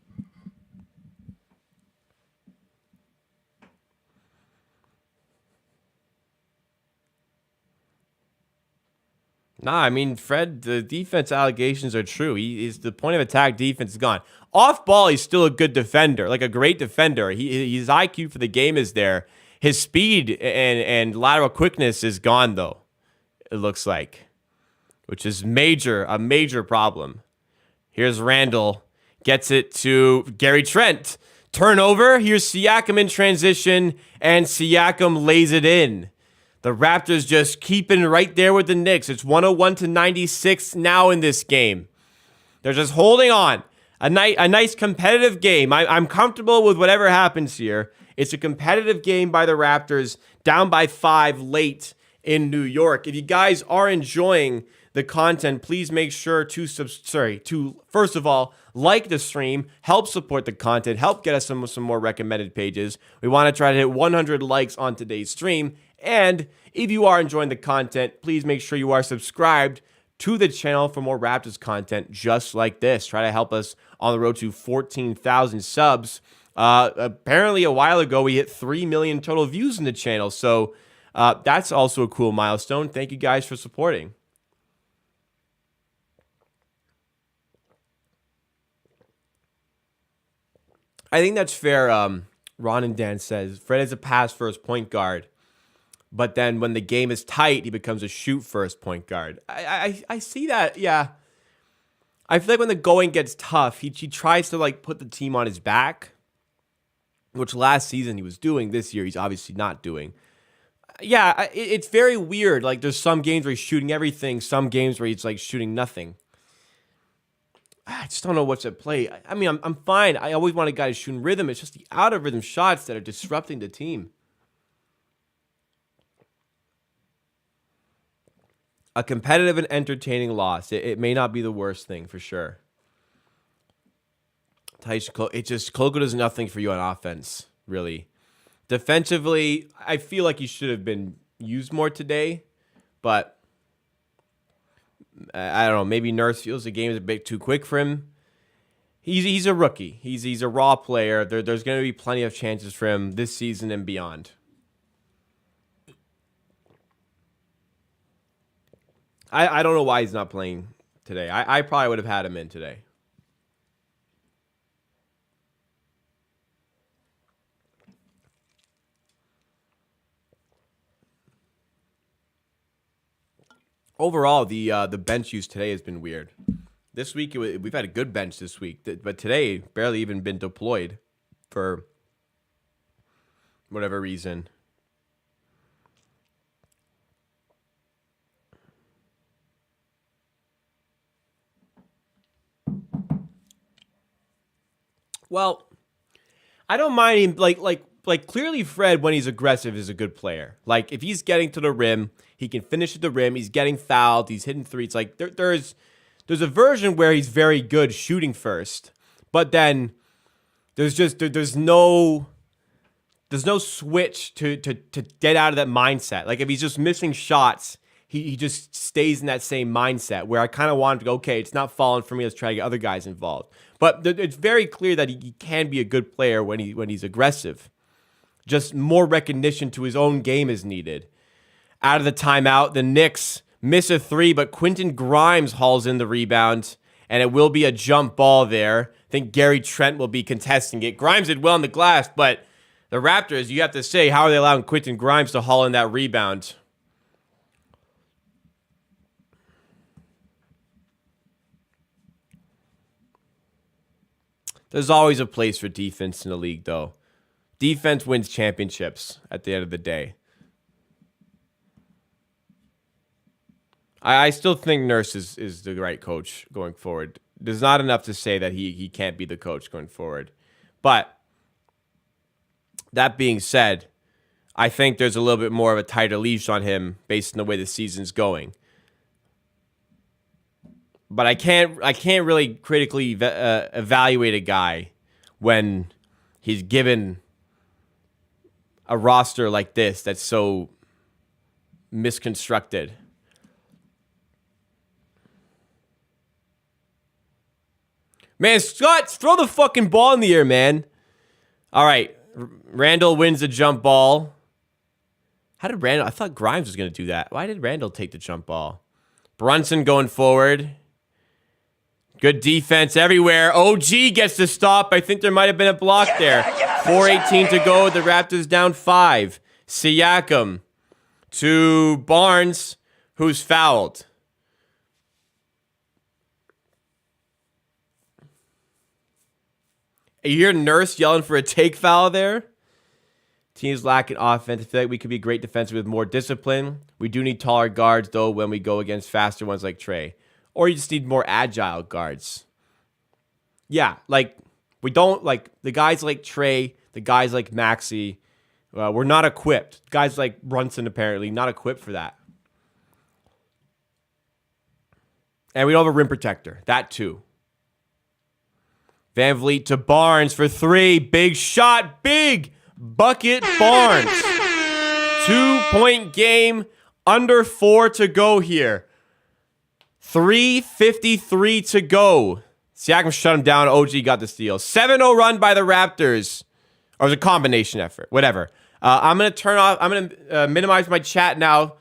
Nah, I mean, Fred, the defense allegations are true. The point of attack defense is gone. Off ball, he's still a good defender, like a great defender. His IQ for the game is there. His speed and lateral quickness is gone, though, it looks like, which is a major problem. Here's Randall. Gets it to Gary Trent. Turnover. Here's Siakam in transition, and Siakam lays it in. The Raptors just keeping right there with the Knicks. It's 101-96 now in this game. They're just holding on. A nice competitive game. I'm comfortable with whatever happens here. It's a competitive game by the Raptors, down by 5 late, in New York. If you guys are enjoying the content, please make sure to first of all like the stream, help support the content, help get us some more recommended pages. We want to try to hit 100 likes on today's stream. And if you are enjoying the content, please make sure you are subscribed to the channel for more Raptors content just like this. Try to help us on the road to 14,000 subs. Apparently a while ago we hit 3 million total views in the channel, so that's also a cool milestone. Thank you guys for supporting. I think that's fair. Ron and Dan says Fred is a pass first point guard, but then when the game is tight, he becomes a shoot first point guard. I see that. Yeah, I feel like when the going gets tough, he tries to like put the team on his back, which last season he was doing. This year he's obviously not doing. Yeah, it's very weird. Like there's some games where he's shooting everything, some games where he's like shooting nothing. I just don't know what's at play. I mean, I'm fine. I always want a guy to shoot in rhythm. It's just the out of rhythm shots that are disrupting the team. A competitive and entertaining loss. It may not be the worst thing for sure. Koloko does nothing for you on offense, really. Defensively, I feel like he should have been used more today, but I don't know. Maybe Nurse feels the game is a bit too quick for him. He's a rookie. He's a raw player. There's going to be plenty of chances for him this season and beyond. I don't know why he's not playing today. I probably would have had him in today. Overall, the bench use today has been weird. This week, we've had a good bench this week, but today, barely even been deployed for whatever reason. Well, I don't mind him, like clearly Fred, when he's aggressive, is a good player. Like, if he's getting to the rim, he can finish at the rim. He's getting fouled. He's hitting threes. Like, there's a version where he's very good shooting first, but then there's no switch to get out of that mindset. Like, if he's just missing shots, he just stays in that same mindset where I kind of want him to go, okay, it's not falling for me. Let's try to get other guys involved. But it's very clear that he can be a good player when he's aggressive. Just more recognition to his own game is needed. Out of the timeout, the Knicks miss a three, but Quentin Grimes hauls in the rebound, and it will be a jump ball there. I think Gary Trent will be contesting it. Grimes did well on the glass, but the Raptors, you have to say, how are they allowing Quentin Grimes to haul in that rebound? There's always a place for defense in the league, though. Defense wins championships at the end of the day. I still think Nurse is the right coach going forward. There's not enough to say that he can't be the coach going forward. But that being said, I think there's a little bit more of a tighter leash on him based on the way the season's going. But I can't really critically evaluate a guy when he's given a roster like this that's so misconstructed. Man, Scott, throw the fucking ball in the air, man. All right, Randall wins the jump ball. How did Randall? I thought Grimes was going to do that. Why did Randall take the jump ball? Brunson going forward. Good defense everywhere. OG gets the stop. I think there might have been a block there. 4:18 to go. The Raptors down 5. Siakam to Barnes, who's fouled. You hear Nurse yelling for a take foul there? Teams lacking offense. I feel like we could be great defensive with more discipline. We do need taller guards, though, when we go against faster ones like Trae. Or you just need more agile guards. Yeah, like, we don't, like, the guys like Trae, the guys like Maxey, We're not equipped. Guys like Brunson, apparently, not equipped for that. And we don't have a rim protector. That too. Van Vliet to Barnes for 3. Big shot. Big bucket Barnes. 2-point game. Under 4 to go here. 3:53 to go. Siakam shut him down. OG got the steal. 7-0 run by the Raptors. Or it was a combination effort. Whatever. I'm going to turn off. I'm going to minimize my chat now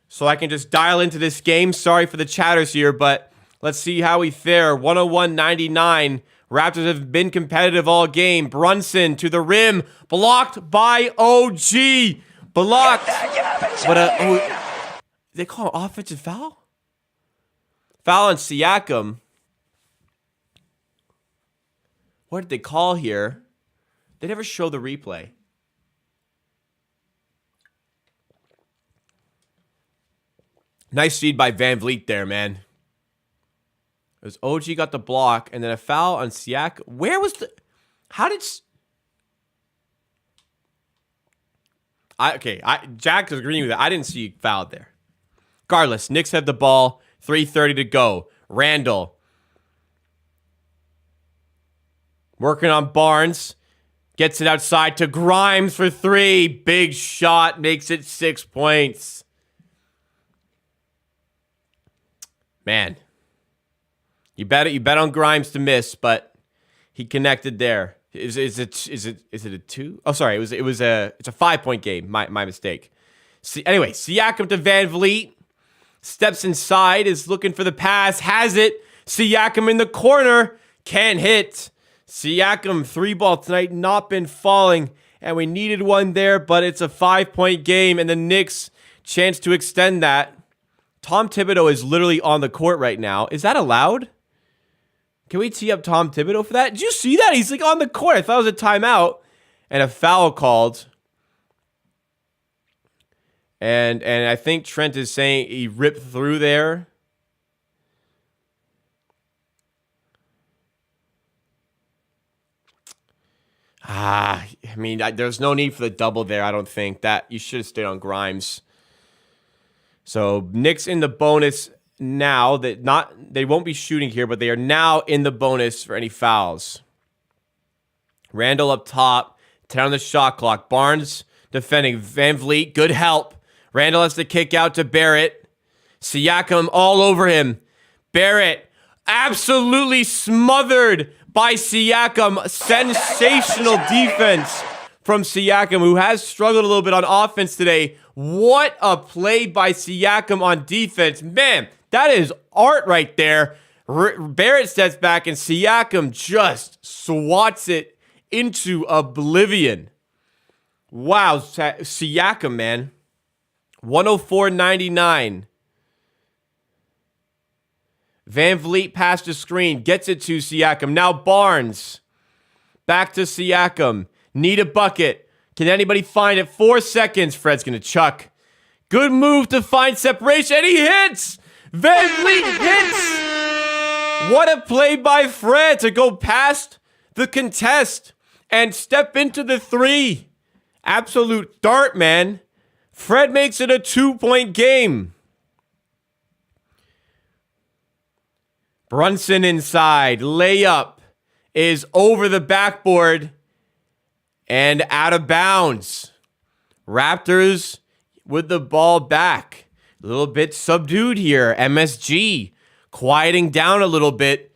so I can just dial into this game. Sorry for the chatters here, but let's see how we fare. 101-99. Raptors have been competitive all game. Brunson to the rim. Blocked by OG. Blocked. But they call an offensive foul? Foul on Siakam. What did they call here? They never show the replay. Nice feed by Van Vliet there, man. It was OG got the block, and then a foul on Siakam. Where was the... How did... Jack is agreeing with that. I didn't see foul there. Regardless, Knicks have the ball. 3:30 to go. Randall. Working on Barnes. Gets it outside to Grimes for 3. Big shot. Makes it 6 points. Man. You bet on Grimes to miss, but he connected there. Is it a 2? Oh, sorry. It's a 5-point game. My mistake. Anyway, Siakam to Van Vliet. Steps inside, is looking for the pass, has it. Siakam in the corner, can't hit. Siakam, 3-ball tonight, not been falling, and we needed one there, but it's a 5-point game, and the Knicks chance to extend that. Tom Thibodeau is literally on the court right now. Is that allowed? Can we tee up Tom Thibodeau for that? Did you see that? He's like on the court. I thought it was a timeout, and a foul called. And I think Trent is saying he ripped through there. I mean, there's no need for the double there, I don't think. That you should have stayed on Grimes. So Knicks in the bonus now. They won't be shooting here, but they are now in the bonus for any fouls. Randall up top. 10 on the shot clock. Barnes defending. Van Vliet, good help. Randall has to kick out to Barrett. Siakam all over him. Barrett absolutely smothered by Siakam. Sensational defense from Siakam, who has struggled a little bit on offense today. What a play by Siakam on defense. Man, that is art right there. Barrett steps back and Siakam just swats it into oblivion. Wow, Siakam, man. 104-99. Van Vliet past the screen. Gets it to Siakam. Now Barnes. Back to Siakam. Need a bucket. Can anybody find it? 4 seconds. Fred's going to chuck. Good move to find separation. And he hits. Van Vliet hits. What a play by Fred to go past the contest and step into the 3. Absolute dart, man. Fred makes it a 2-point game. Brunson inside. Layup is over the backboard and out of bounds. Raptors with the ball back. A little bit subdued here. MSG quieting down a little bit.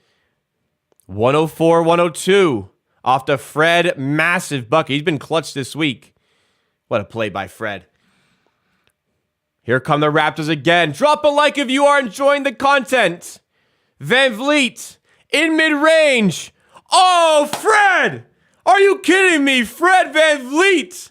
104-102 off to Fred. Massive bucket. He's been clutch this week. What a play by Fred. Here come the Raptors again. Drop a like if you are enjoying the content. Van Vliet in mid-range. Oh, Fred! Are you kidding me? Fred Van Vliet.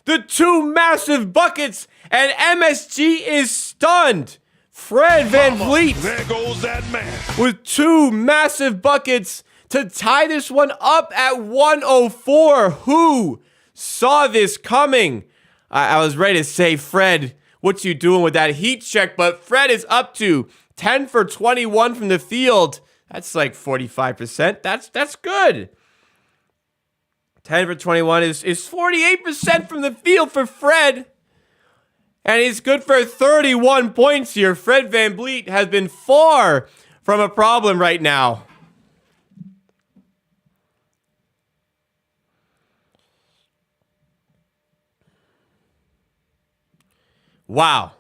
The 2 massive buckets, and MSG is stunned. Fred Van Vliet. There goes that man. With 2 massive buckets to tie this one up at 104. Who saw this coming? I was ready to say, Fred, what you doing with that heat check? But Fred is up to 10 for 21 from the field. That's like 45%. That's good. 10 for 21 is 48% from the field for Fred. And he's good for 31 points here. Fred VanVleet has been far from a problem right now. Wow.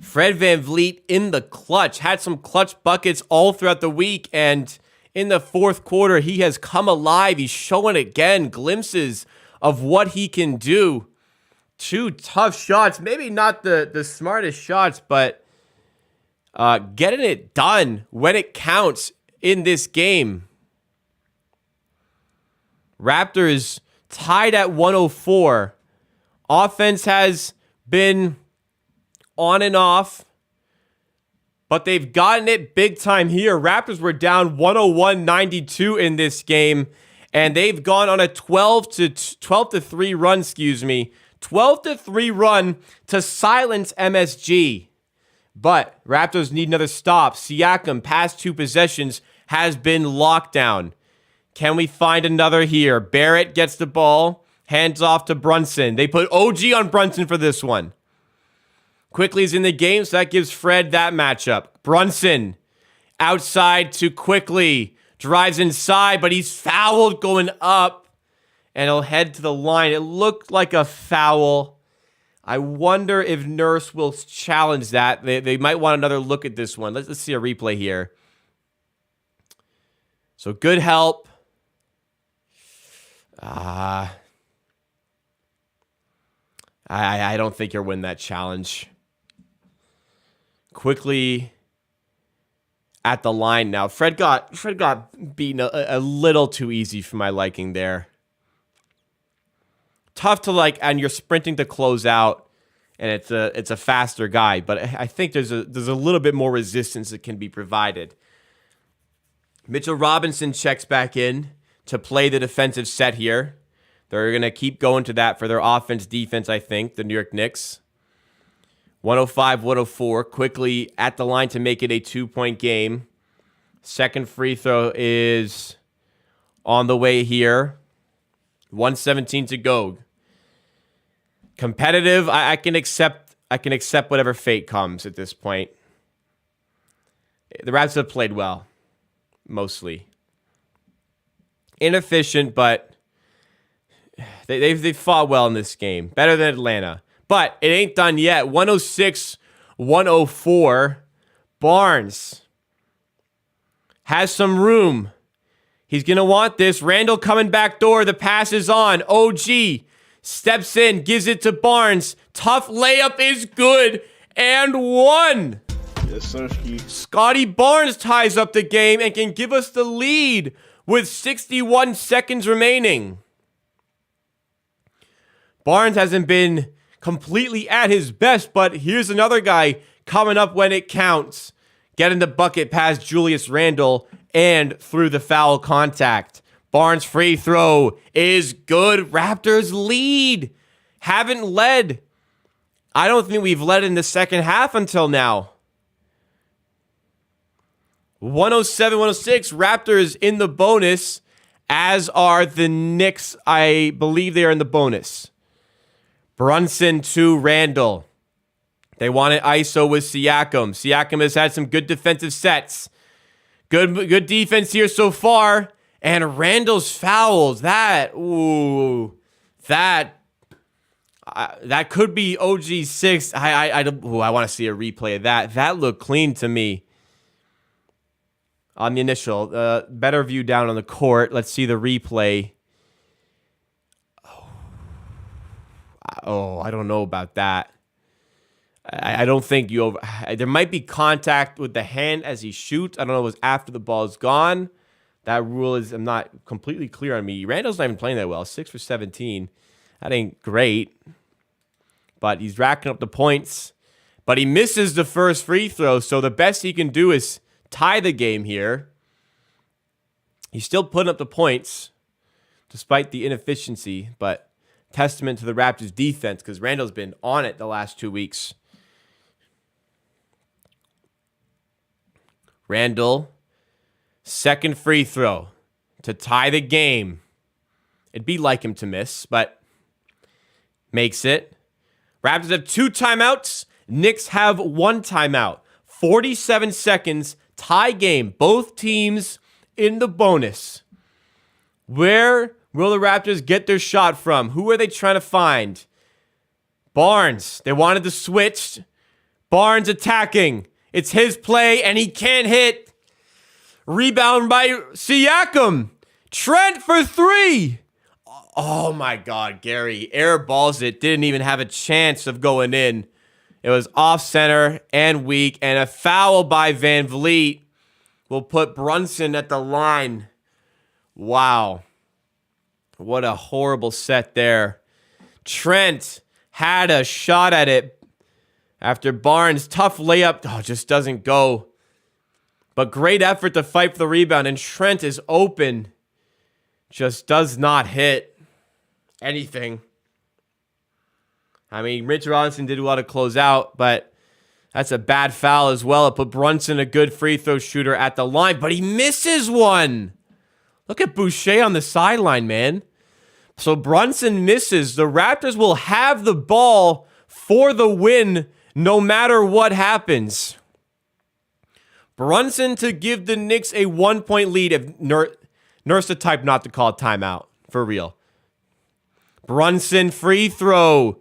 Fred VanVleet in the clutch. Had some clutch buckets all throughout the week, and in the fourth quarter, he has come alive. He's showing again glimpses of what he can do. 2 tough shots. Maybe not the smartest shots, but getting it done when it counts in this game. Raptors tied at 104. Offense has been on and off, but they've gotten it big time here. Raptors were down 101-92 in this game, and they've gone on a 12-3 run, 12-3 run to silence MSG. But Raptors need another stop. Siakam, past 2 possessions, has been locked down. Can we find another here? Barrett gets the ball, hands off to Brunson. They put OG on Brunson for this one. Quickly's in the game, so that gives Fred that matchup. Brunson outside to Quickly. Drives inside, but he's fouled going up. And he'll head to the line. It looked like a foul. I wonder if Nurse will challenge that. They might want another look at this one. Let's see a replay here. So good help. I don't think you'll win that challenge. Quickly at the line now. Fred got beaten a little too easy for my liking there. Tough to like, and you're sprinting to close out, and it's a faster guy. But I think there's a little bit more resistance that can be provided. Mitchell Robinson checks back in to play the defensive set here. They're gonna keep going to that for their defense. I think the New York Knicks. 105-104, Quickly at the line to make it a 2-point game. Second free throw is on the way here. 1:17 to go. Competitive, I can accept whatever fate comes at this point. The Raptors have played well, mostly. Inefficient, but they've fought well in this game. Better than Atlanta. But it ain't done yet. 106-104. Barnes has some room. He's going to want this. Randall coming back door. The pass is on. OG steps in, gives it to Barnes. Tough layup is good. And one. Yes, sir. Scotty Barnes ties up the game and can give us the lead with 61 seconds remaining. Barnes hasn't been completely at his best, but here's another guy coming up when it counts. Getting the bucket past Julius Randle and through the foul contact. Barnes' free throw is good. Raptors lead. Haven't led. I don't think we've led in the second half until now. 107-106. Raptors in the bonus, as are the Knicks. I believe they are in the bonus. Brunson to Randall. They wanted ISO with Siakam. Siakam has had some good defensive sets. Good defense here so far. And Randall's fouls. That could be OG 6. I want to see a replay of that. That looked clean to me on the initial. Better view down on the court. Let's see the replay. Oh, I don't know about that. I don't think there might be contact with the hand as he shoots. I don't know if it was after the ball is gone. That rule is, I'm not completely clear on me. Randall's not even playing that well. 6 for 17. That ain't great. But he's racking up the points. But he misses the first free throw, so the best he can do is tie the game here. He's still putting up the points despite the inefficiency, but testament to the Raptors defense because Randall's been on it the last 2 weeks. Randall, second free throw to tie the game. It'd be like him to miss, but makes it. Raptors have 2 timeouts. Knicks have 1 timeout. 47 seconds, tie game. Both teams in the bonus. Where will the Raptors get their shot from? Who are they trying to find? Barnes. They wanted to switch. Barnes attacking. It's his play, and he can't hit. Rebound by Siakam. Trent for 3. Oh, my God, Gary. Airballs it. Didn't even have a chance of going in. It was off-center and weak, and a foul by Van Vliet will put Brunson at the line. Wow. What a horrible set there. Trent had a shot at it after Barnes' tough layup just doesn't go. But great effort to fight for the rebound, and Trent is open. Just does not hit anything. I mean, Rich Robinson did well to close out, but that's a bad foul as well. It put Brunson, a good free throw shooter, at the line, but he misses one. Look at Boucher on the sideline, man. So Brunson misses. The Raptors will have the ball for the win no matter what happens. Brunson to give the Knicks a 1-point lead if Nurse the type not to call a timeout. For real. Brunson free throw.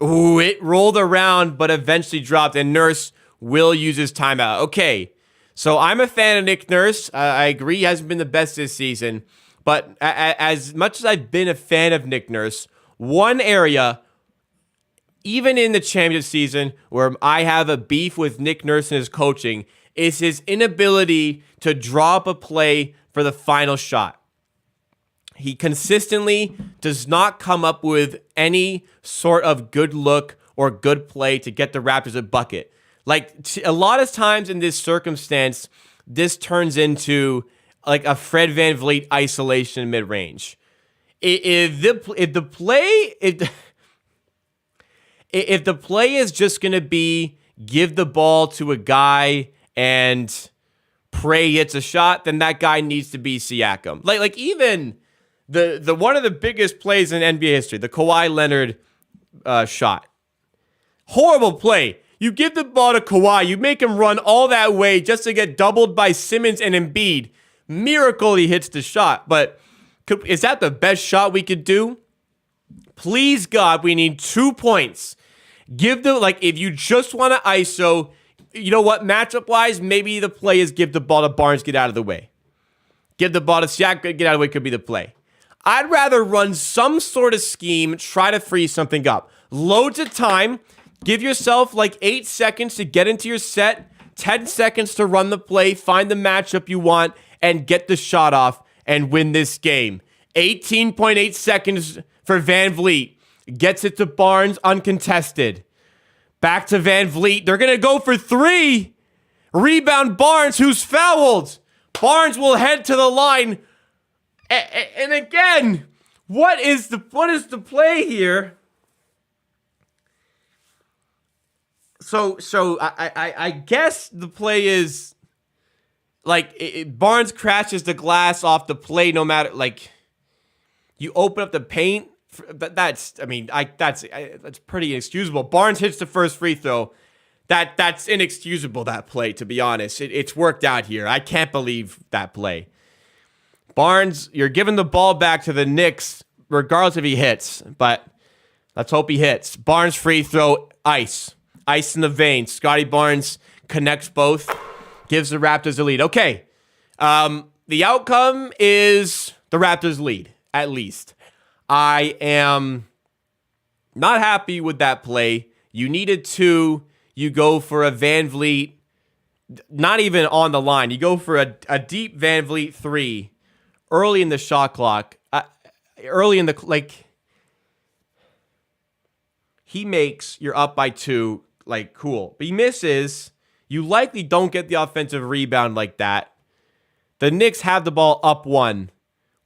Ooh, it rolled around but eventually dropped, and Nurse will use his timeout. Okay, so I'm a fan of Nick Nurse. I agree he hasn't been the best this season. But as much as I've been a fan of Nick Nurse, one area, even in the championship season, where I have a beef with Nick Nurse and his coaching, is his inability to draw up a play for the final shot. He consistently does not come up with any sort of good look or good play to get the Raptors a bucket. Like, a lot of times in this circumstance, this turns into like a Fred VanVleet isolation mid-range. If the play is just going to be give the ball to a guy and pray hits a shot, then that guy needs to be Siakam. Like even the one of the biggest plays in NBA history, the Kawhi Leonard shot. Horrible play. You give the ball to Kawhi, you make him run all that way just to get doubled by Simmons and Embiid. Miracle he hits the shot, but is that the best shot we could do? Please, God, we need 2 points. If you just want to ISO, you know what, matchup-wise, maybe the play is give the ball to Barnes, get out of the way. Give the ball to Siakam, get out of the way, could be the play. I'd rather run some sort of scheme, try to free something up. Loads of time. Give yourself like 8 seconds to get into your set, 10 seconds to run the play, find the matchup you want, and get the shot off and win this game. 18.8 seconds for Van Vliet. Gets it to Barnes uncontested. Back to Van Vliet. They're going to go for 3. Rebound Barnes, who's fouled. Barnes will head to the line. And again, what is the play here? So I guess the play is like Barnes crashes the glass off the play. No matter you open up the paint. That's pretty inexcusable. Barnes hits the first free throw. That's inexcusable, that play, to be honest. It's worked out here. I can't believe that play. Barnes, you're giving the ball back to the Knicks, regardless if he hits, but let's hope he hits. Barnes free throw, ice. Ice in the vein. Scotty Barnes connects both, gives the Raptors the lead. Okay, the outcome is the Raptors lead, at least. I am not happy with that play. You needed 2. You go for a Van Vliet, not even on the line. You go for a deep Van Vliet 3 early in the shot clock. He makes, you're up by 2, cool. But he misses. You likely don't get the offensive rebound like that. The Knicks have the ball up 1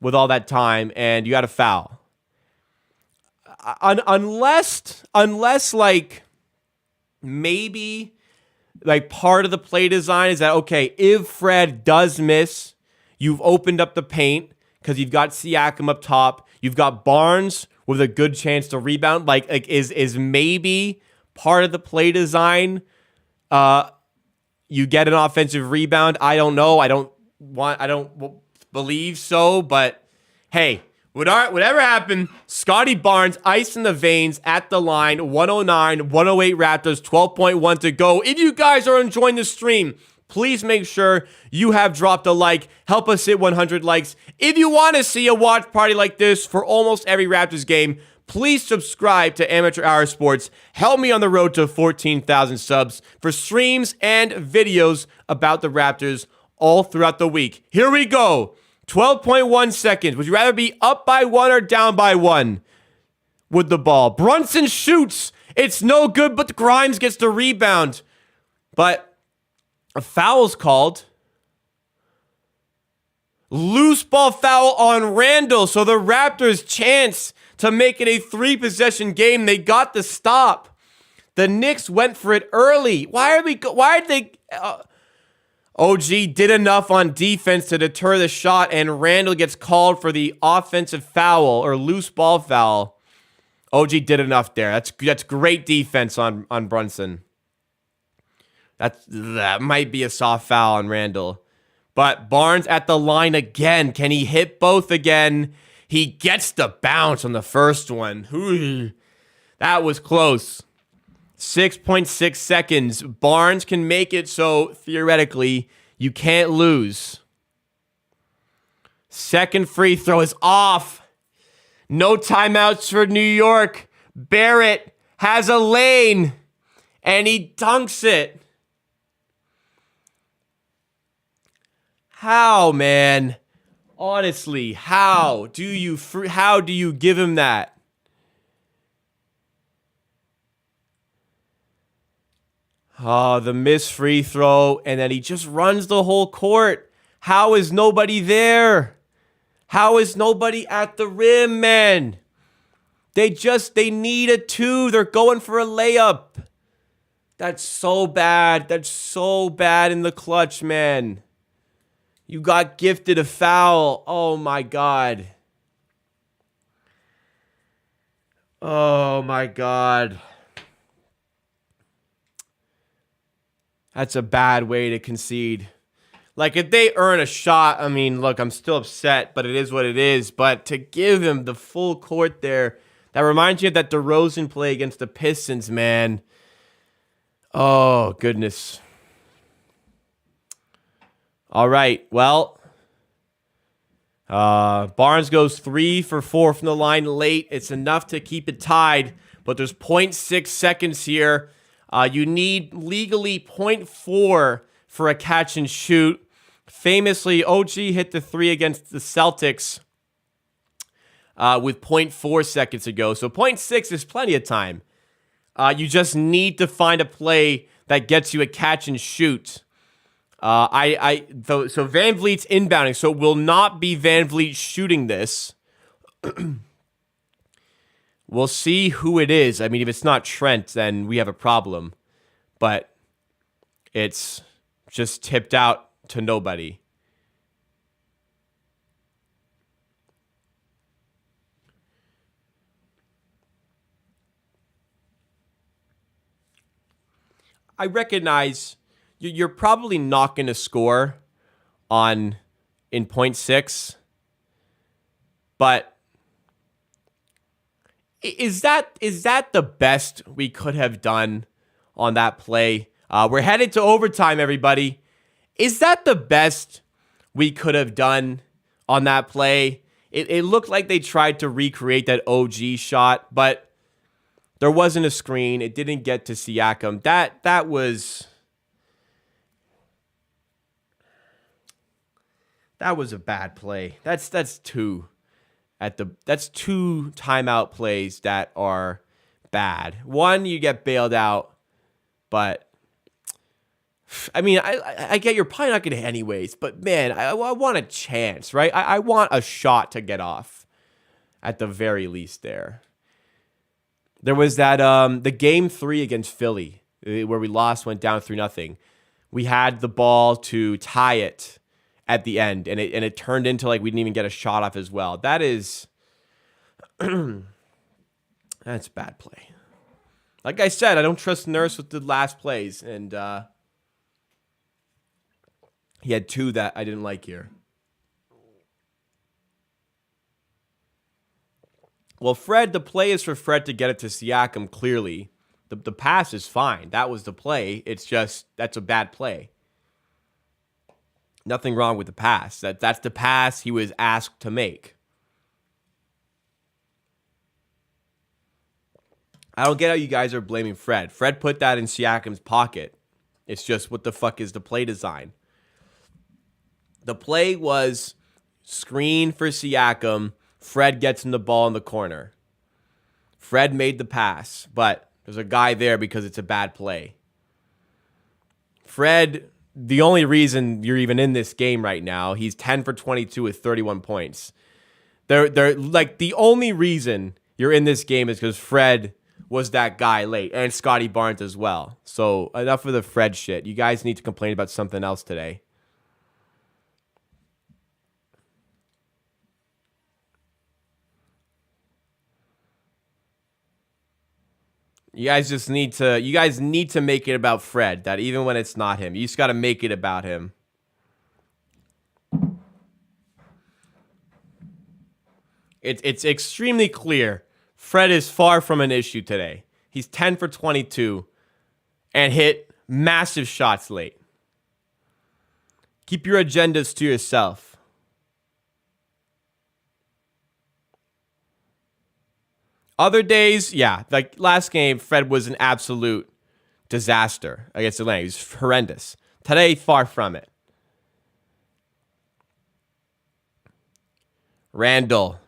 with all that time, and you got a foul. Unless like maybe like part of the play design is that, okay, if Fred does miss, you've opened up the paint because you've got Siakam up top. You've got Barnes with a good chance to rebound. Like is maybe part of the play design. You get an offensive rebound. I don't know. I don't believe so. But hey, whatever happened, Scotty Barnes, ice in the veins at the line, 109-108 Raptors, 12.1 to go. If you guys are enjoying the stream, please make sure you have dropped a like. Help us hit 100 likes. If you want to see a watch party like this for almost every Raptors game, please subscribe to Amateur Hour Sports. Help me on the road to 14,000 subs for streams and videos about the Raptors all throughout the week. Here we go. 12.1 seconds. Would you rather be up by 1 or down by 1 with the ball? Brunson shoots. It's no good, but Grimes gets the rebound. But a foul's called. Loose ball foul on Randall. So the Raptors' chance to make it a 3-possession game. They got the stop. The Knicks went for it early. Why did they? OG did enough on defense to deter the shot, and Randall gets called for the offensive foul or loose ball foul. OG did enough there. That's great defense on Brunson. That might be a soft foul on Randall. But Barnes at the line again. Can he hit both again? He gets the bounce on the first one. Ooh, that was close. 6.6 seconds. Barnes can make it so, theoretically, you can't lose. Second free throw is off. No timeouts for New York. Barrett has a lane, and he dunks it. How, man? Honestly, how do you give him that? Oh, the missed free throw, and then he just runs the whole court. How is nobody there? How is nobody at the rim, man? They need a 2. They're going for a layup. That's so bad. That's so bad in the clutch, man. You got gifted a foul. Oh, my God. Oh, my God. That's a bad way to concede. Like, if they earn a shot, I mean, look, I'm still upset, but it is what it is. But to give him the full court there, that reminds me of that DeRozan play against the Pistons, man. Oh, goodness. All right, well, Barnes goes 3 for 4 from the line late. It's enough to keep it tied, but there's 0.6 seconds here. You need legally 0.4 for a catch and shoot. Famously, OG hit the 3 against the Celtics with 0.4 seconds to go. So 0.6 is plenty of time. You just need to find a play that gets you a catch and shoot. So Van Vliet's inbounding, so it will not be Van Vliet shooting this. We'll see who it is. I mean, if it's not Trent, then we have a problem. But it's just tipped out to nobody. I recognize you're probably not going to score in 0.6, but is that the best we could have done on that play? We're headed to overtime, everybody. Is that the best we could have done on that play? It looked like they tried to recreate that OG shot, but there wasn't a screen. It didn't get to Siakam. That was a bad play. That's two timeout plays that are bad. One, you get bailed out, but I mean, I get you're probably not going to anyways, but man, I want a chance, right? I want a shot to get off at the very least there. There was that the game 3 against Philly where we lost, went down 3-0. We had the ball to tie it at the end, and it turned into like we didn't even get a shot off as well. That is that's bad play. Like I said, I don't trust Nurse with the last plays, and he had 2 that I didn't like here. Well, Fred, the play is for Fred to get it to Siakam clearly. The pass is fine. That was the play. It's just, that's a bad play. Nothing wrong with the pass. That's the pass he was asked to make. I don't get how you guys are blaming Fred. Fred put that in Siakam's pocket. It's just, what the fuck is the play design? The play was screen for Siakam. Fred gets him the ball in the corner. Fred made the pass, but there's a guy there because it's a bad play. Fred, the only reason you're even in this game right now, he's 10 for 22 with 31 points. They're like, the only reason you're in this game is because Fred was that guy late, and Scotty Barnes as well. So enough of the Fred shit. You guys need to complain about something else today. You guys need to make it about Fred, that even when it's not him, you just got to make it about him. It's extremely clear. Fred is far from an issue today. He's 10 for 22 and hit massive shots late. Keep your agendas to yourself. Other days, yeah, like last game, Fred was an absolute disaster against Atlanta. He was horrendous. Today, far from it. Randall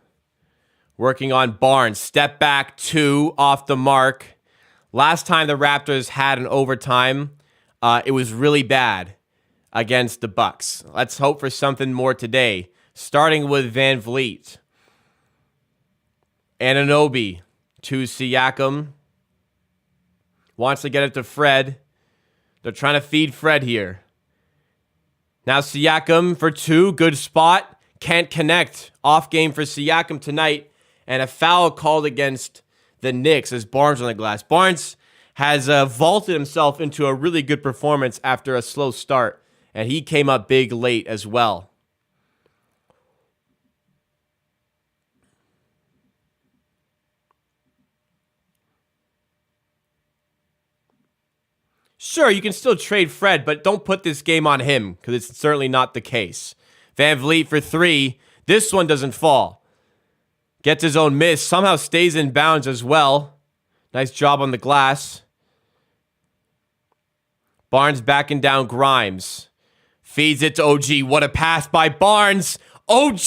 working on Barnes. Step back 2 off the mark. Last time the Raptors had an overtime, it was really bad against the Bucks. Let's hope for something more today. Starting with Van Vliet. Anunoby to Siakam. Wants to get it to Fred. They're trying to feed Fred here. Now Siakam for 2. Good spot. Can't connect. Off game for Siakam tonight. And a foul called against the Knicks as Barnes on the glass. Barnes has vaulted himself into a really good performance after a slow start. And he came up big late as well. Sure, you can still trade Fred, but don't put this game on him because it's certainly not the case. Van Vliet for 3. This one doesn't fall. Gets his own miss. Somehow stays in bounds as well. Nice job on the glass. Barnes backing down Grimes. Feeds it to OG. What a pass by Barnes. OG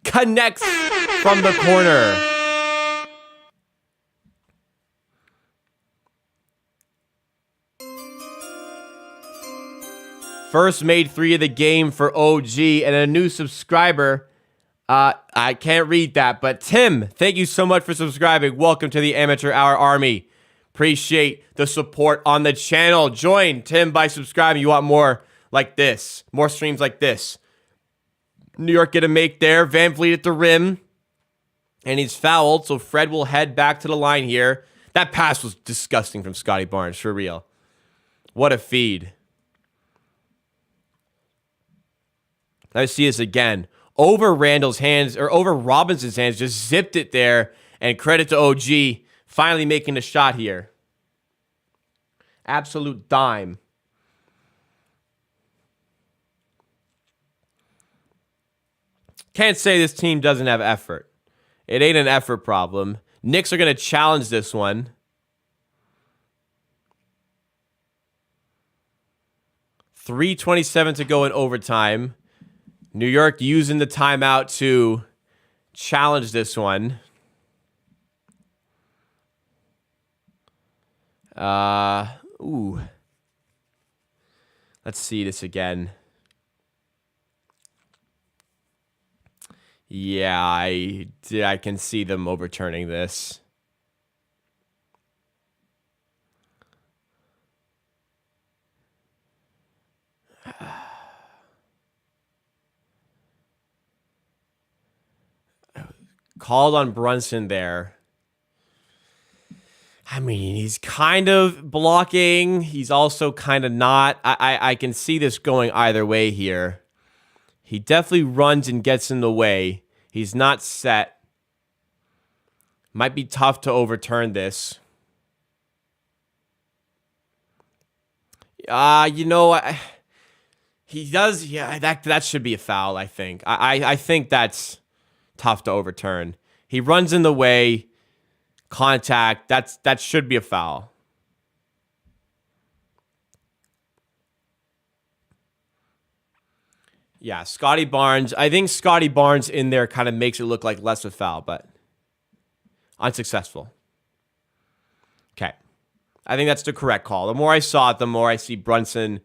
connects from the corner. First made 3 of the game for OG and a new subscriber. I can't read that, but Tim, thank you so much for subscribing. Welcome to the Amateur Hour Army. Appreciate the support on the channel. Join Tim by subscribing. You want more like this, more streams like this. New York get a make there. Van Vliet at the rim. And he's fouled, so Fred will head back to the line here. That pass was disgusting from Scotty Barnes, for real. What a feed. Let's see this again. Over Randall's hands, or over Robinson's hands, just zipped it there. And credit to OG, finally making a shot here. Absolute dime. Can't say this team doesn't have effort. It ain't an effort problem. Knicks are going to challenge this one. 3:27 to go in overtime. New York using the timeout to challenge this one. Ooh. Let's see this again. Yeah, I can see them overturning this. Called on Brunson there. I mean, he's kind of blocking. He's also kind of not. I can see this going either way here. He definitely runs and gets in the way. He's not set. Might be tough to overturn this. He does. Yeah, that should be a foul, I think. I think that's tough to overturn. He runs in the way. Contact. That should be a foul. Yeah, Scotty Barnes. I think Scotty Barnes in there kind of makes it look like less of a foul, but unsuccessful. Okay. I think that's the correct call. The more I saw it, the more I see Brunson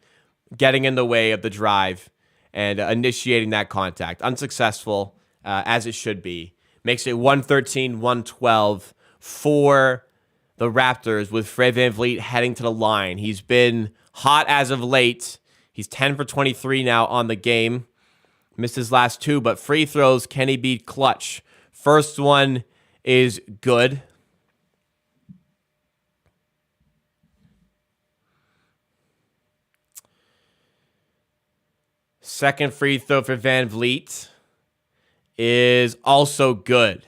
getting in the way of the drive and initiating that contact. Unsuccessful, as it should be. Makes it 113-112 for the Raptors with Fred VanVleet heading to the line. He's been hot as of late. He's 10 for 23 now on the game. Missed his last two, but free throws, can he be clutch? First one is good. Second free throw for VanVleet is also good.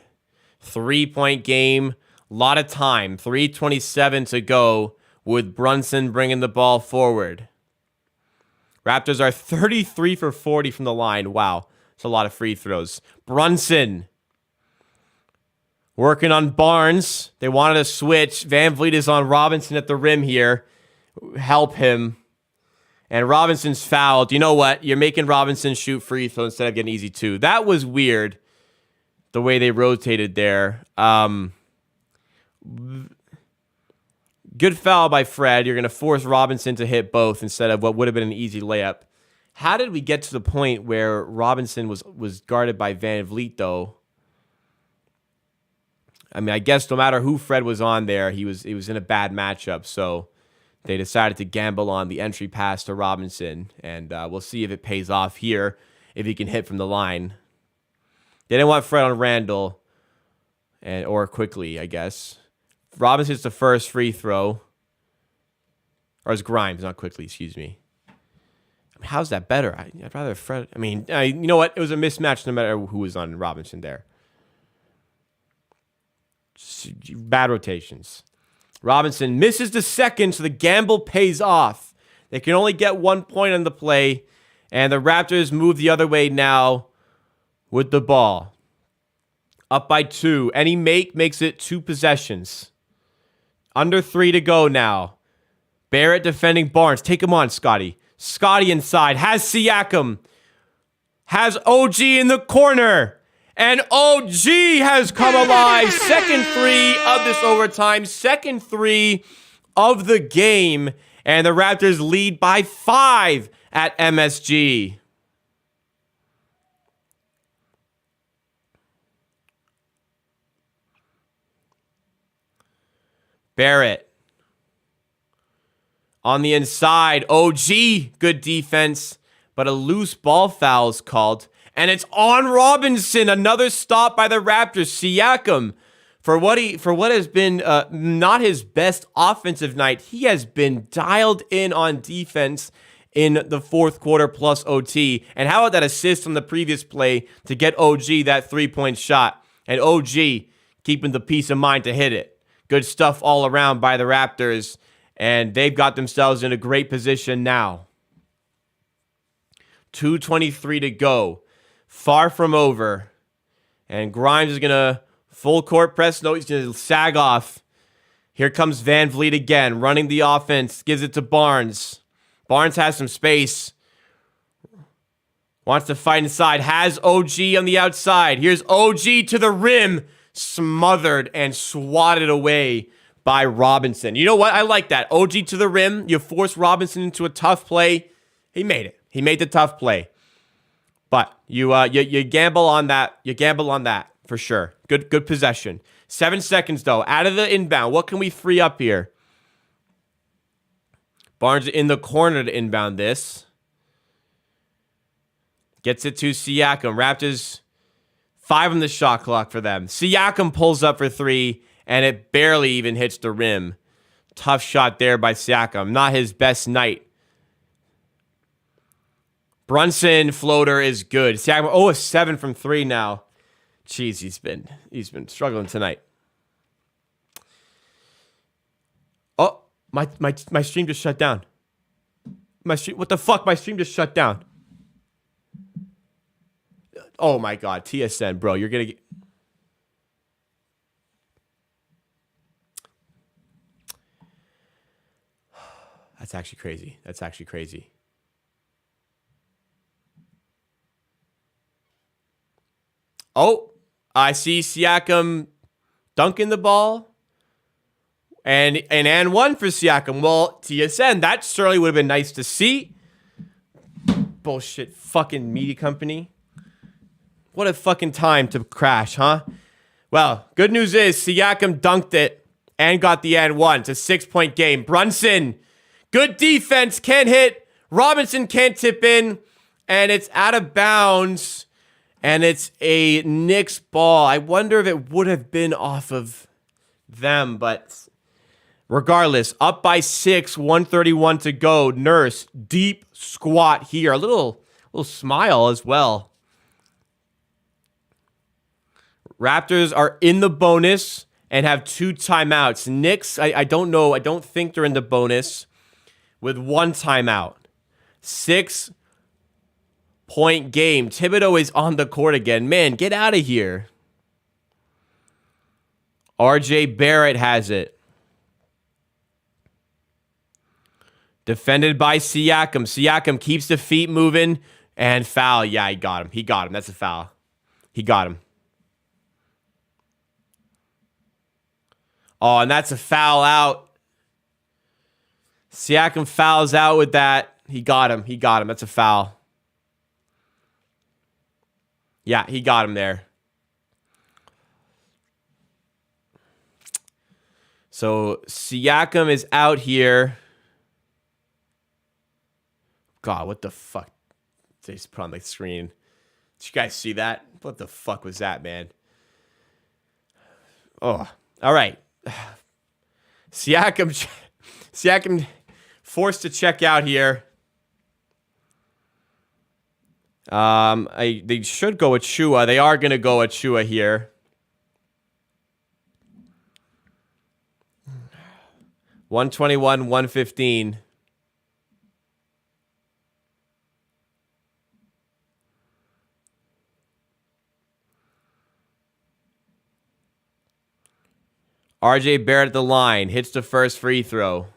3-point game, a lot of time. 3:27 to go with Brunson bringing the ball forward. Raptors are 33 for 40 from the line. Wow, that's a lot of free throws. Brunson working on Barnes. They wanted to switch. VanVleet is on Robinson at the rim here. Help him. And Robinson's fouled. You know what? You're making Robinson shoot free throw instead of getting easy two. That was weird, the way they rotated there. Good foul by Fred. You're going to force Robinson to hit both instead of what would have been an easy layup. How did we get to the point where Robinson was guarded by VanVleet, though? I mean, I guess no matter who Fred was on there, he was in a bad matchup, so they decided to gamble on the entry pass to Robinson, and we'll see if it pays off here, if he can hit from the line. They didn't want Fred on Randall, or quickly, I guess. Robinson's the first free throw. Or it's Grimes, not quickly, excuse me. I mean, how's that better? I'd rather Fred. I mean, you know what? It was a mismatch no matter who was on Robinson there. Bad rotations. Robinson misses the second, so the gamble pays off. They can only get 1 point on the play, and the Raptors move the other way now with the ball. Up by 2. Any make makes it 2 possessions. Under 3 to go now. Barrett defending Barnes. Take him on, Scotty. Scotty inside. Has Siakam. Has OG in the corner. And OG has come alive. Second 3 of this overtime. Second 3 of the game. And the Raptors lead by 5 at MSG. Barrett on the inside. OG, good defense, but a loose ball foul is called. And it's on Robinson. Another stop by the Raptors. Siakam, for what has been not his best offensive night, he has been dialed in on defense in the fourth quarter plus OT. And how about that assist on the previous play to get OG that 3-point shot? And OG keeping the peace of mind to hit it. Good stuff all around by the Raptors, and they've got themselves in a great position now. 2:23 to go. Far from over. And Grimes is going to full court press. No, he's going to sag off. Here comes VanVleet again, running the offense. Gives it to Barnes. Barnes has some space. Wants to fight inside. Has OG on the outside. Here's OG to the rim. Smothered and swatted away by Robinson. You know what? I like that. OG to the rim. You force Robinson into a tough play. He made it. He made the tough play. But you gamble on that. You gamble on that for sure. Good possession. 7 seconds though. Out of the inbound. What can we free up here? Barnes in the corner to inbound this. Gets it to Siakam. Raptors 5 on the shot clock for them. Siakam pulls up for 3, and it barely even hits the rim. Tough shot there by Siakam. Not his best night. Brunson floater is good. Siakam, a 7 from 3 now. Jeez, he's been struggling tonight. Oh, my stream just shut down. What the fuck? My stream just shut down. Oh my god, TSN, bro, you're gonna get. That's actually crazy. Oh, I see Siakam dunking the ball. And one for Siakam. Well, TSN, that certainly would have been nice to see. Bullshit fucking media company. What a fucking time to crash, huh? Well, good news is Siakam dunked it and got the and one. It's a 6-point game. Brunson, good defense, can't hit. Robinson can't tip in. And it's out of bounds. And it's a Knicks ball. I wonder if it would have been off of them, but regardless, up by 6, 131 to go. Nurse, deep squat here. A little smile as well. Raptors are in the bonus and have 2 timeouts. Knicks, I don't know. I don't think they're in the bonus with 1 timeout. 6-point game. Thibodeau is on the court again. Man, get out of here. RJ Barrett has it. Defended by Siakam. Siakam keeps the feet moving and foul. Yeah, he got him. That's a foul. He got him. Oh, and that's a foul out. Siakam fouls out with that. He got him. That's a foul. Yeah, he got him there. So Siakam is out here. God, what the fuck? They just put on the screen. Did you guys see that? What the fuck was that, man? Oh, all right. Siakam forced to check out here. They should go Achua. They are going to go Achua here. 121, 115. RJ Barrett at the line. Hits the first free throw.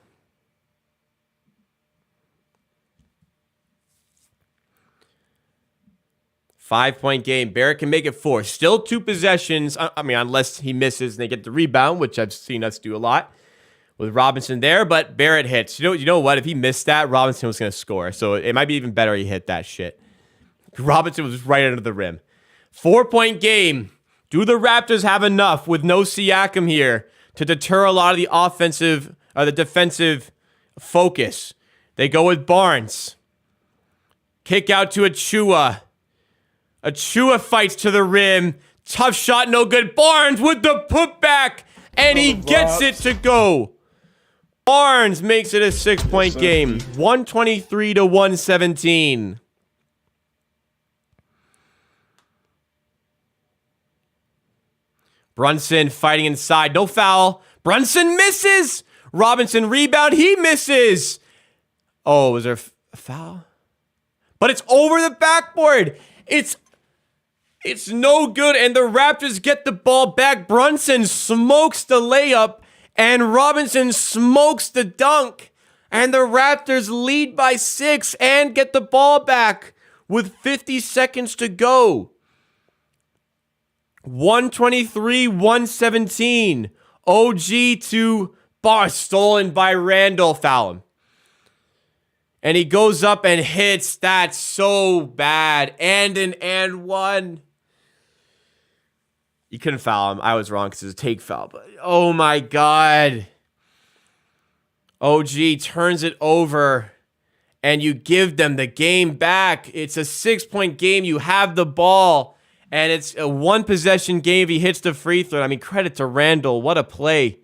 Five-point game. Barrett can make it 4. Still 2 possessions. I mean, unless he misses and they get the rebound, which I've seen us do a lot with Robinson there. But Barrett hits. You know what? If he missed that, Robinson was going to score. So it might be even better he hit that shit. Robinson was right under the rim. 4-point game. Do the Raptors have enough with no Siakam here to deter a lot of the offensive or the defensive focus? They go with Barnes. Kick out to Achua. Achua fights to the rim. Tough shot, no good. Barnes with the putback, and he gets it to go. Barnes makes it a 6-point game. 123 to 117. Brunson fighting inside. No foul. Brunson misses. Robinson rebound. He misses. Oh, was there a foul? But it's over the backboard. It's no good, and the Raptors get the ball back. Brunson smokes the layup, and Robinson smokes the dunk. And the Raptors lead by 6 and get the ball back with 50 seconds to go. 123, 117. OG to Barr, stolen by Randall. Foul him. And he goes up and hits. That's so bad. And one. You couldn't foul him. I was wrong because it was a take foul. But oh my God. OG turns it over. And you give them the game back. It's a 6-point game. You have the ball. And it's a one-possession game if he hits the free throw. I mean, credit to Randall. What a play.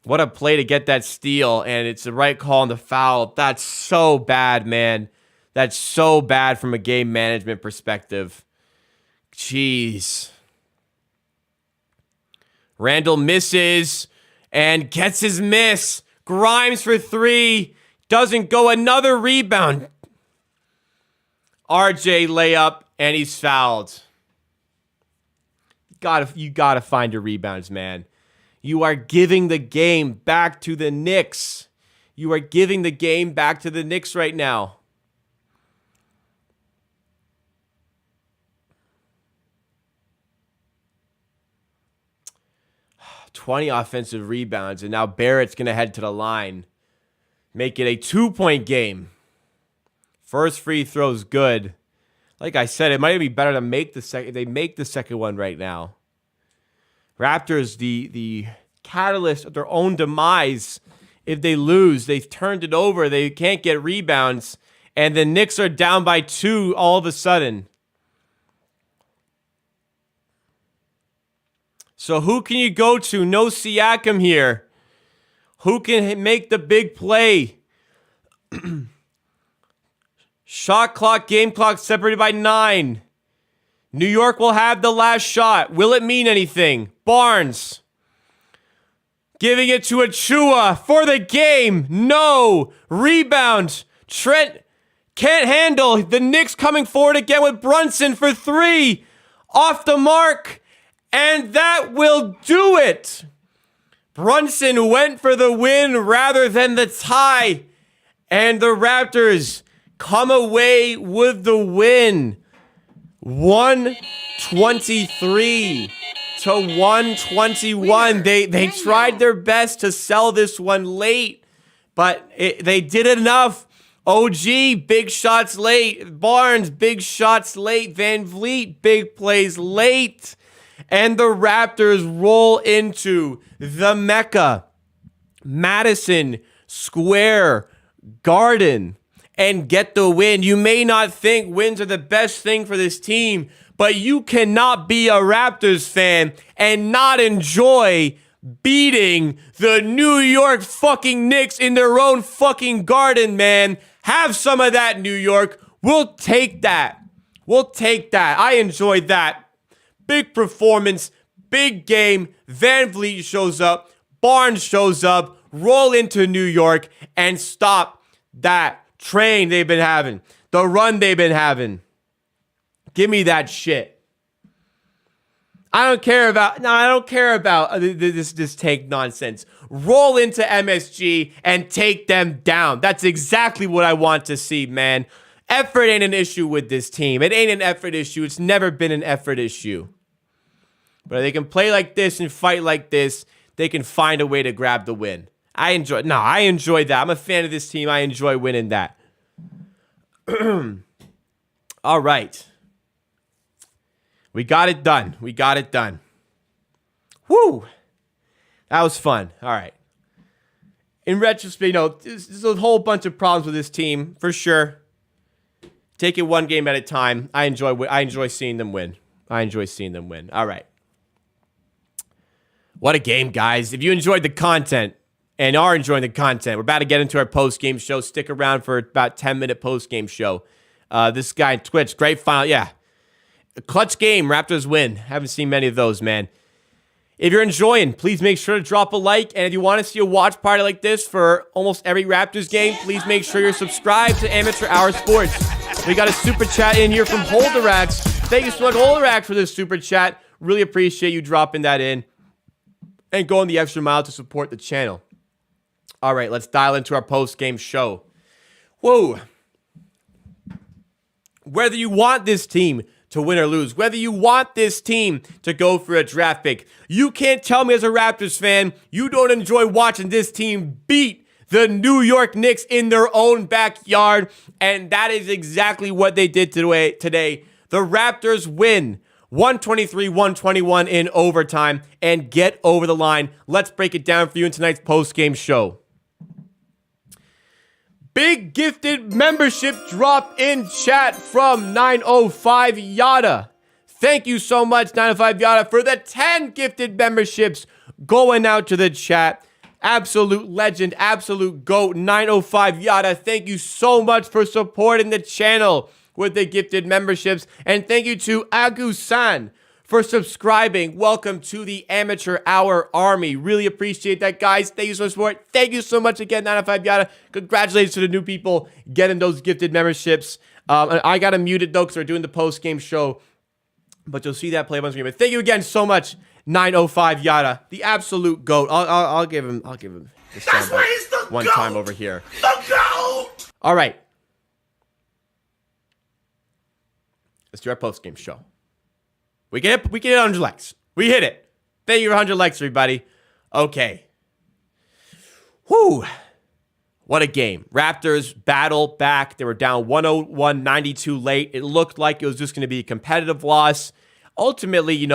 What a play to get that steal. And it's the right call on the foul. That's so bad, man. That's so bad from a game management perspective. Jeez. Randall misses and gets his miss. Grimes for three. Doesn't go. Another rebound. RJ layup, and he's fouled. You gotta find your rebounds, man. You are giving the game back to the Knicks. You are giving the game back to the Knicks right now. $20 offensive rebounds, and now Barrett's going to head to the line. Make it a 2-point game. First free throw's good. Like I said, it might be better to make the second. They make the second one right now. Raptors, the catalyst of their own demise. If they lose, they've turned it over. They can't get rebounds. And the Knicks are down by 2 all of a sudden. So who can you go to? No Siakam here. Who can make the big play? Shot clock, game clock separated by 9. New York will have the last shot. Will it mean anything? Barnes. Giving it to Achua for the game. No. Rebound. Trent can't handle. The Knicks coming forward again with Brunson for 3. Off the mark. And that will do it. Brunson went for the win rather than the tie. And the Raptors come away with the win. 123 to 121. They tried their best to sell this one late, but they did enough. OG, big shots late. Barnes, big shots late. Van Vliet, big plays late. And the Raptors roll into the Mecca, Madison Square Garden, and get the win. You may not think wins are the best thing for this team, but you cannot be a Raptors fan and not enjoy beating the New York fucking Knicks in their own fucking garden, man. Have some of that, New York. We'll take that. We'll take that. I enjoyed that. Big performance, big game. Van Vliet shows up. Barnes shows up. Roll into New York and stop that train they've been having. The run they've been having. Give me that shit. I don't care about this take nonsense. Roll into MSG and take them down. That's exactly what I want to see, man. Effort ain't an issue with this team. It ain't an effort issue. It's never been an effort issue. But if they can play like this and fight like this, they can find a way to grab the win. I enjoy that. I'm a fan of this team. I enjoy winning that. All right. We got it done. Woo! That was fun. All right. In retrospect, there's a whole bunch of problems with this team, for sure. Take it one game at a time. I enjoy seeing them win. All right. What a game, guys. If you enjoyed the content and are enjoying the content, we're about to get into our post-game show. Stick around for about 10-minute post-game show. This guy on Twitch, great final. Yeah. A clutch game. Raptors win. Haven't seen many of those, man. If you're enjoying, please make sure to drop a like. And if you want to see a watch party like this for almost every Raptors game, please make sure you're subscribed to Amateur Hour Sports. We got a super chat in here from Holderax. Thank you so much, Holderax, for this super chat. Really appreciate you dropping that in and going the extra mile to support the channel. All right, let's dial into our post-game show. Whoa. Whether you want this team to win or lose, whether you want this team to go for a draft pick, you can't tell me as a Raptors fan you don't enjoy watching this team beat the New York Knicks in their own backyard, and that is exactly what they did today. The Raptors win 123-121 in overtime and get over the line. Let's break it down for you in tonight's post-game show. Big gifted membership drop in chat from 905 Yada. Thank you so much, 905 Yada, for the 10 gifted memberships going out to the chat. Absolute legend, absolute GOAT, 905 Yada. Thank you so much for supporting the channel with the gifted memberships. And thank you to Agu-san for subscribing. Welcome to the Amateur Hour Army. Really appreciate that, guys. Thank you so much for it. Thank you so much again, 905 Yada. Congratulations to the new people getting those gifted memberships. I got to mute it, though, because we're doing the post-game show. But you'll see that play on screen. But thank you again so much, 905 Yada, the absolute GOAT. I'll give him the sound one goat. Time over here. The GOAT! All right. Let's do our post-game show. We get 100 likes. We hit it. Thank you for 100 likes, everybody. Okay. Whew. What a game. Raptors battle back. They were down 101-92 late. It looked like it was just going to be a competitive loss. Ultimately,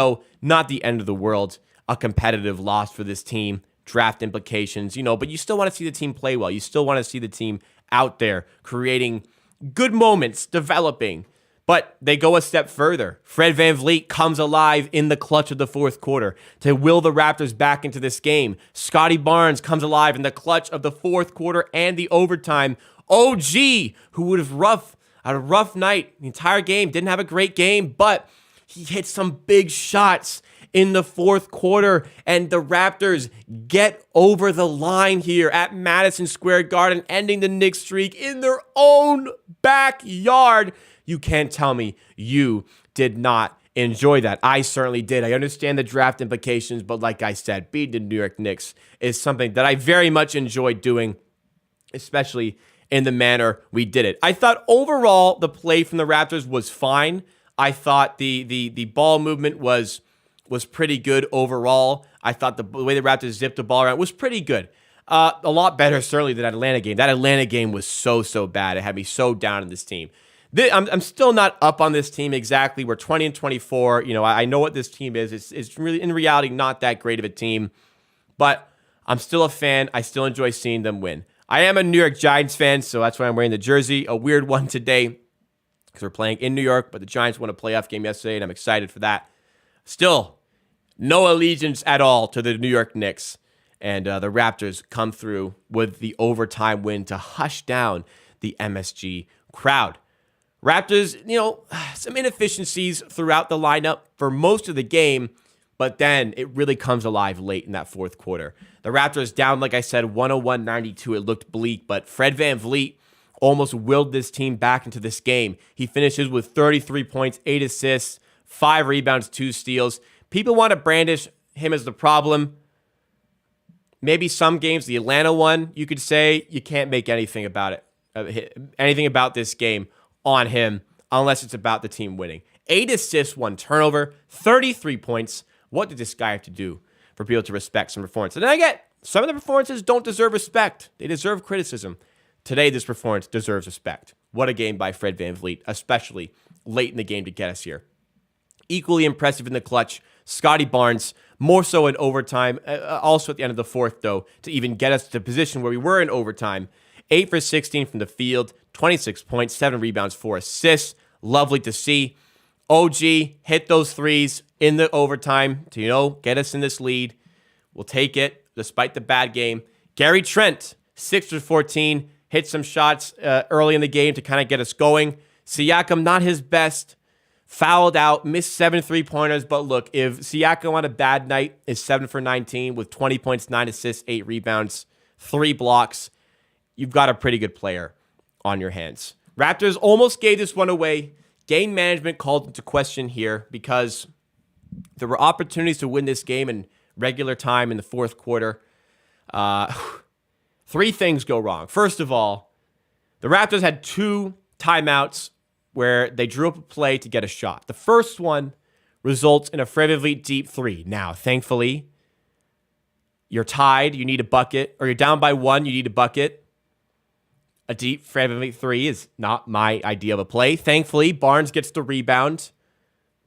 not the end of the world. A competitive loss for this team. Draft implications, but you still want to see the team play well. You still want to see the team out there creating good moments, developing. But they go a step further. Fred VanVleet comes alive in the clutch of the fourth quarter to will the Raptors back into this game. Scotty Barnes comes alive in the clutch of the fourth quarter and the overtime. OG, who would have had a rough night the entire game, didn't have a great game, but he hit some big shots in the fourth quarter, and the Raptors get over the line here at Madison Square Garden, ending the Knicks streak in their own backyard. You can't tell me you did not enjoy that. I certainly did. I understand the draft implications, but like I said, beating the New York Knicks is something that I very much enjoyed doing, especially in the manner we did it. I thought overall the play from the Raptors was fine. I thought the ball movement was pretty good overall. I thought the way the Raptors zipped the ball around was pretty good. A lot better certainly than that Atlanta game. That Atlanta game was so bad. It had me so down in this team. I'm still not up on this team exactly. We're 20-24. I know what this team is. It's really, in reality, not that great of a team. But I'm still a fan. I still enjoy seeing them win. I am a New York Giants fan, so that's why I'm wearing the jersey. A weird one today because we're playing in New York, but the Giants won a playoff game yesterday, and I'm excited for that. Still, no allegiance at all to the New York Knicks. And the Raptors come through with the overtime win to hush down the MSG crowd. Raptors, some inefficiencies throughout the lineup for most of the game, but then it really comes alive late in that fourth quarter. The Raptors down, like I said, 101-92. It looked bleak, but Fred VanVleet almost willed this team back into this game. He finishes with 33 points, 8 assists, 5 rebounds, 2 steals. People want to brandish him as the problem. Maybe some games, the Atlanta one, you could say you can't make anything about it, anything about this game on him unless it's about the team winning. 8 assists, 1 turnover, 33 points. What did this guy have to do for people to respect some performance? And I get some of the performances don't deserve respect. They deserve criticism. Today, this performance deserves respect. What a game by Fred VanVleet, especially late in the game to get us here. Equally impressive in the clutch, Scotty Barnes, more so in overtime, also at the end of the fourth, though, to even get us to the position where we were in overtime. 8 for 16 from the field, 26 points, 7 rebounds, 4 assists. Lovely to see. OG hit those threes in the overtime to, get us in this lead. We'll take it despite the bad game. Gary Trent, 6 for 14, hit some shots early in the game to kind of get us going. Siakam, not his best. Fouled out, missed 7 3-pointers. But look, if Siakam on a bad night is 7 for 19 with 20 points, 9 assists, 8 rebounds, 3 blocks, you've got a pretty good player on your hands. Raptors almost gave this one away. Game management called into question here because there were opportunities to win this game in regular time in the fourth quarter. 3 things go wrong. First of all, the Raptors had 2 timeouts where they drew up a play to get a shot. The first one results in a Fred VanVleet deep 3. Now, thankfully, You're tied, you need a bucket, or you're down by 1, you need a bucket. A deep Van three is not my idea of a play. Thankfully, Barnes gets the rebound.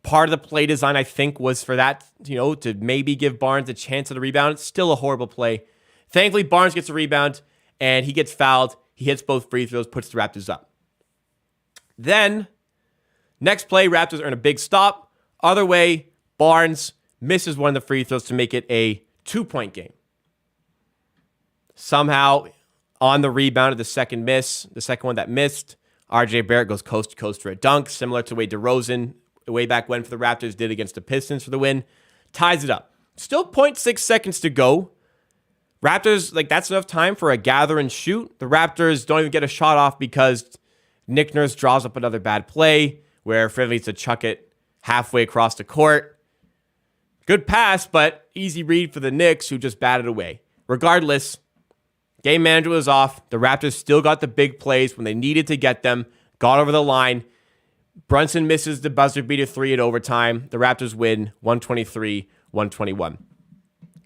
Part of the play design, I think, was for that, to maybe give Barnes a chance at the rebound. It's still a horrible play. Thankfully, Barnes gets a rebound, and he gets fouled. He hits both free throws, puts the Raptors up. Then, next play, Raptors earn a big stop. Other way, Barnes misses one of the free throws to make it a 2-point game. Somehow, on the rebound of the second one that missed, RJ Barrett goes coast to coast for a dunk, similar to the way DeRozan, way back when for the Raptors, did against the Pistons for the win. Ties it up. Still 0.6 seconds to go. Raptors, that's enough time for a gather and shoot. The Raptors don't even get a shot off because Nick Nurse draws up another bad play where Fred needs to chuck it halfway across the court. Good pass, but easy read for the Knicks, who just batted away. Regardless, game manager was off. The Raptors still got the big plays when they needed to get them, got over the line. Brunson misses the buzzer beater 3 in overtime. The Raptors win 123-121.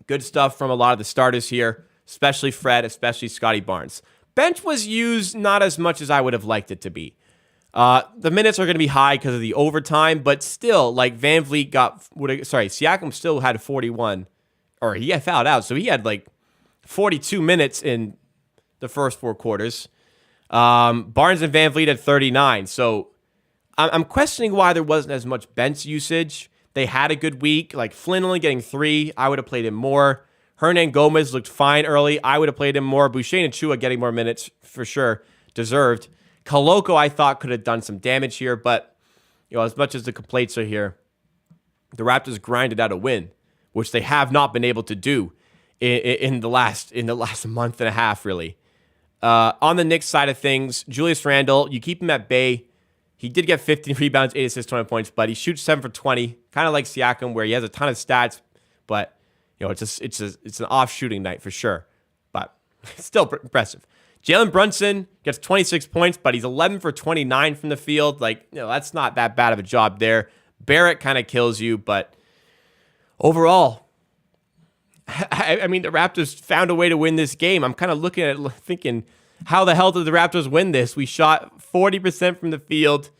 Good stuff from a lot of the starters here, especially Fred, especially Scotty Barnes. Bench was used not as much as I would have liked it to be. The minutes are going to be high because of the overtime, but still, Siakam still had 41, or he had fouled out, so he had 42 minutes in the first 4 quarters. Barnes and VanVleet had 39, so I'm questioning why there wasn't as much bench usage. They had a good week. Flynn only getting 3. I would have played him more. Hernan Gomez looked fine early. I would have played him more. Boucher and Chua getting more minutes for sure. Deserved. Koloko, I thought, could have done some damage here, but as much as the complaints are here, the Raptors grinded out a win, which they have not been able to do in the last month and a half, really. On the Knicks side of things, Julius Randle, you keep him at bay. He did get 15 rebounds, 8 assists, 20 points, but he shoots 7 for 20, kind of like Siakam, where he has a ton of stats, but it's an off shooting night for sure. But it's still impressive. Jalen Brunson gets 26 points, but he's 11 for 29 from the field. That's not that bad of a job there. Barrett kind of kills you, but overall, I mean, the Raptors found a way to win this game. I'm kind of looking at it thinking, how the hell did the Raptors win this? We shot 40% from the field,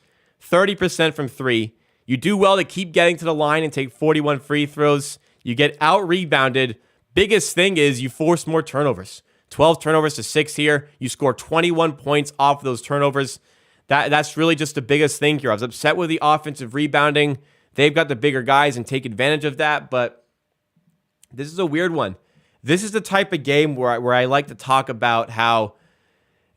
30% from 3. You do well to keep getting to the line and take 41 free throws. You get out-rebounded. Biggest thing is you force more turnovers. 12 turnovers to 6 here. You score 21 points off of those turnovers. That's really just the biggest thing here. I was upset with the offensive rebounding. They've got the bigger guys and take advantage of that, but this is a weird one. This is the type of game where I like to talk about how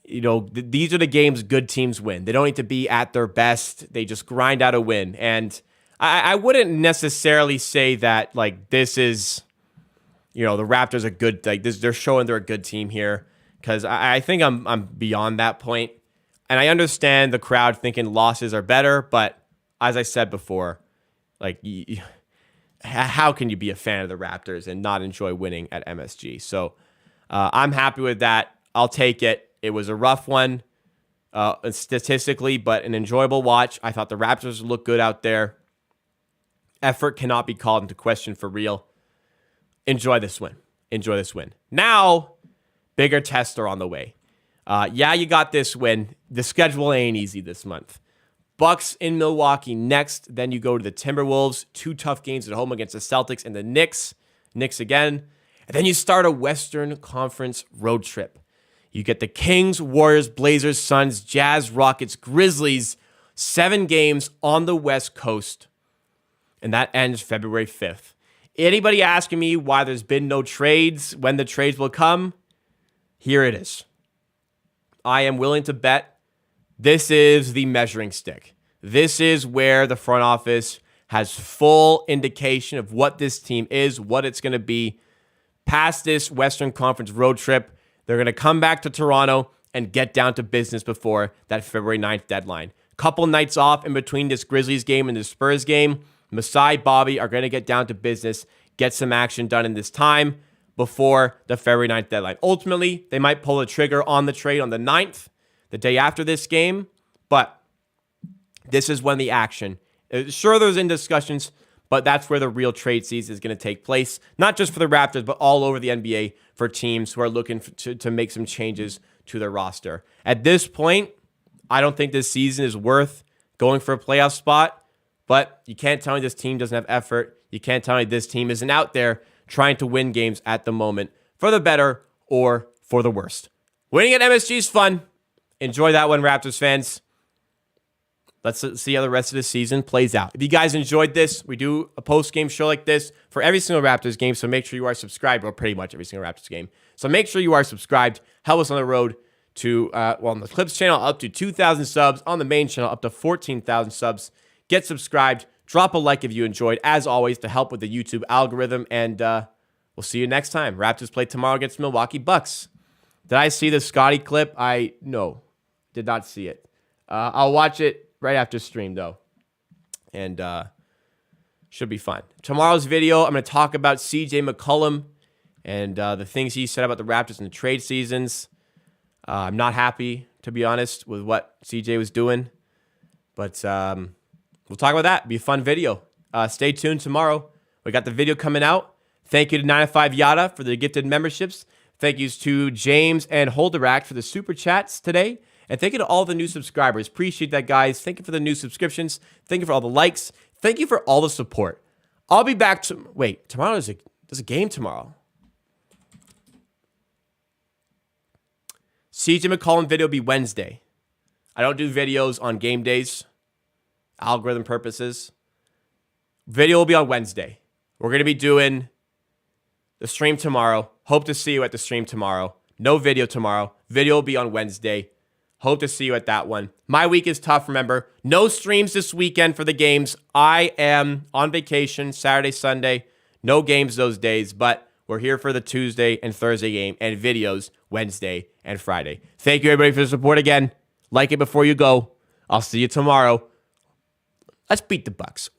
these are the games good teams win. They don't need to be at their best. They just grind out a win. And I wouldn't necessarily say that this is, the Raptors are good. They're showing they're a good team here, because I think I'm beyond that point. And I understand the crowd thinking losses are better, but as I said before, how can you be a fan of the Raptors and not enjoy winning at MSG? So I'm happy with that. I'll take it. It was a rough one statistically, but an enjoyable watch. I thought the Raptors looked good out there. Effort cannot be called into question for real. Enjoy this win. Now, bigger tests are on the way. You got this win. The schedule ain't easy this month. Bucks in Milwaukee next. Then you go to the Timberwolves. 2 tough games at home against the Celtics and the Knicks. Knicks again. And then you start a Western Conference road trip. You get the Kings, Warriors, Blazers, Suns, Jazz, Rockets, Grizzlies. 7 games on the West Coast. And that ends February 5th. Anybody asking me why there's been no trades, when the trades will come? Here it is. I am willing to bet this is the measuring stick. This is where the front office has full indication of what this team is, what it's going to be. Past this Western Conference road trip, they're going to come back to Toronto and get down to business before that February 9th deadline. Couple nights off in between this Grizzlies game and this Spurs game. Masai, Bobby are going to get down to business, get some action done in this time before the February 9th deadline. Ultimately, they might pull the trigger on the trade on the 9th, the day after this game, but this is when the action. Sure, there's in discussions, But that's where the real trade season is going to take place, not just for the Raptors, but all over the NBA for teams who are looking to make some changes to their roster. At this point, I don't think this season is worth going for a playoff spot, but you can't tell me this team doesn't have effort. You can't tell me this team isn't out there trying to win games at the moment, for the better or for the worst. Winning at MSG is fun. Enjoy that one, Raptors fans. Let's see how the rest of the season plays out. If you guys enjoyed this, we do a post-game show like this for every single Raptors game, so make sure you are subscribed, or pretty much every single Raptors game. So make sure you are subscribed. Help us on the road to, on the Clips channel, up to 2,000 subs. On the main channel, up to 14,000 subs. Get subscribed. Drop a like if you enjoyed, as always, to help with the YouTube algorithm. And we'll see you next time. Raptors play tomorrow against Milwaukee Bucks. Did I see the Scotty clip? No, did not see it. I'll watch it right after stream, though. And should be fun. Tomorrow's video, I'm going to talk about CJ McCollum and the things he said about the Raptors in the trade seasons. I'm not happy, to be honest, with what CJ was doing. But we'll talk about that. It'll be a fun video. Stay tuned tomorrow. We got the video coming out. Thank you to 905 Yada for the gifted memberships. Thank yous to James and Holderact for the super chats today. And thank you to all the new subscribers. Appreciate that, guys. Thank you for the new subscriptions. Thank you for all the likes. Thank you for all the support. I'll be back to... Wait, tomorrow there's a game tomorrow. CJ McCollum video will be Wednesday. I don't do videos on game days. Algorithm purposes. Video will be on Wednesday. We're going to be doing the stream tomorrow. Hope to see you at the stream tomorrow. No video tomorrow. Video will be on Wednesday. Hope to see you at that one. My week is tough, remember. No streams this weekend for the games. I am on vacation Saturday, Sunday. No games those days, but we're here for the Tuesday and Thursday game and videos Wednesday and Friday. Thank you, everybody, for the support again. Like it before you go. I'll see you tomorrow. Let's beat the Bucks.